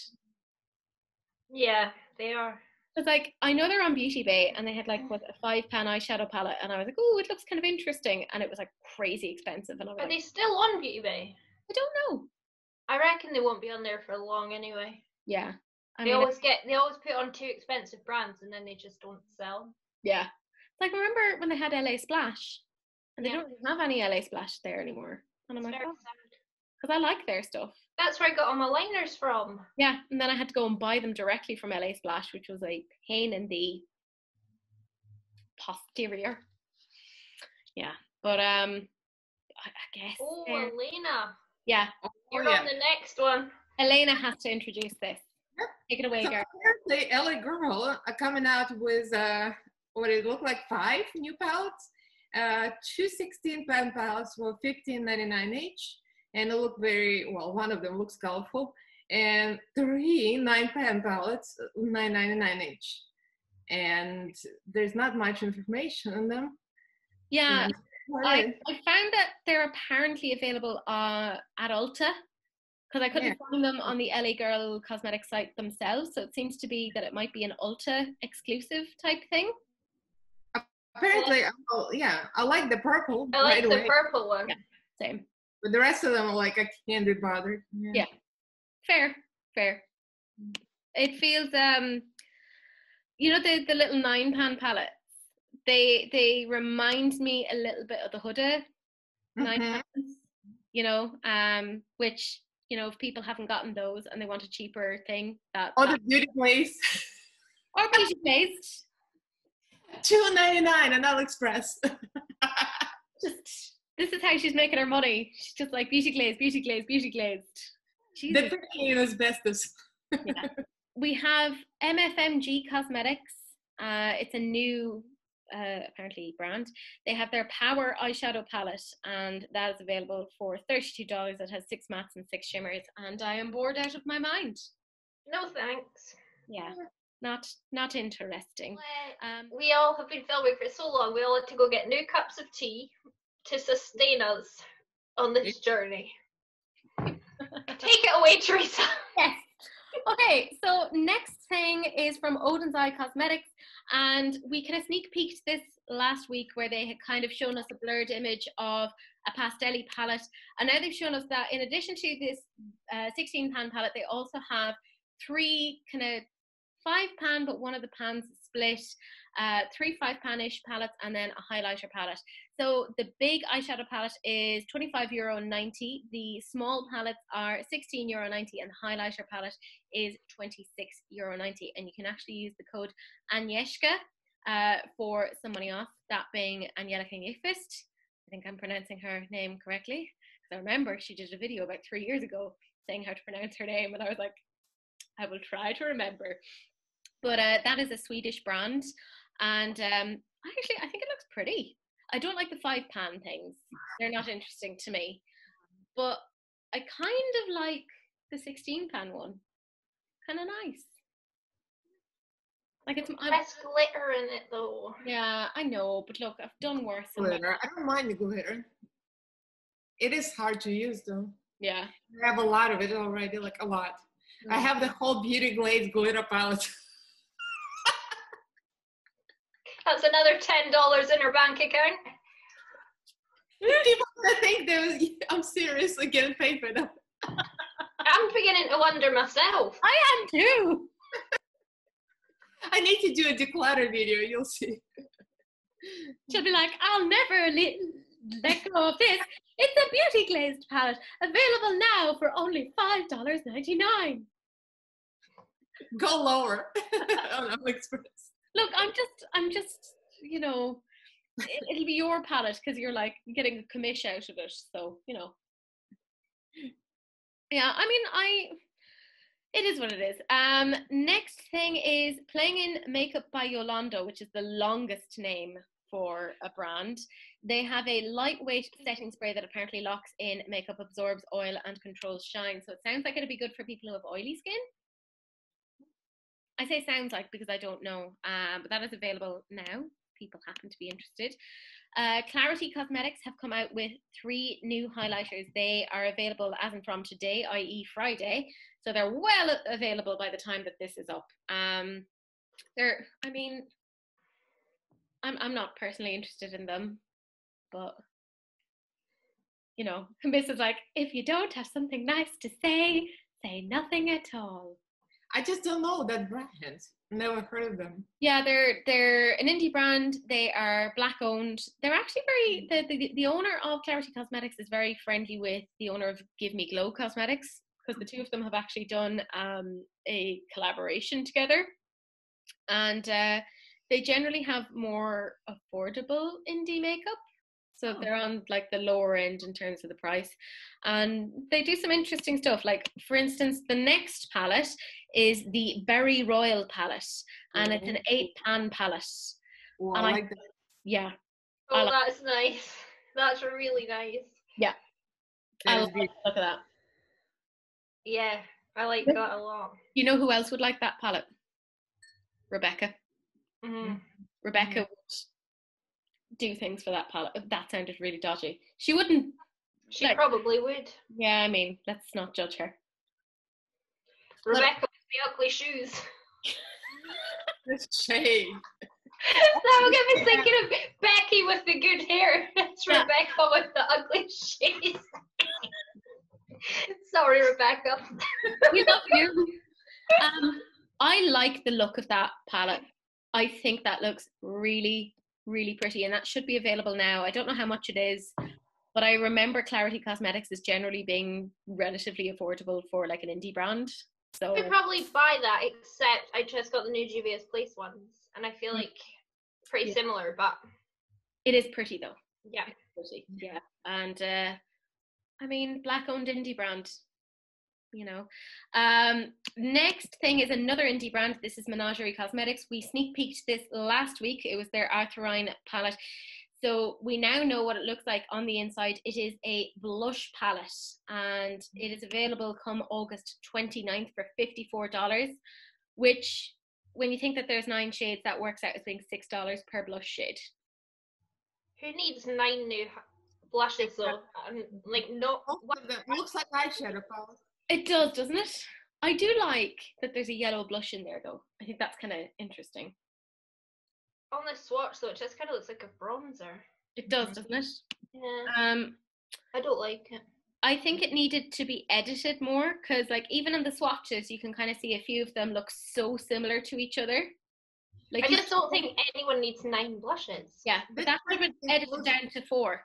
Yeah, they are. Because like, I know they're on Beauty Bay and they had like what, a £5 eyeshadow palette, and I was like, oh, it looks kind of interesting, and it was like crazy expensive. And I was Are like, they still on Beauty Bay? I don't know. I reckon they won't be on there for long anyway. Yeah. They always put on too expensive brands and then they just don't sell. Yeah. Like, remember when they had LA Splash? And they don't have any LA Splash there anymore. And I'm like, oh, because I like their stuff. That's where I got all my liners from. Yeah, and then I had to go and buy them directly from LA Splash, which was a pain in the posterior. Yeah, but I guess. Oh, Elaina. Yeah. You're on the next one. Elaina has to introduce this. Take it away, girl. Apparently, LA Girl are coming out with what it looked like 5 new palettes. 2 16-pan palettes for $15.99 each, and it looked very well. One of them looks colorful, and 3 9-pan palettes, $9.99 each. And there's not much information on them. Yeah, I found that they're apparently available at Ulta, because I couldn't find them on the LA Girl cosmetic site themselves. So it seems to be that it might be an Ulta exclusive type thing. Apparently, I like the purple. I like the purple one. Yeah, same. But the rest of them, like, I can't be bothered. Yeah. Fair. It feels, you know, the little 9-pan palettes. They remind me a little bit of the Huda 9 pans. You know, which, you know, if people haven't gotten those and they want a cheaper thing, the Beauty Place. Or Beauty Place. $2.99 on AliExpress. Just, this is how she's making her money. She's just like beauty glazed. The picking is bestest. Yeah. We have MFMG Cosmetics. It's a new apparently brand. They have their Power eyeshadow palette, and that is available for $32. It has 6 mattes and 6 shimmers, and I am bored out of my mind. No thanks. Yeah. Not interesting. We all have been filming for so long. We all had to go get new cups of tea to sustain us on this journey. Take it away, Teresa. Yes. Okay, so next thing is from Odin's Eye Cosmetics, and we kind of sneak peeked this last week where they had kind of shown us a blurred image of a pastel-y palette, and now they've shown us that in addition to this 16-pan palette, they also have 3 kind of 5-pan, but one of the pans split, 3 5-pan-ish palettes, and then a highlighter palette. So the big eyeshadow palette is €25.90. The small palettes are €16.90, and the highlighter palette is €26.90. And you can actually use the code Agnieszka for some money off, that being Angelica Nyqvist. I think I'm pronouncing her name correctly. I remember she did a video about 3 years ago saying how to pronounce her name, and I was like, I will try to remember. But that is a Swedish brand, and I think it looks pretty. I don't like the 5-pan things. They're not interesting to me. But I kind of like the 16-pan one. Kind of nice. Like it's less glitter in it though. Yeah, I know, but look, I've done worse. Glitter. I don't mind the glitter. It is hard to use though. Yeah. I have a lot of it already, like a lot. I have the whole Beauty Glaze glitter palette. That's another $10 in her bank account. People think I'm seriously getting paid for them. I'm beginning to wonder myself. I am too. I need to do a declutter video, you'll see. She'll be like, I'll never let go of this. It's a beauty glazed palette, available now for only $5.99. Go lower on AliExpress. Look, I'm just, you know, it'll be your palette because you're like getting a commish out of it. So, you know. Yeah, I mean, it is what it is. Next thing is Playing in Makeup by Yolanda, which is the longest name for a brand. They have a lightweight setting spray that apparently locks in makeup, absorbs oil, and controls shine. So it sounds like it'd be good for people who have oily skin. I say sounds like because I don't know, but that is available now. People happen to be interested. Clarity Cosmetics have come out with 3 new highlighters. They are available as and from today, i.e. Friday. So they're well available by the time that this is up. I'm not personally interested in them, but you know, Miss is like, if you don't have something nice to say nothing at all. I just don't know that brand. Never heard of them. Yeah, they're an indie brand. They are Black owned. They're actually the owner of Clarity Cosmetics is very friendly with the owner of Give Me Glow Cosmetics, because the two of them have actually done a collaboration together, and they generally have more affordable indie makeup. So they're on like the lower end in terms of the price, and they do some interesting stuff. Like, for instance, the next palette is the Berry Royal palette, and it's an 8-pan palette. Oh, I like that. Yeah. Oh, that's nice. That's really nice. Yeah. I look at that. Yeah, I like that a lot. You know who else would like that palette? Rebecca. Mm-hmm. Rebecca would do things for that palette. That sounded really dodgy. She wouldn't. She probably would. Yeah, I mean, let's not judge her. Rebecca with the ugly shoes. This shade. Now I was thinking of Becky with the good hair. It's Rebecca with the ugly shoes. Sorry, Rebecca. We love you. I like the look of that palette. I think that looks really, really pretty, and that should be available now. I don't know how much it is, but I remember Clarity Cosmetics is generally being relatively affordable for like an indie brand. So I could probably buy that, except I just got the new Juvia's Place ones, and I feel like pretty similar, but it is pretty though. Yeah, it's pretty. Yeah, and I mean, Black-owned indie brand. You know. Next thing is another indie brand. This is Menagerie Cosmetics. We sneak peeked this last week. It was their Arthurine palette. So we now know what it looks like on the inside. It is a blush palette, and it is available come August 29th for $54, which, when you think that there's 9 shades, that works out as being $6 per blush shade. Who needs 9 new blushes though? Like, no. It looks like eyeshadow palette. It does, doesn't it? I do like that there's a yellow blush in there, though. I think that's kind of interesting. On this swatch, though, it just kind of looks like a bronzer. It does, doesn't it? Yeah. I don't like it. I think it needed to be edited more, because, like, even in the swatches, you can kind of see a few of them look so similar to each other. Like, I just don't think anyone needs 9 blushes. Yeah, but that would have been edited down to 4.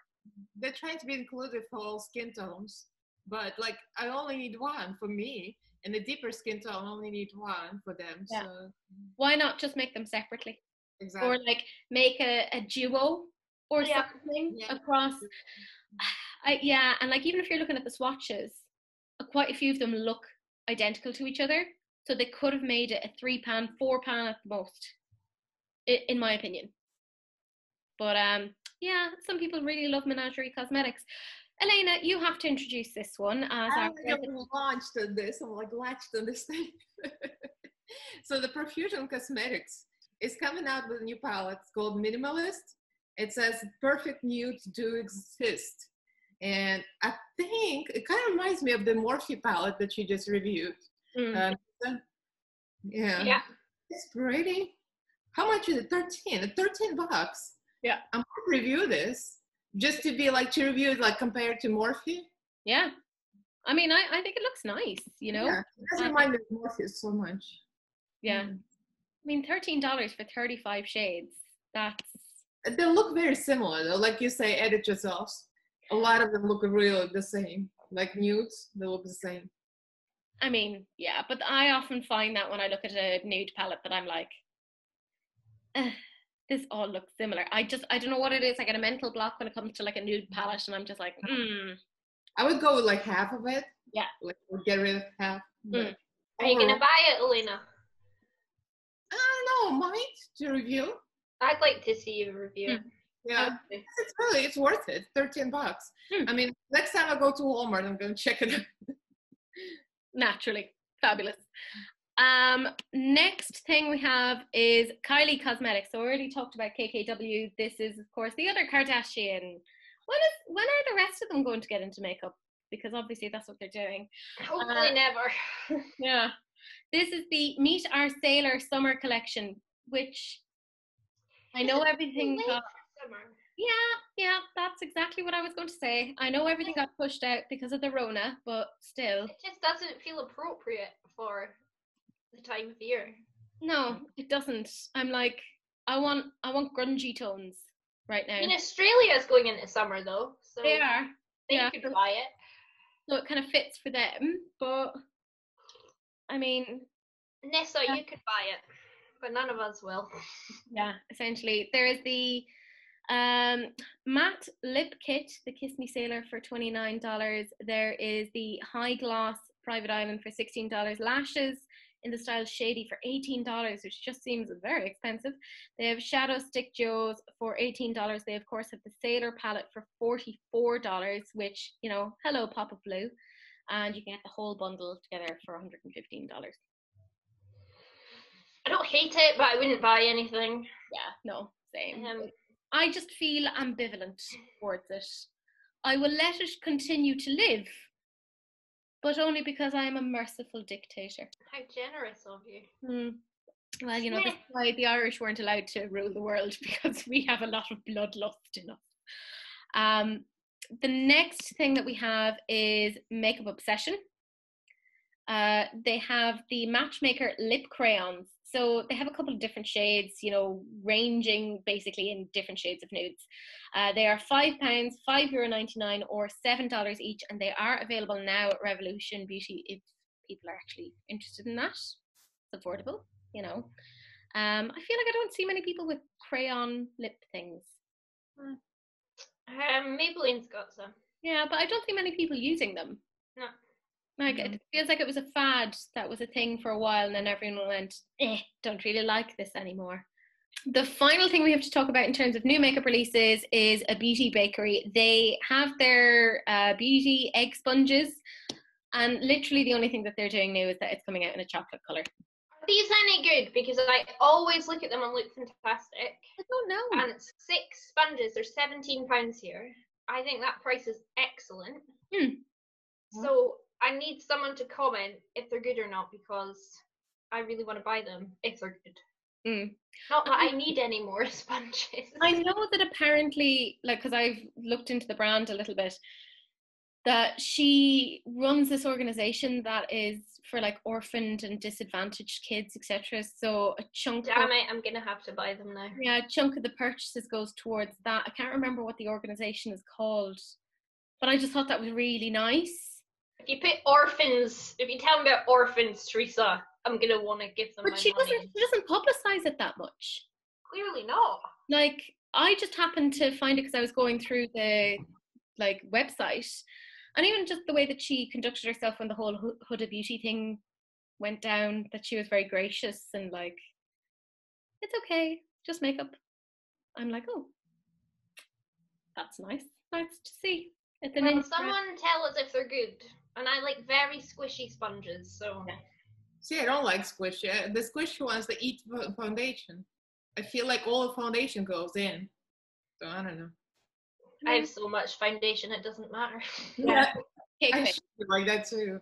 They're trying to be inclusive for all skin tones. But like, I only need 1 for me, and the deeper skin tone, I only need 1 for them. Yeah. So why not just make them separately? exactly. or like make a duo or something across. And like even if you're looking at the swatches, quite a few of them look identical to each other, so they could have made it a 3-pan, 4-pan at the most, in my opinion. But some people really love Menagerie Cosmetics. Elaina, you have to introduce this one as I'm launched on this. I'm like latched on this thing. So the Profusion Cosmetics is coming out with a new palette. It's called Minimalist. It says perfect nudes do exist. And I think it kind of reminds me of the Morphe palette that you just reviewed. Yeah. It's pretty. How much is it? 13 bucks. Yeah. I'm gonna review this just to be like, to review it like compared to Morphe. Yeah. I mean, I think it looks nice, you know? Yeah, it does remind me of Morphe so much. Yeah. I mean, $13 for 35 shades. They look very similar though. Like you say, edit yourself. A lot of them look really the same. Like nudes, they look the same. I mean, yeah, but I often find that when I look at a nude palette that I'm like, this all looks similar. I don't know what it is. I get a mental block when it comes to like a nude palette, and I'm just like, I would go with like half of it. Yeah. Like get rid of half. Are you gonna buy it, Elaina? I don't know, might to review. I'd like to see you review. Yeah, it's worth it. 13 bucks. I mean, next time I go to Walmart, I'm gonna check it out. Naturally, fabulous. Next thing we have is Kylie Cosmetics. So we already talked about KKW. This is of course the other Kardashian. When are the rest of them going to get into makeup? Because obviously that's what they're doing. Hopefully never. Yeah. This is the Meet Our Sailor Summer Collection, which I know everything got... Yeah, that's exactly what I was going to say. I know everything got pushed out because of the Rona, but still. It just doesn't feel appropriate for the time of year. No, it doesn't. I'm like, I want grungy tones right now. I mean, Australia's going into summer though, so they are. They could buy it. So it kind of fits for them, but I mean, Nessa, you could buy it, but none of us will. Yeah, essentially. There is the matte lip kit, the Kiss Me Sailor, for $29. There is the high gloss Private Island for $16. Lashes in the style Shady for $18, which just seems very expensive. They have Shadow Stick Joes for $18. They of course have the Sailor palette for $44, which, you know, hello Pop of Blue, and you can get the whole bundle together for $115. I don't hate it, but I wouldn't buy anything. Yeah, no, same. I just feel ambivalent towards it. I will let it continue to live, but only because I am a merciful dictator. How generous of you. Well, you know, that's why the Irish weren't allowed to rule the world, because we have a lot of bloodlust in us. The next thing that we have is Makeup Obsession. They have the Matchmaker lip crayons. So they have a couple of different shades, you know, ranging basically in different shades of nudes. They are £5, €5.99 or $7 each, and they are available now at Revolution Beauty if people are actually interested in that. It's affordable, you know. I feel like I don't see many people with crayon lip things. Maybelline's got some. Yeah, but I don't see many people using them. No. Like, it feels like it was a fad that was a thing for a while, and then everyone went, don't really like this anymore. The final thing we have to talk about in terms of new makeup releases is a beauty bakery. They have their beauty egg sponges, and literally the only thing that they're doing now is that it's coming out in a chocolate colour. Are these any good? Because I always look at them and look fantastic. I don't know. And it's 6 sponges. They're £17 here. I think that price is excellent. So I need someone to comment if they're good or not, because I really want to buy them if they're good. Not that I need any more sponges. I know that apparently, like, because I've looked into the brand a little bit, that she runs this organization that is for like orphaned and disadvantaged kids, etc. So a chunk Damn it, I'm gonna have to buy them now. Yeah, a chunk of the purchases goes towards that. I can't remember what the organization is called, but I just thought that was really nice. If you put orphans, if you tell me about orphans, Teresa, I'm gonna want to give them. But she doesn't publicize it that much. Clearly not. Like, I just happened to find it because I was going through the like website, and even just the way that she conducted herself when the whole Huda Beauty thing went down, that she was very gracious and like, it's okay, just makeup. I'm like, oh, that's nice to see. It's an someone tell us if they're good, and I like very squishy sponges, so yeah. See, I don't like squishy. The squishy ones, they eat foundation. I feel like all the foundation goes in, so I don't know. I have so much foundation, it doesn't matter. Yeah, I should like that too.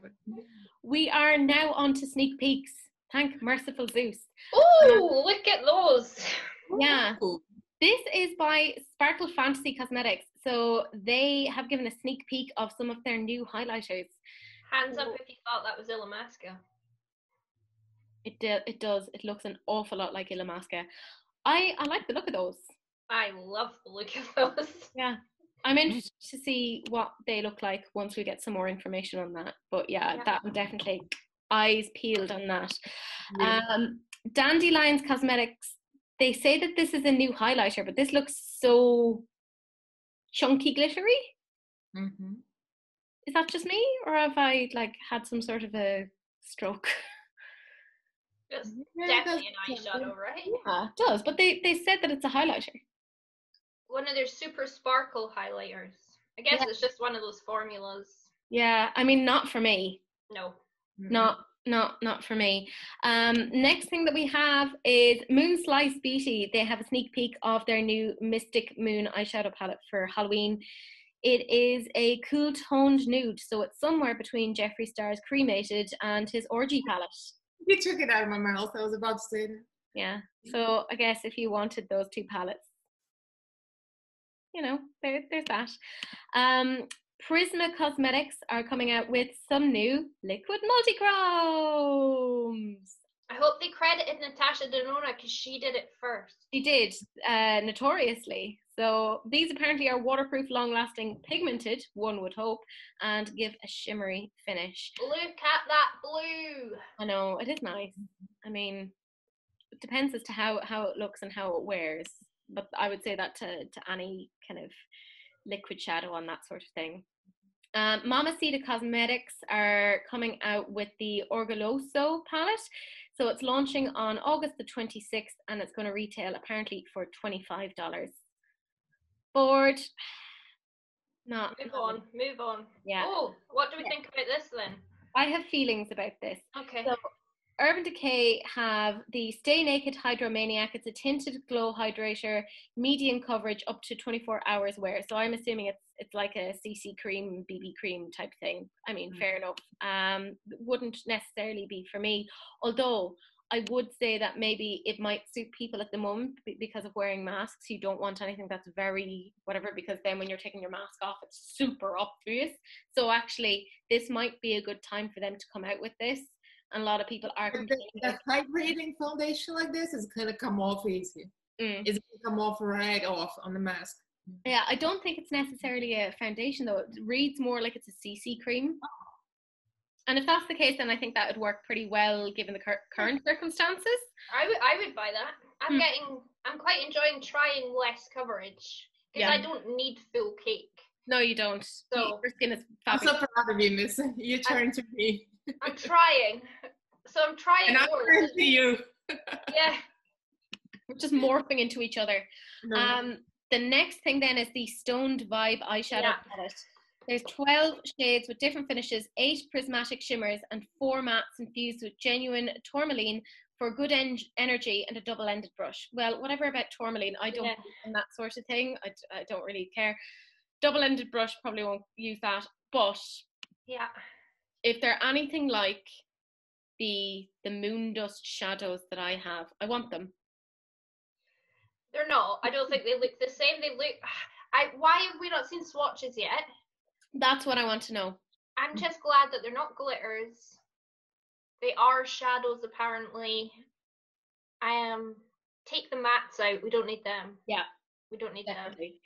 We are now on to sneak peeks. Thank merciful Zeus. Oh, look at those. Yeah. This is by Sparkle Fantasy Cosmetics. So they have given a sneak peek of some of their new highlighters. Hands up if you thought that was Illamasqua. It does. It looks an awful lot like Illamasqua. I like the look of those. I love the look of those. Yeah. I'm interested to see what they look like once we get some more information on that. But yeah. That one definitely, eyes peeled on that. Yeah. Dandelions Cosmetics, they say that this is a new highlighter, but this looks so chunky glittery. Mm-hmm. Is that just me, or have I like had some sort of a stroke? It's definitely an eyeshadow, right? Yeah, it does. But they said that it's a highlighter. One of their super sparkle highlighters. I guess it's just one of those formulas. Yeah, I mean, not for me. No. Not for me. Next thing that we have is Moon Slice Beauty. They have a sneak peek of their new Mystic Moon eyeshadow palette for Halloween. It is a cool toned nude, so it's somewhere between Jeffree Star's Cremated and his Orgy palette. You took it out of my mouth. I was about to say that. Yeah. So I guess if you wanted those two palettes, you know, there's that. Prisma Cosmetics are coming out with some new liquid multi-chromes. I hope they credited Natasha Denona because she did it first. She did, notoriously. So these apparently are waterproof, long-lasting, pigmented, one would hope, and give a shimmery finish. Look at that blue. I know, it is nice. I mean, it depends as to how it looks and how it wears. But I would say that to any kind of liquid shadow on that sort of thing. Mamacita Cosmetics are coming out with the Orgulloso palette. So it's launching on August the 26th and it's going to retail apparently for $25. Bored. Move on. Yeah. Oh, what do we think about this then? I have feelings about this. Okay. So Urban Decay have the Stay Naked Hydromaniac. It's a tinted glow hydrator, medium coverage, up to 24 hours wear. So I'm assuming it's like a CC cream, BB cream type thing. I mean, fair enough. Wouldn't necessarily be for me. Although I would say that maybe it might suit people at the moment because of wearing masks. You don't want anything that's very whatever, because then when you're taking your mask off, it's super obvious. So actually, this might be a good time for them to come out with this. And a lot of people are complaining. The hydrating foundation like this is going to come off easy. It's going to come off right off on the mask. Yeah, I don't think it's necessarily a foundation though. It reads more like it's a CC cream. And if that's the case, then I think that would work pretty well given the current circumstances. I would buy that. I'm quite enjoying trying less coverage because I don't need full cake. No, you don't. So your skin is fabulous. I'm so proud of you, Miss. You turn to me. I'm trying. So I'm trying. And I'm turning to you. Yeah. We're just morphing into each other. No. The next thing then is the Stoned Vibe eyeshadow palette. There's 12 shades with different finishes, 8 prismatic shimmers, and 4 mattes infused with genuine tourmaline for good energy and a double-ended brush. Well, whatever about tourmaline, I don't believe in that sort of thing. I don't really care. Double-ended brush, probably won't use that. But if they're anything like the moon dust shadows that I have, I want them. They're not. I don't think they look the same. They look... Why have we not seen swatches yet? That's what I want to know. I'm just glad that they're not glitters. They are shadows, apparently. Take the mattes out. We don't need them. Yeah. We don't need definitely.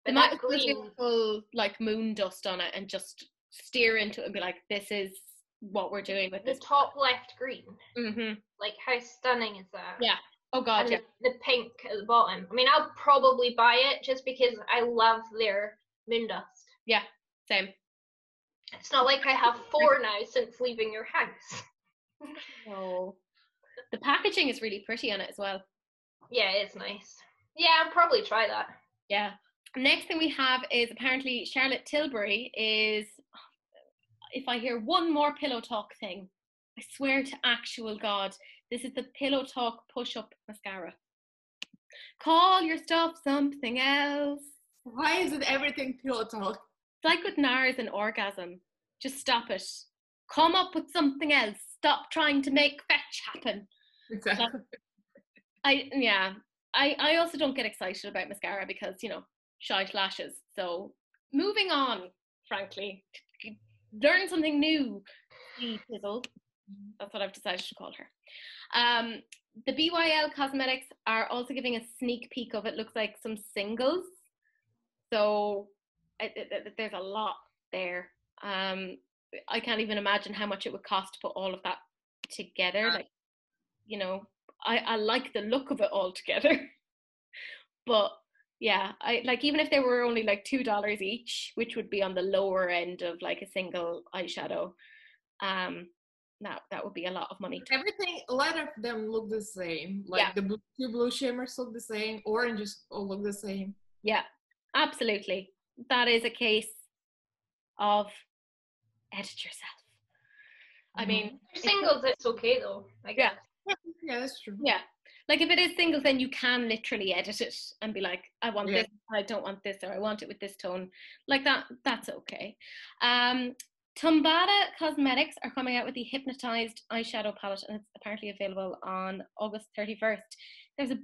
them. They might green full like moon dust on it and just steer into it and be like, this is what we're doing with this. The top left green. Mm-hmm. Like, how stunning is that? Yeah. Oh God, and yeah. the pink at the bottom. I mean, I'll probably buy it just because I love their moon dust. Yeah, same. It's not like I have 4 now since leaving your house. No. The packaging is really pretty on it as well. Yeah, it's nice. Yeah, I'll probably try that. Yeah. Next thing we have is apparently Charlotte Tilbury is, if I hear one more pillow talk thing, I swear to actual God, this is the Pillow Talk push-up mascara. Call your stuff something else. Why is it everything pillow talk? It's like with NARS and orgasm. Just stop it. Come up with something else. Stop trying to make fetch happen. Exactly. I also don't get excited about mascara because, you know, shite lashes. So moving on, frankly. Learn something new. Pizzle. That's what I've decided to call her. The BYL Cosmetics are also giving a sneak peek of it. Looks like some singles. So there's a lot there. I can't even imagine how much it would cost to put all of that together. Like, you know, I like the look of it all together. But yeah, I like, even if they were only like $2 each, which would be on the lower end of like a single eyeshadow, that would be a lot of money. Everything, a lot of them look the same. Like the two blue shimmers look the same, oranges all look the same. Yeah, absolutely. That is a case of edit yourself. I mean, singles, it's okay though. I guess. Yeah, that's true. Yeah. Like if it is singles, then you can literally edit it and be like, I want this, I don't want this, or I want it with this tone. Like that's okay. Tumbada Cosmetics are coming out with the Hypnotized eyeshadow palette, and it's apparently available on August 31st. There's a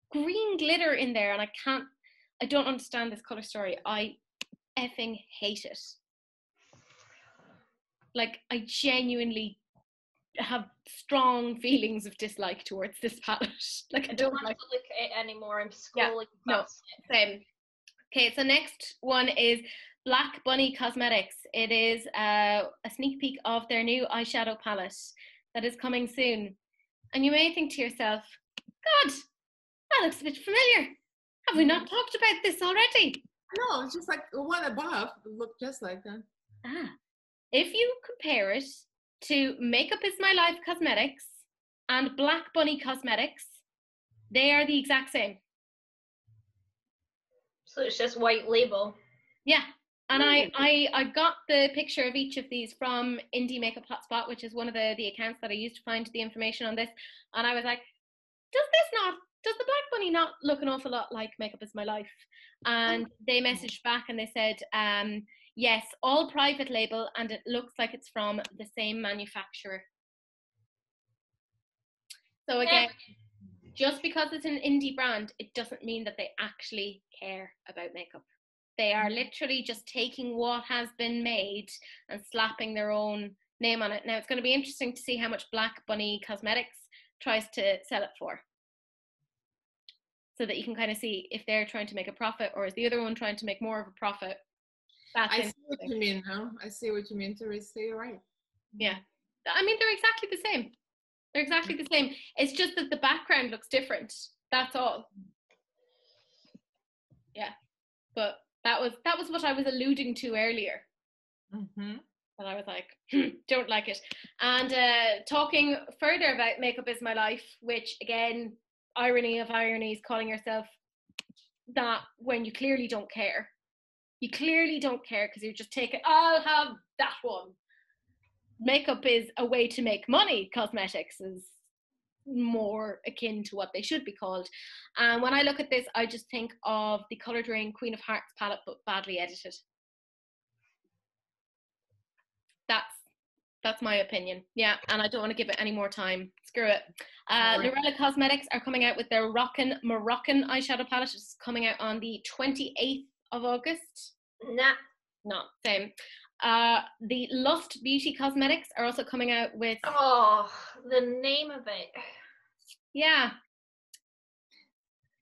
green glitter in there, and I don't understand this color story. I effing hate it. Like, I genuinely have strong feelings of dislike towards this palette. Like, I don't want like to look at it anymore. I'm scrolling past it. Same. Okay, so next one is Black Bunny Cosmetics. It is a sneak peek of their new eyeshadow palette that is coming soon. And you may think to yourself, God, that looks a bit familiar. Have we not talked about this already? No, it's just like the one above looked just like that. If you compare it to Makeup Is My Life Cosmetics and Black Bunny Cosmetics, they are the exact same. So it's just white label. Yeah. And I got the picture of each of these from Indie Makeup Hotspot, which is one of the accounts that I used to find the information on this. And I was like, does the Black Bunny not look an awful lot like Makeup Is My Life? And they messaged back and they said, yes, all private label, and it looks like it's from the same manufacturer. So again, just because it's an indie brand, it doesn't mean that they actually care about makeup. They are literally just taking what has been made and slapping their own name on it. Now, it's going to be interesting to see how much Black Bunny Cosmetics tries to sell it for, so that you can kind of see if they're trying to make a profit or is the other one trying to make more of a profit. I see what you mean now. I see what you mean, Teresa. You're right. Yeah. I mean, they're exactly the same. They're exactly the same. It's just that the background looks different. That's all. Yeah. But that was what I was alluding to earlier. Mm-hmm. And I was like, don't like it. And talking further about Makeup Is My Life, which again, irony of ironies, calling yourself that when you clearly don't care. You clearly don't care because you're just taking, I'll have that one. Makeup is a way to make money. Cosmetics is more akin to what they should be called. And when I look at this, I just think of the Colour Drain Queen of Hearts palette, but badly edited. That's my opinion. Yeah, and I don't want to give it any more time. Screw it. Lorella Cosmetics are coming out with their Rockin' Moroccan eyeshadow palette. It's coming out on the 28th of August. Nah, same. The Lust Beauty Cosmetics are also coming out with... Oh, the name of it. Yeah.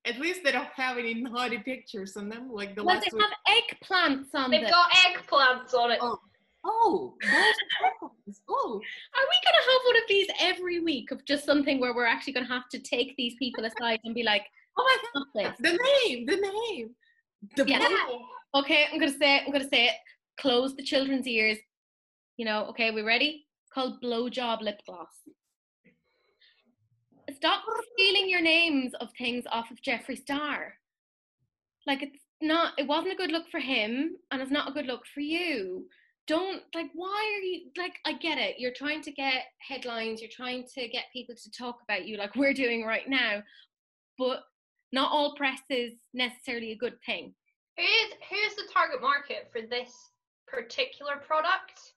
At least they don't have any naughty pictures on them, like the well, last they have eggplants on them. They've got eggplants on it. Oh. Oh, those circles. Oh. Are we going to have one of these every week of just something where we're actually going to have to take these people aside and be like, oh my God, the name. Okay, I'm going to say it. Close the children's ears. You know, okay, we ready? It's called blowjob lip gloss. Stop stealing your names of things off of Jeffree Star. Like, it wasn't a good look for him, and it's not a good look for you. Don't, like, why are you, like, I get it. You're trying to get headlines. You're trying to get people to talk about you like we're doing right now. But not all press is necessarily a good thing. Who's the target market for this particular product?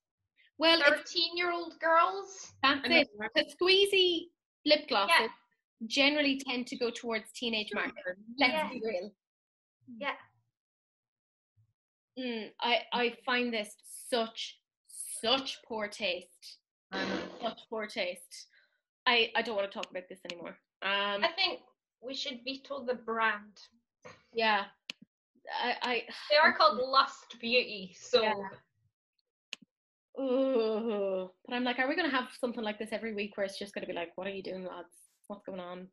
Well, 13-year-old girls. That's it. The squeezy lip glosses generally tend to go towards teenage market. Let's be real. Yeah. I find this such poor taste. Such poor taste. I don't want to talk about this anymore. I think we should veto the brand. Yeah. They are called Lust Beauty, so. Yeah. Ooh. But I'm like, are we going to have something like this every week where it's just going to be like, what are you doing, lads? What's going on?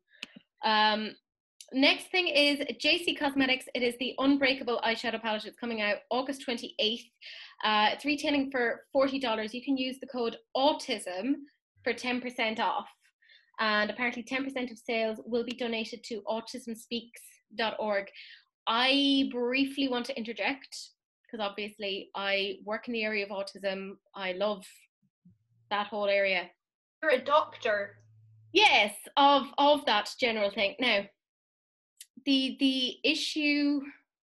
Next thing is JC Cosmetics. It is the Unbreakable eyeshadow palette. It's coming out August 28th. It's retailing for $40. You can use the code AUTISM for 10% off. And apparently 10% of sales will be donated to autismspeaks.org. I briefly want to interject, because obviously I work in the area of autism. I love that whole area. You're a doctor. Yes, of that general thing. Now, the issue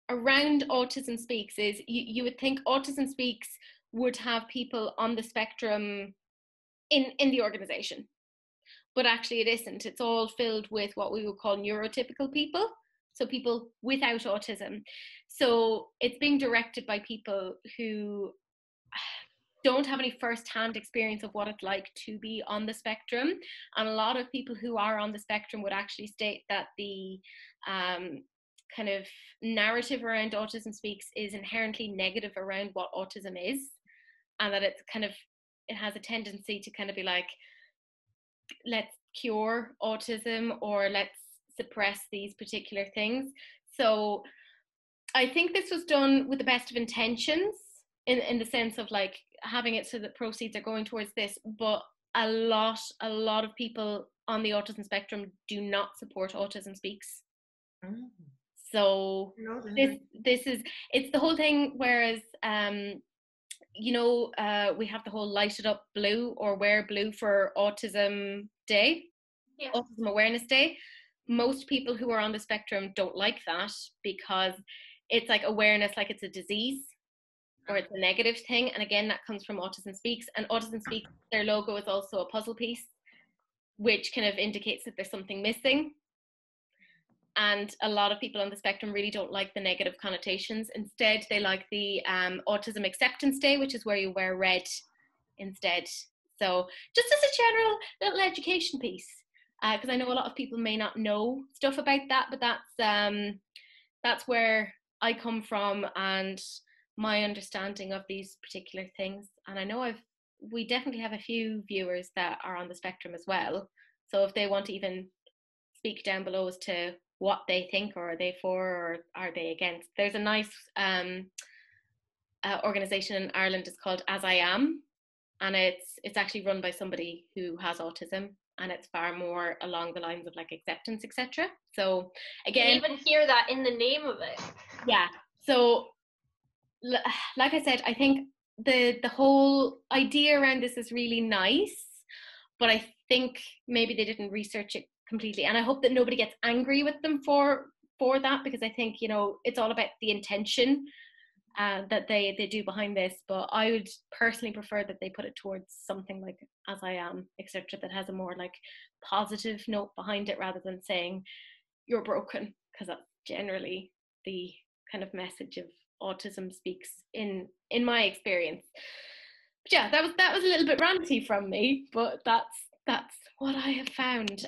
around Autism Speaks is you would think Autism Speaks would have people on the spectrum in the organization, but actually it isn't. It's all filled with what we would call neurotypical people, so people without autism. So it's being directed by people who don't have any first-hand experience of what it's like to be on the spectrum. And a lot of people who are on the spectrum would actually state that the kind of narrative around Autism Speaks is inherently negative around what autism is, and that it's kind of, it has a tendency to kind of be like, let's cure autism or let's suppress these particular things. So I think this was done with the best of intentions in the sense of like having it so that proceeds are going towards this, but a lot of people on the autism spectrum do not support Autism Speaks. So this is, it's the whole thing, whereas you know, we have the whole Light It Up Blue or Wear Blue for Autism Day, Autism Awareness Day. Most people who are on the spectrum don't like that because it's like awareness, like it's a disease or it's a negative thing. And again, that comes from Autism Speaks. And Autism Speaks, their logo is also a puzzle piece, which kind of indicates that there's something missing. And a lot of people on the spectrum really don't like the negative connotations. Instead, they like the Autism Acceptance Day, which is where you wear red instead. So just as a general little education piece, because I know a lot of people may not know stuff about that, but that's where I come from and my understanding of these particular things. And I know we definitely have a few viewers that are on the spectrum as well. So if they want to even speak down below as to what they think, or are they for or are they against, there's a nice organization in Ireland. It's called As I Am, and it's actually run by somebody who has autism, and it's far more along the lines of like acceptance, etc. So again, you can even hear that in the name of it. Yeah. So like I said, I think the whole idea around this is really nice, but I think maybe they didn't research it completely, and I hope that nobody gets angry with them for that, because I think, you know, it's all about the intention that they do behind this. But I would personally prefer that they put it towards something like As I Am, etc., that has a more like positive note behind it rather than saying you're broken, because that's generally the kind of message of Autism Speaks in my experience. But yeah, that was a little bit ranty from me, but that's what I have found.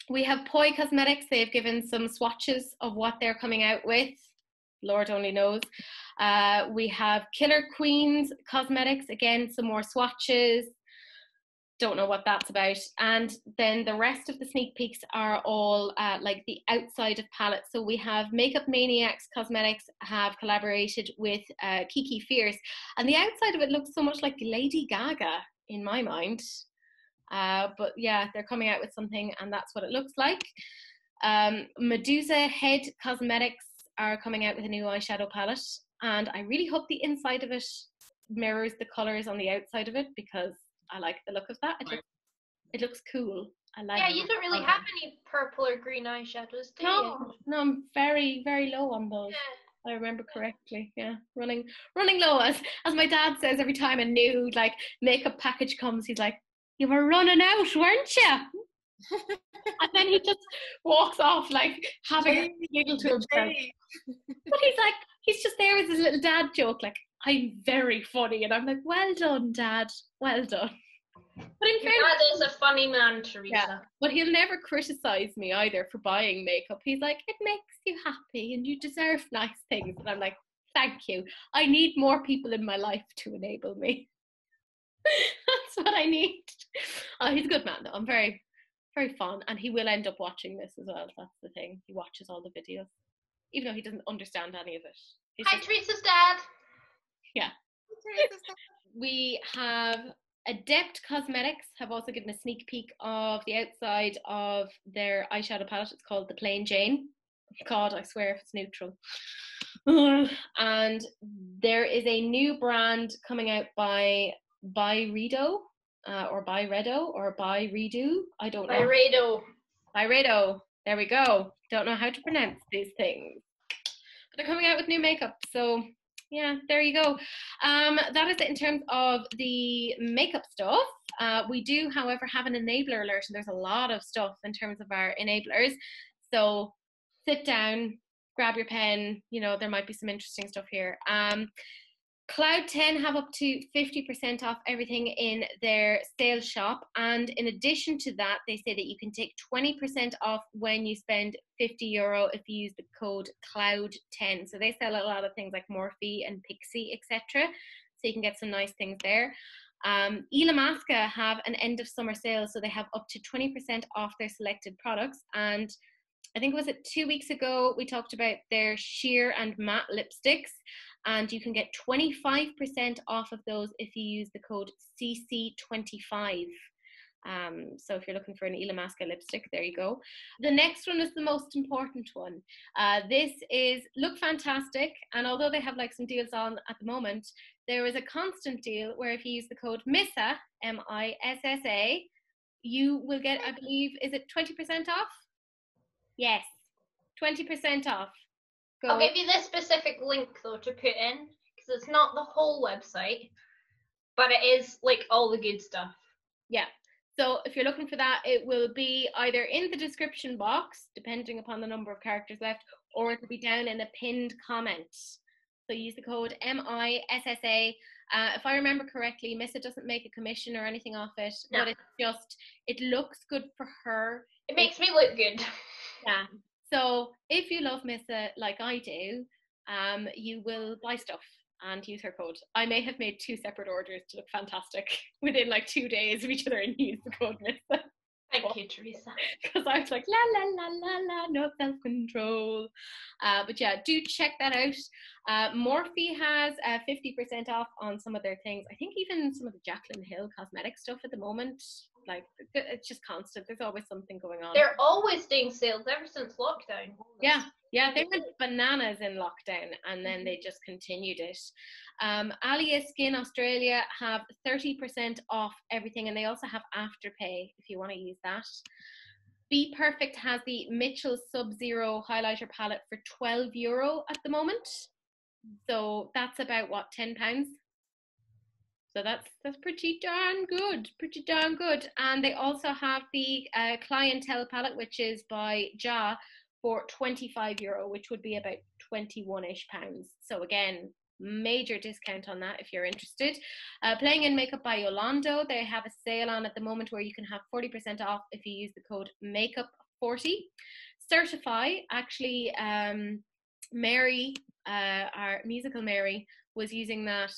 We have Poi Cosmetics. They've given some swatches of what they're coming out with. Lord only knows. We have Killer Queens Cosmetics, again, some more swatches. Don't know what that's about. And then the rest of the sneak peeks are all like the outside of palettes. So we have Makeup Maniacs Cosmetics have collaborated with Kiki Fierce, and the outside of it looks so much like Lady Gaga in my mind. But yeah, they're coming out with something, and that's what it looks like. Medusa Head Cosmetics are coming out with a new eyeshadow palette, and I really hope the inside of it mirrors the colours on the outside of it, because I like the look of that. It looks cool. I like. Yeah, you don't really have any purple or green eyeshadows, do you? No, I'm very, very low on those. Yeah. I remember correctly. Yeah, running low, as my dad says every time a new like makeup package comes. He's like, "You were running out, weren't you?" And then he just walks off like having a giggle to himself. But he's just there with his little dad joke, like, "I'm very funny," and I'm like, "Well done, Dad. Well done." But in fairness, Dad is a funny man, Teresa. Yeah, but he'll never criticize me either for buying makeup. He's like, "It makes you happy and you deserve nice things." And I'm like, "Thank you. I need more people in my life to enable me." That's what I need. He's a good man though. I'm very, very fond, and he will end up watching this as well. That's the thing. He watches all the videos, even though he doesn't understand any of it. Hi, Teresa's dad. Yeah. We have Adept Cosmetics have also given a sneak peek of the outside of their eyeshadow palette. It's called the Plain Jane. God, I swear if it's neutral. And there is a new brand coming out by Redo, or by Redo, or by Redo. I don't know. By Redo. There we go. Don't know how to pronounce these things. But they're coming out with new makeup, so yeah, there you go. That is it in terms of the makeup stuff. We do, however, have an enabler alert, and there's a lot of stuff in terms of our enablers. So sit down, grab your pen, there might be some interesting stuff here. Cloud 10 have up to 50% off everything in their sales shop, and in addition to that, they say that you can take 20% off when you spend €50 if you use the code Cloud10. So they sell a lot of things like Morphe and Pixie, etc. So you can get some nice things there. Elaina have an end of summer sale, so they have up to 20% off their selected products. And I think, was it 2 weeks ago, we talked about their sheer and matte lipsticks, and you can get 25% off of those if you use the code CC25. So if you're looking for an Elaina lipstick, there you go. The next one is the most important one. This is Look Fantastic, and although they have like some deals on at the moment, there is a constant deal where if you use the code MISSA, MISSA, you will get, I believe, is it 20% off? Yes, 20% off. Go. I'll give you the specific link though to put in, because it's not the whole website, but it is like all the good stuff. Yeah. So if you're looking for that, it will be either in the description box, depending upon the number of characters left, or it will be down in a pinned comment. So use the code MISSA. If I remember correctly, Missa doesn't make a commission or anything off it, no. But it's just, it looks good for her. It makes me look good. Yeah. So if you love Missa like I do, you will buy stuff and use her code. I may have made 2 separate orders to Look Fantastic within like 2 days of each other and use the code Missa. Thank you, Teresa. Because I was like, la la la la la, no self-control. But yeah, do check that out. Morphe has 50% off on some of their things. I think even some of the Jaclyn Hill cosmetic stuff at the moment. Like, it's just constant. There's always something going on. They're always doing sales ever since lockdown. Yeah, they went bananas in lockdown, and then they just continued it. Alia Skin Australia have 30% off everything, and they also have Afterpay if you want to use that. Be Perfect has the Mitchell Sub-Zero highlighter palette for €12 at the moment. So that's about, what, £10? So that's pretty darn good, And they also have the Clientele palette, which is by Ja, for €25, which would be about 21-ish pounds. So again, major discount on that if you're interested. Playing in Makeup by Yolando, they have a sale on at the moment where you can have 40% off if you use the code Makeup40. Certify actually Mary, our musical Mary, was using that,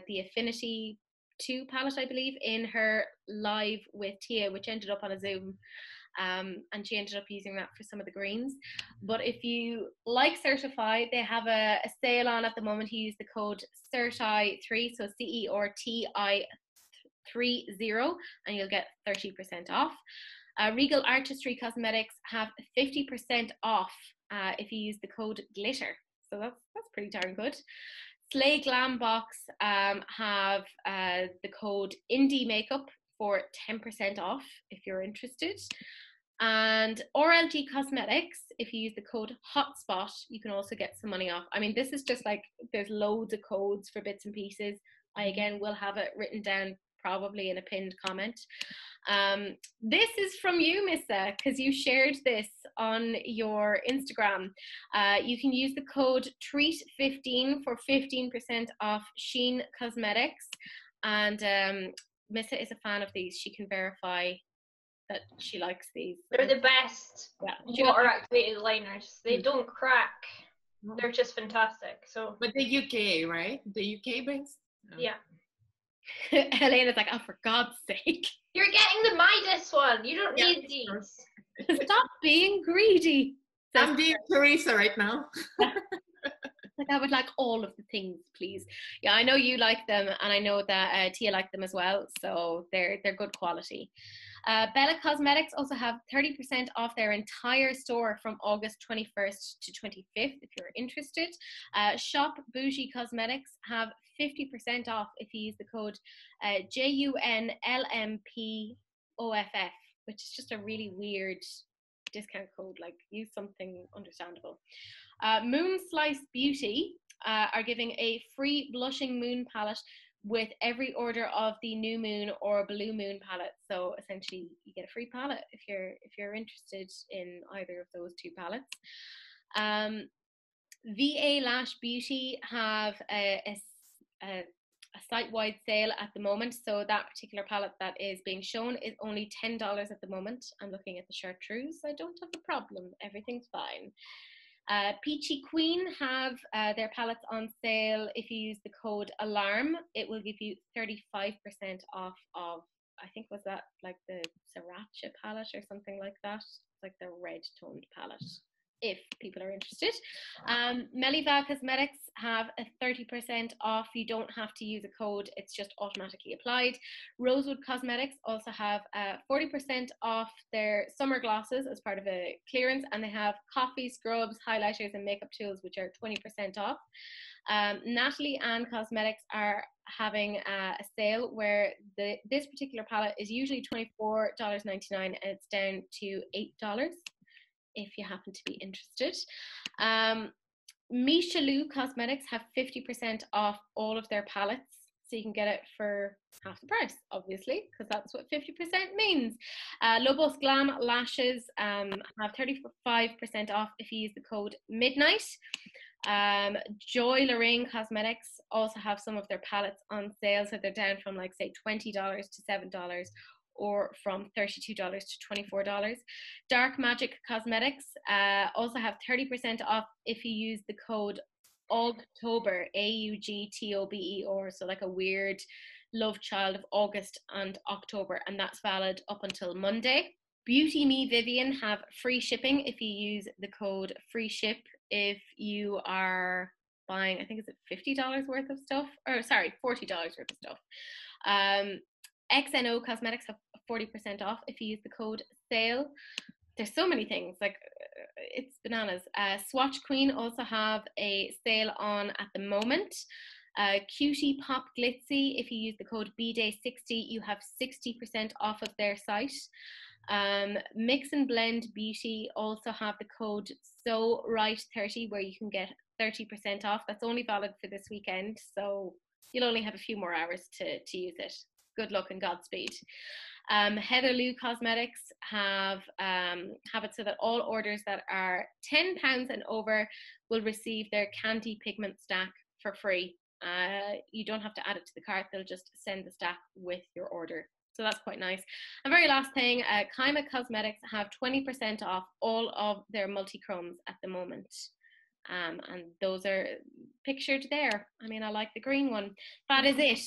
the Affinity 2 palette, I believe, in her live with Tia, which ended up on a Zoom. And she ended up using that for some of the greens. But if you like Certify, they have a sale on at the moment. You use the code CERTI3, so CERTI30, and you'll get 30% off. Regal Artistry Cosmetics have 50% off if you use the code GLITTER. So that's pretty darn good. Slay Glam Box have the code Indie Makeup for 10% off if you're interested. And RLG Cosmetics, if you use the code HOTSPOT, you can also get some money off. I mean, this is just like, there's loads of codes for bits and pieces. I again will have it written down probably in a pinned comment. This is from you, Missa, because you shared this on your Instagram. You can use the code TREAT15 for 15% off Sheen Cosmetics. And Missa is a fan of these. She can verify that she likes these. They're the best water activated liners. They don't crack. They're just fantastic. So, but the UK, right? The UK based? No. Yeah. Elena's like, oh, for God's sake. You're getting the Midas one. You don't need these. Stop being greedy. I'm being Teresa right now. Like, I would like all of the things, please. Yeah, I know you like them, and I know that Tia liked them as well. So they're good quality. Bella Cosmetics also have 30% off their entire store from August 21st to 25th if you're interested. Shop Bougie Cosmetics have 50% off if you use the code JUNLMPOFF, which is just a really weird discount code. Like, use something understandable. Moon Slice Beauty are giving a free blushing moon palette with every order of the New Moon or Blue Moon palette. So essentially you get a free palette if you're interested in either of those two palettes. VA Lash Beauty have a site-wide sale at the moment. So that particular palette that is being shown is only $10 at the moment. I'm looking at the chartreuse. I don't have a problem. Everything's fine. Peachy Queen have their palettes on sale. If you use the code ALARM, it will give you 35% off of, I think was that like the Sriracha palette or something like that. It's like the red toned palette, if people are interested. Meliva Cosmetics have a 30% off. You don't have to use a code, it's just automatically applied. Rosewood Cosmetics also have 40% off their summer glosses as part of a clearance, and they have coffee, scrubs, highlighters and makeup tools which are 20% off. Natalie Ann Cosmetics are having a sale where this particular palette is usually $24.99 and it's down to $8 if you happen to be interested. Michelou Cosmetics have 50% off all of their palettes, so you can get it for half the price, obviously, because that's what 50% means. Lobos Glam Lashes have 35% off if you use the code MIDNIGHT. Joy Lorraine Cosmetics also have some of their palettes on sale, so they're down from like say $20 to $7, or from $32 to $24. Dark Magic Cosmetics also have 30% off if you use the code AUGTOBER, AUGTOBER, so like a weird love child of August and October, and that's valid up until Monday. Beauty Me Vivian have free shipping if you use the code FREESHIP if you are buying, I think it's $50 worth of stuff, or sorry, $40 worth of stuff. XNO Cosmetics have 40% off if you use the code SALE. There's so many things, like it's bananas. Swatch Queen also have a sale on at the moment. Cutie Pop Glitzy, if you use the code BDAY60, you have 60% off of their site. Mix and Blend Beauty also have the code SORIGHT30 where you can get 30% off. That's only valid for this weekend, so you'll only have a few more hours to use it. Good luck and Godspeed. Heather Lou Cosmetics have it so that all orders that are £10 and over will receive their candy pigment stack for free. You don't have to add it to the cart, they'll just send the stack with your order. So that's quite nice. And very last thing, Kaima Cosmetics have 20% off all of their multi-chromes at the moment. And those are pictured there. I mean, I like the green one. That is it.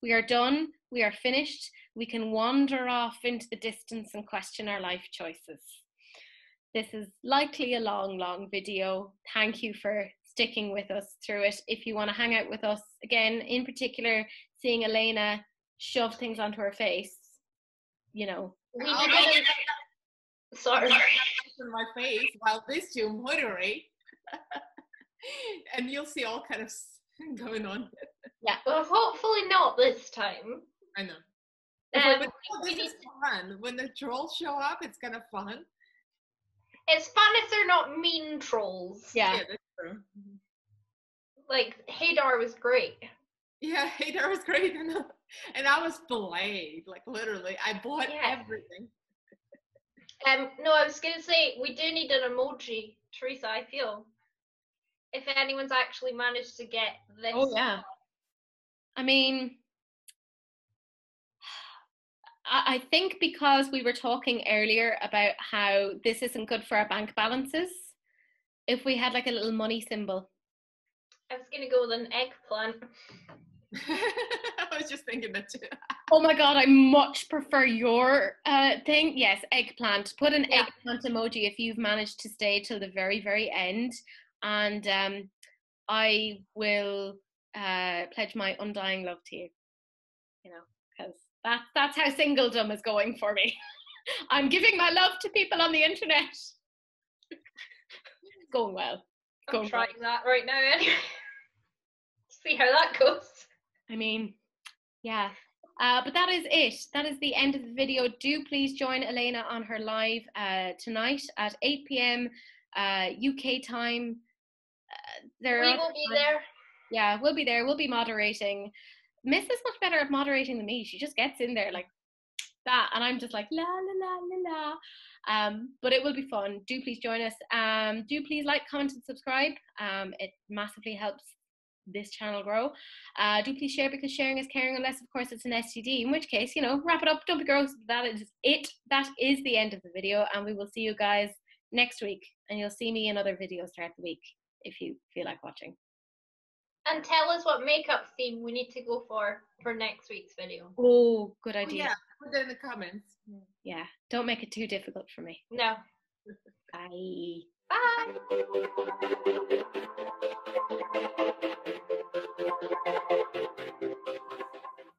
We are done. We are finished. We can wander off into the distance and question our life choices. This is likely a long, long video. Thank you for sticking with us through it. If you want to hang out with us, again, in particular, seeing Elaina shove things onto her face, you know. Sorry. In my face while this two moderate. And you'll see all kind of going on. Yeah, well, hopefully not this time. I know. But this is fun. When the trolls show up, it's kind of fun. It's fun if they're not mean trolls. Yeah, that's true. Like, Haydar was great. Yeah, Haydar was great. And I was belayed. Like, literally. I bought everything. No, I was going to say, we do need an emoji, Teresa, I feel. If anyone's actually managed to get this. Oh, yeah. I mean, I think because we were talking earlier about how this isn't good for our bank balances, if we had like a little money symbol. I was going to go with an eggplant. I was just thinking that too. Oh my God, I much prefer your thing. Yes, eggplant. Put an eggplant emoji if you've managed to stay till the very, very end. And I will pledge my undying love to you. You know, because that's how singledom is going for me. I'm giving my love to people on the internet. It's going well. I'm trying that right now anyway. See how that goes. I mean, yeah. But that is it. That is the end of the video. Do please join Elaina on her live tonight at 8 p.m. UK time. We will be there. Yeah, we'll be there. We'll be moderating. Miss is much better at moderating than me. She just gets in there like that, and I'm just like la la la la la. But it will be fun. Do please join us. Do please like, comment, and subscribe. It massively helps this channel grow. Do please share, because sharing is caring, unless of course it's an STD, in which case, you know, wrap it up, don't be gross. That is it. That is the end of the video, and we will see you guys next week, and you'll see me in other videos throughout the week if you feel like watching. And tell us what makeup theme we need to go for next week's video. Oh, good idea. Yeah, put it in the comments. Yeah, don't make it too difficult for me. No. Bye. Bye.